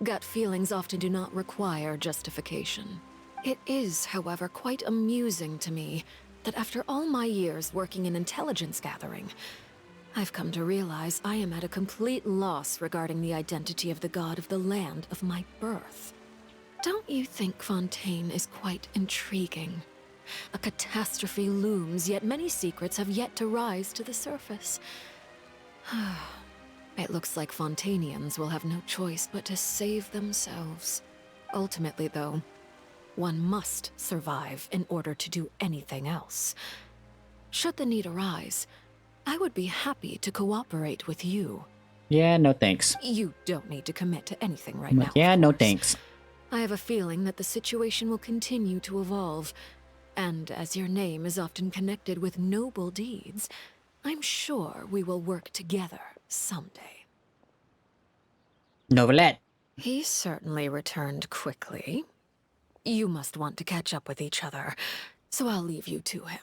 Gut feelings often do not require justification. It is, however, quite amusing to me that after all my years working in intelligence gathering, I've come to realize I am at a complete loss regarding the identity of the god of the land of my birth. Don't you think Fontaine is quite intriguing? A catastrophe looms, yet many secrets have yet to rise to the surface. It looks like Fontainians will have no choice but to save themselves. Ultimately, though, one must survive in order to do anything else. Should the need arise, I would be happy to cooperate with you. Yeah, no thanks. You don't need to commit to anything right now. Yeah, no thanks. I have a feeling that the situation will continue to evolve. And as your name is often connected with noble deeds, I'm sure we will work together someday. Neuvillette. He certainly returned quickly. You must want to catch up with each other, so I'll leave you to him.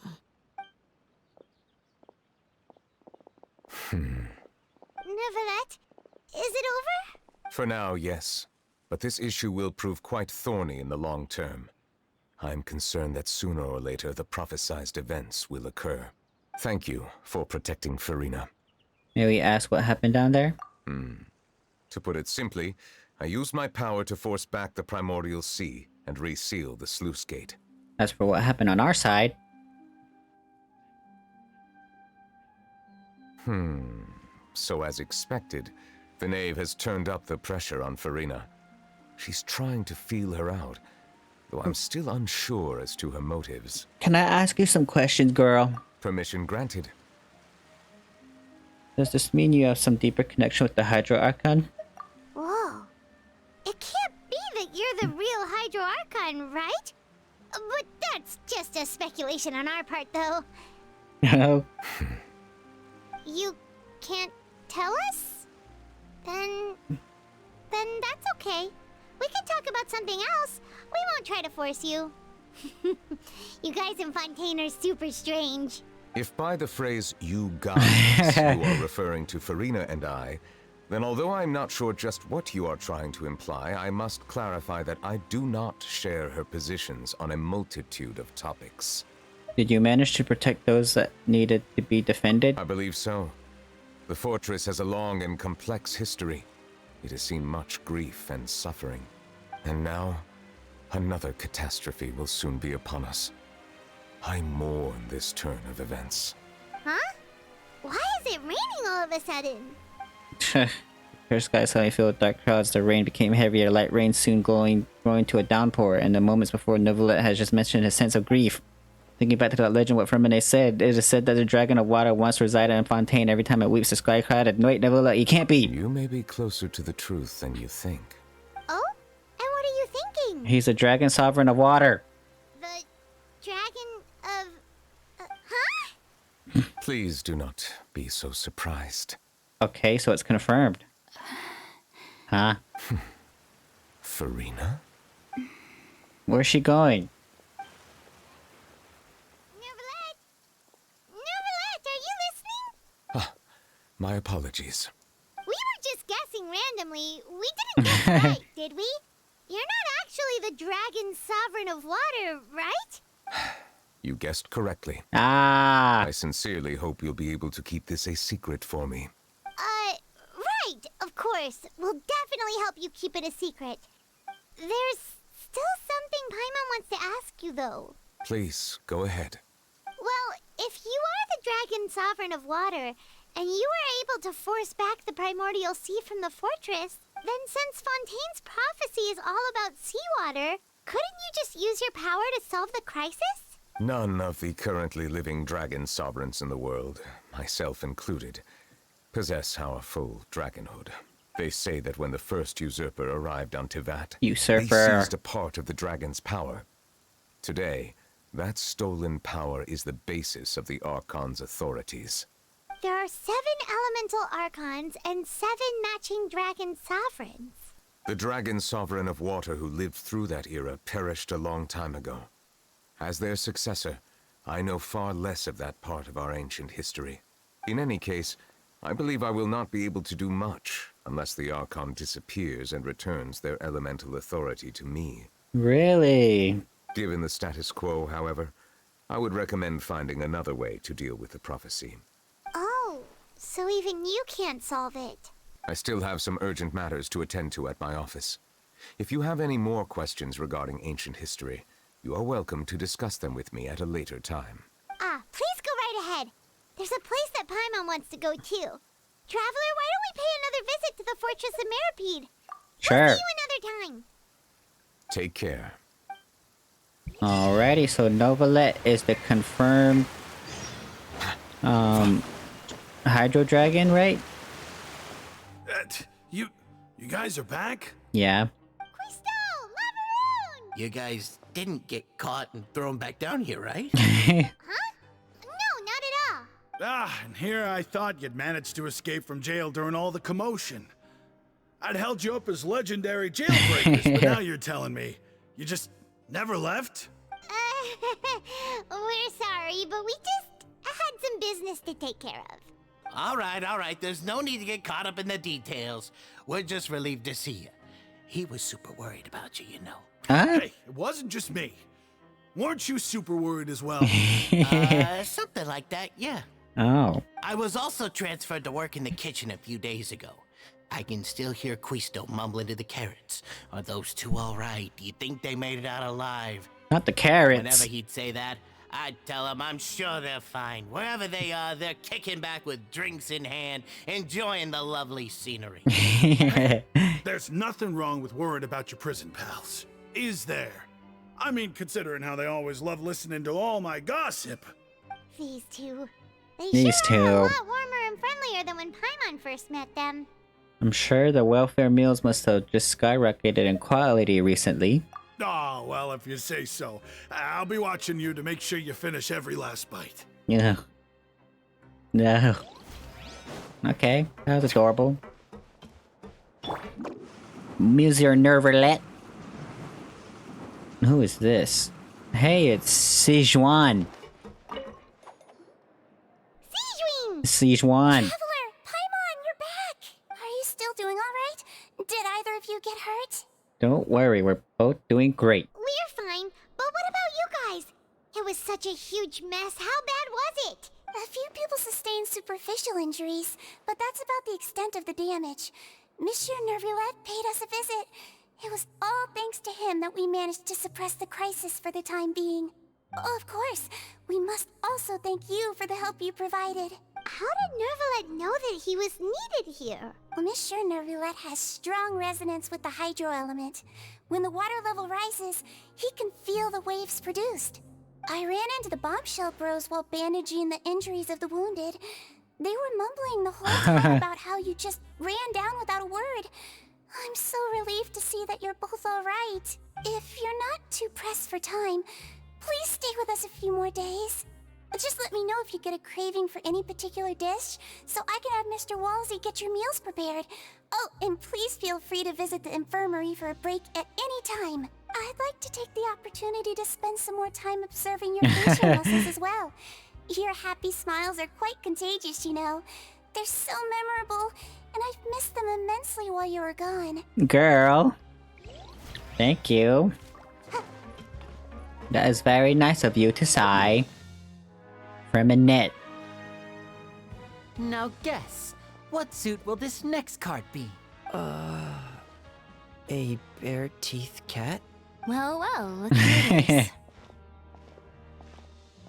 Neuvillette, is it over? For now, yes. But this issue will prove quite thorny in the long term. I'm concerned that sooner or later the prophesized events will occur. Thank you for protecting Farina. May we ask what happened down there? To put it simply, I used my power to force back the primordial sea and reseal the sluice gate. As for what happened on our side... So as expected, the knave has turned up the pressure on Farina. She's trying to feel her out, though I'm still unsure as to her motives. Can I ask you some questions, girl? Permission granted. Does this mean you have some deeper connection with the Hydro Archon? Whoa. It can't be that you're the real Hydro Archon, right? But that's just a speculation on our part, though. No. You can't tell us? Then that's okay. We can talk about something else. We won't try to force you. You guys in Fontaine are super strange. If by the phrase, you guys, you are referring to Farina and I, then although I'm not sure just what you are trying to imply, I must clarify that I do not share her positions on a multitude of topics. Did you manage to protect those that needed to be defended? I believe so. The fortress has a long and complex history. It has seen much grief and suffering. And now, another catastrophe will soon be upon us. I mourn this turn of events. Huh? Why is it raining all of a sudden? Clear skies suddenly filled with dark clouds. The rain became heavier, light rain soon growing to a downpour, and the moments before Novelet has just mentioned his sense of grief. Thinking back to that legend, what Firmine said, it is said that the dragon of water once resided in Fontaine. Every time it weeps, the sky clouded. Wait, Novelet, you can't be! You may be closer to the truth than you think. Oh? And what are you thinking? He's the dragon sovereign of water. The dragon of... huh? Please do not be so surprised. Okay, so it's confirmed. Huh? Furina? Where's she going? Novelet, are you listening? My apologies. We were just guessing randomly. We didn't guess right, did we? You're not actually the dragon sovereign of water, right? You guessed correctly. Ah! I sincerely hope you'll be able to keep this a secret for me. Right, of course. We'll definitely help you keep it a secret. There's still something Paimon wants to ask you, though. Please, go ahead. Well, if you are the dragon sovereign of water, and you were able to force back the primordial sea from the fortress, then since Fontaine's prophecy is all about seawater, couldn't you just use your power to solve the crisis? None of the currently living dragon sovereigns in the world, myself included, possess our full dragonhood. They say that when the first usurper arrived on Tivat, they seized a part of the dragon's power. Today, that stolen power is the basis of the Archon's authorities. There are 7 elemental Archons and 7 matching dragon sovereigns. The dragon sovereign of water who lived through that era perished a long time ago. As their successor, I know far less of that part of our ancient history. In any case, I believe I will not be able to do much unless the Archon disappears and returns their elemental authority to me. Really? Given the status quo, however, I would recommend finding another way to deal with the prophecy. Oh, so even you can't solve it. I still have some urgent matters to attend to at my office. If you have any more questions regarding ancient history, you are welcome to discuss them with me at a later time. Please go right ahead. There's a place that Paimon wants to go too. Traveler, why don't we pay another visit to the Fortress of Meropide? Sure. We'll see you another time. Take care. Alrighty, so Novelet is the confirmed Hydro Dragon, right? You guys are back? Yeah. You guys didn't get caught and thrown back down here, right? And here I thought you'd managed to escape from jail during all the commotion. I'd held you up as legendary jailbreakers, but now you're telling me you just never left? We're sorry, but we just had some business to take care of. All right. There's no need to get caught up in the details. We're just relieved to see you. He was super worried about you, you know. Hey, it wasn't just me. Weren't you super worried as well? Something like that, yeah. Oh. I was also transferred to work in the kitchen a few days ago. I can still hear Quisto mumbling to the carrots. Are those two all right? Do you think they made it out alive? Not the carrots. Whenever he'd say that, I'd tell him I'm sure they're fine. Wherever they are, they're kicking back with drinks in hand, enjoying the lovely scenery. There's nothing wrong with worrying about your prison pals, is there? I mean, considering how they always love listening to all my gossip. These two. They These sure are a two. lot warmer and friendlier than when Paimon first met them. I'm sure the welfare meals must have just skyrocketed in quality recently. Oh, well, if you say so. I'll be watching you to make sure you finish every last bite. Yeah. No. Okay, that was adorable. Monsieur Nervelet. Who is this? Hey, it's Sijuan. Sijuan. Traveler, Paimon, you're back! Are you still doing alright? Did either of you get hurt? Don't worry, we're both doing great. We're fine, but what about you guys? It was such such a huge mess. How bad was it? A few people sustained superficial injuries, but that's about the extent of the damage. Monsieur Nervillette paid us a visit. It was all thanks to him that we managed to suppress the crisis for the time being. Of course, we must also thank you for the help you provided. How did Nervillette know that he was needed here? Well, Monsieur Nervillette has strong resonance with the hydro element. When the water level rises, he can feel the waves produced. I ran into the bombshell bros while bandaging the injuries of the wounded. They were mumbling the whole time about how you just ran down without a word. I'm so relieved to see that you're both alright. If you're not too pressed for time, please stay with us a few more days. Just let me know if you get a craving for any particular dish, so I can have Mr. Walsey get your meals prepared. Oh, and please feel free to visit the infirmary for a break at any time. I'd like to take the opportunity to spend some more time observing your facial muscles as well. Your happy smiles are quite contagious, you know. They're so memorable, and I've missed them immensely while you were gone. Girl. Thank you. That is very nice of you to say. From Annette. Now guess, what suit will this next card be? A bare-teeth cat? Well, well, look who it is.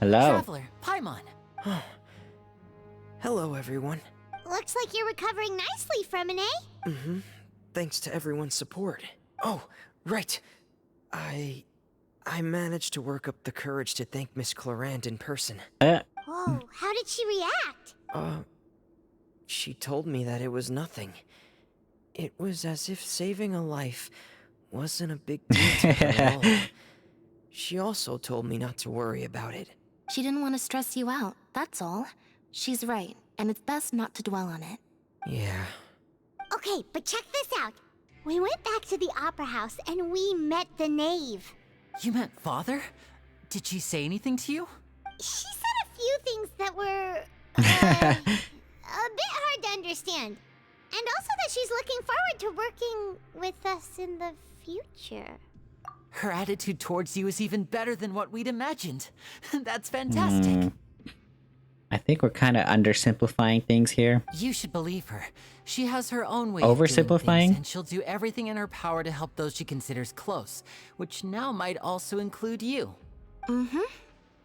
Hello. Traveler, Paimon. Hello, everyone. Looks like you're recovering nicely from an A. Mm-hmm. Thanks to everyone's support. Oh, right. I managed to work up the courage to thank Miss Clarant in person. Whoa, how did she react? She told me that it was nothing. It was as if saving a life wasn't a big deal to her at all. She also told me not to worry about it. She didn't want to stress you out, that's all. She's right, and it's best not to dwell on it. Yeah. Okay, but check this out. We went back to the opera house and we met the knave. You met Father? Did she say anything to you? She said a few things that were a bit hard to understand. And also that she's looking forward to working with us in the future. Her attitude towards you is even better than what we'd imagined. That's fantastic. I think we're kind of undersimplifying things here. You should believe her. She has her own way Oversimplifying? of doing things, and she'll do everything in her power to help those she considers close, which now might also include you. Mm-hmm.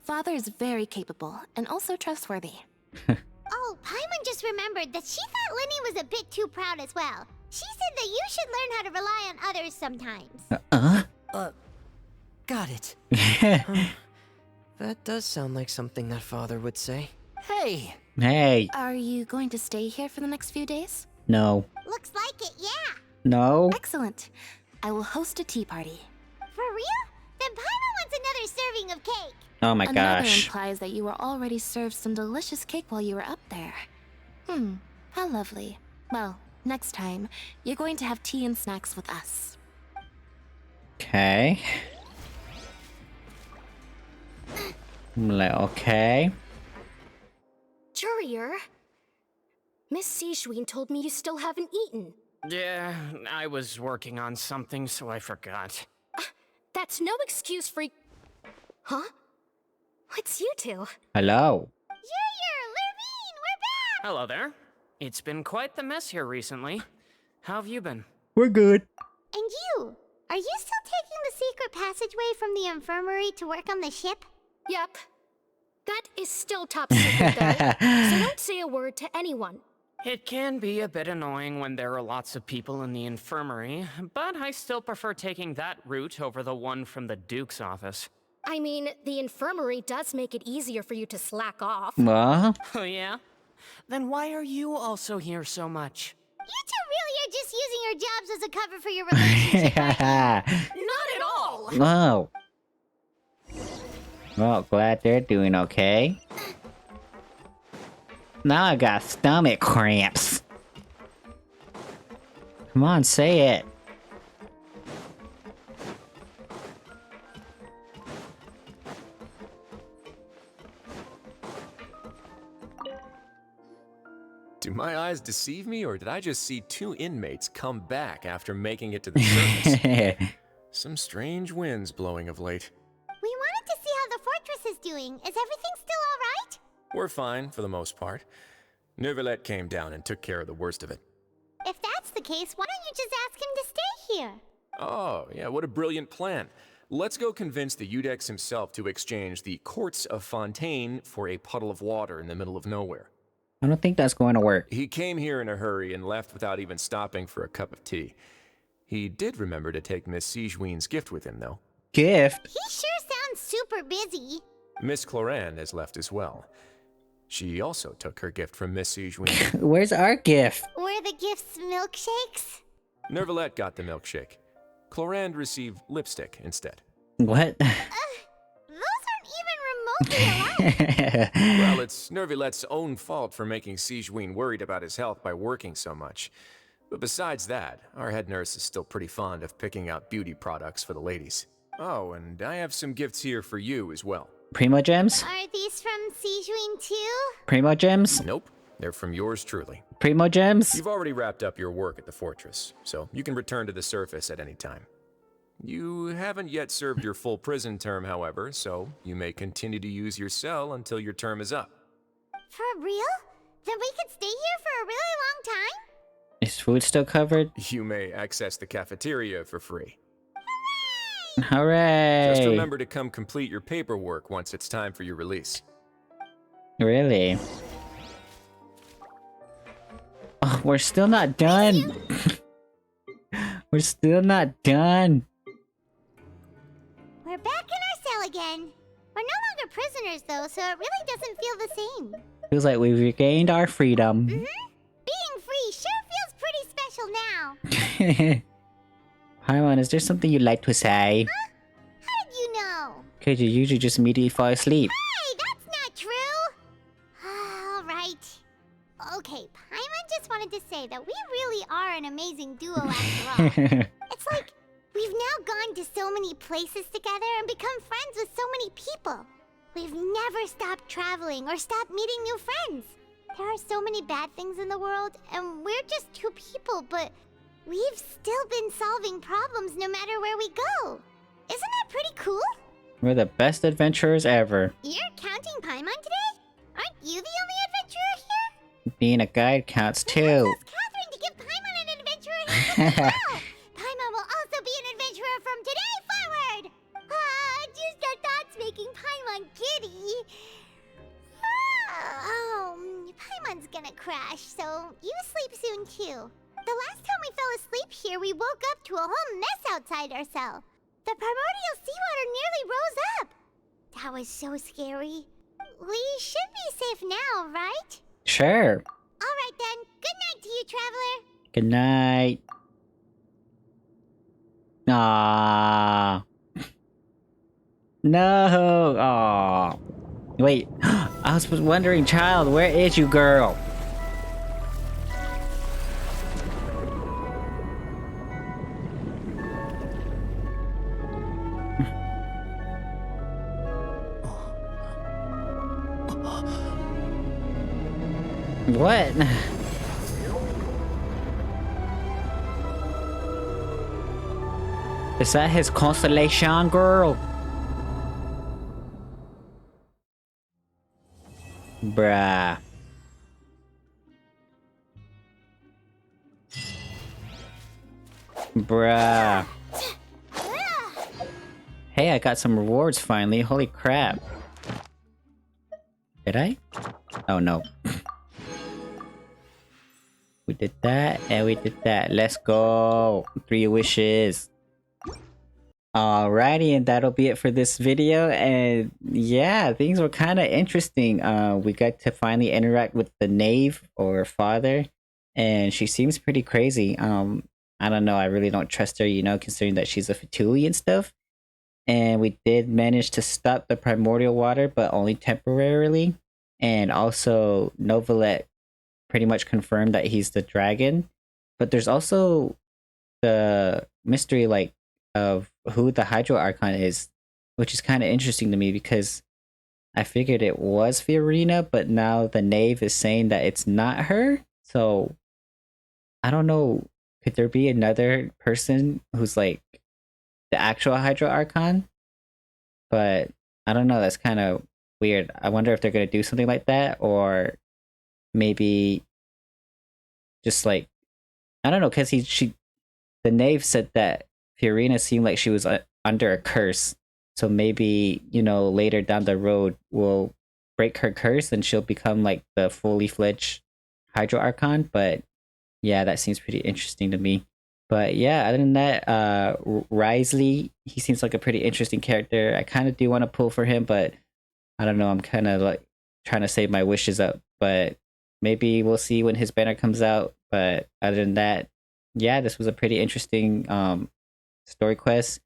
Father is very capable, and also trustworthy. Oh, Paimon just remembered that she thought Linny was a bit too proud as well. She said that you should learn how to rely on others sometimes. Got it. That does sound like something that Father would say. Hey! Hey! Are you going to stay here for the next few days? No. Looks like it, yeah. No? Excellent. I will host a tea party. For real? Then Paimon wants another serving of cake. Oh my Another gosh. implies that you were already served some delicious cake while you were up there. How lovely. Well, next time, you're going to have tea and snacks with us. Okay. I'm like, okay. Courier, Miss Sijween told me you still haven't eaten. Yeah, I was working on something, so I forgot. That's no excuse for... Huh? What's you two? Hello. Lurvine, we're back! Hello there. It's been quite the mess here recently. How have you been? We're good. And you? Are you still taking the secret passageway from the infirmary to work on the ship? Yep. That is still top secret, though, so don't say a word to anyone. It can be a bit annoying when there are lots of people in the infirmary, but I still prefer taking that route over the one from the Duke's office. I mean, the infirmary does make it easier for you to slack off. What? Oh yeah? Then why are you also here so much? You two really are just using your jobs as a cover for your relationship, Not at all! Whoa. Well, glad they're doing okay. Now I got stomach cramps. Come on, say it. Do my eyes deceive me, or did I just see two inmates come back after making it to the surface? Some strange winds blowing of late. We wanted to see how the fortress is doing. Is everything still alright? We're fine, for the most part. Neuvillette came down and took care of the worst of it. If that's the case, why don't you just ask him to stay here? Oh, yeah, what a brilliant plan. Let's go convince the Udex himself to exchange the Courts of Fontaine for a puddle of water in the middle of nowhere. I don't think that's going to work. He came here in a hurry and left without even stopping for a cup of tea. He did remember to take Miss Sigewinne's gift with him, though. Gift? He sure sounds super busy. Miss Cloran has left as well. She also took her gift from Miss Sigewinne. Where's our gift? Were the gifts milkshakes? Neuvillette got the milkshake. Cloran received lipstick instead. What? Those aren't even remotely alike. Well, it's Neuvillette's own fault for making Sigewinne worried about his health by working so much. But besides that, our head nurse is still pretty fond of picking out beauty products for the ladies. Oh, and I have some gifts here for you as well. Primo gems? Are these from Sigewinne too? Primo gems? Nope, they're from yours truly. Primo gems? You've already wrapped up your work at the fortress, so you can return to the surface at any time. You haven't yet served your full prison term, however, so you may continue to use your cell until your term is up. For real? Then we could stay here for a really long time? Is food still covered? You may access the cafeteria for free. Hooray! Just remember to come complete your paperwork once it's time for your release. Really? Oh, we're still not done. We're still not done. We're back in our cell again. We're no longer prisoners though, so it really doesn't feel the same. Feels like we've regained our freedom. Being free sure feels pretty special now. Paimon, is there something you'd like to say? Huh? How did you know? Because you usually just immediately fall asleep. Hey, that's not true! Alright. Okay, Paimon just wanted to say that we really are an amazing duo after all. It's like, we've now gone to so many places together and become friends with so many people. We've never stopped traveling or stopped meeting new friends. There are so many bad things in the world, and we're just two people, but we've still been solving problems no matter where we go. Isn't that pretty cool? We're the best adventurers ever. You're counting Paimon today? Aren't you the only adventurer here? Being a guide counts too. Ask Catherine to give Paimon an adventurer hand as well. Paimon will also be an adventurer from today forward. Just the thoughts making Paimon giddy. Paimon's gonna crash, so you sleep soon too. The last time we fell asleep here, we woke up to a whole mess outside our cell. The primordial seawater nearly rose up. That was so scary. We should be safe now, right? Sure. Alright then. Good night to you, traveler. Good night. Ah. No. Aw. Wait. I was wondering, child, where is you, girl? What? Is that his constellation, girl? Bruh. Bruh. Hey, I got some rewards finally. Holy crap. Did I? Oh no. We did that and we did that. Let's go. 3 wishes. Alrighty, and that'll be it for this video. And yeah, things were kind of interesting. We got to finally interact with the knave or father, and she seems pretty crazy. I don't know, I really don't trust her, you know, considering that she's a Fatui and stuff. And we did manage to stop the primordial water, but only temporarily. And also Neuvillette pretty much confirmed that he's the dragon. But there's also the mystery, like, of who the Hydro Archon is, which is kind of interesting to me because I figured it was Fiorina, but now the knave is saying that it's not her. So I don't know, could there be another person who's like the actual Hydro Archon? But I don't know, that's kind of weird. I wonder if they're gonna do something like that, or maybe just like, I don't know, because the knave said that Fiorina seemed like she was under a curse. So maybe, you know, later down the road we'll break her curse and she'll become like the fully fledged Hydro Archon. But yeah, that seems pretty interesting to me. But yeah, other than that, Wriothesly, he seems like a pretty interesting character. I kind of do want to pull for him, but I don't know. I'm kind of like trying to save my wishes up. But maybe we'll see when his banner comes out. But other than that, yeah, this was a pretty interesting story quest.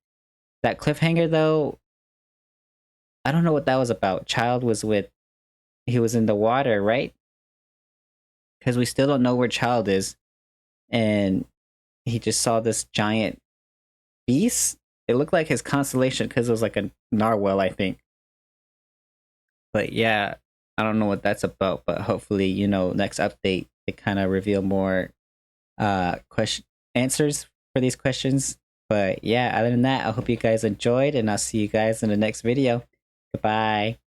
That cliffhanger though, I don't know what that was about. Child was he was in the water, right? Because we still don't know where Child is. And he just saw this giant beast. It looked like his constellation because it was like a narwhal, I think. But yeah, I don't know what that's about. But hopefully, you know, next update, they kind of reveal more answers for these questions. But yeah, other than that, I hope you guys enjoyed, and I'll see you guys in the next video. Goodbye.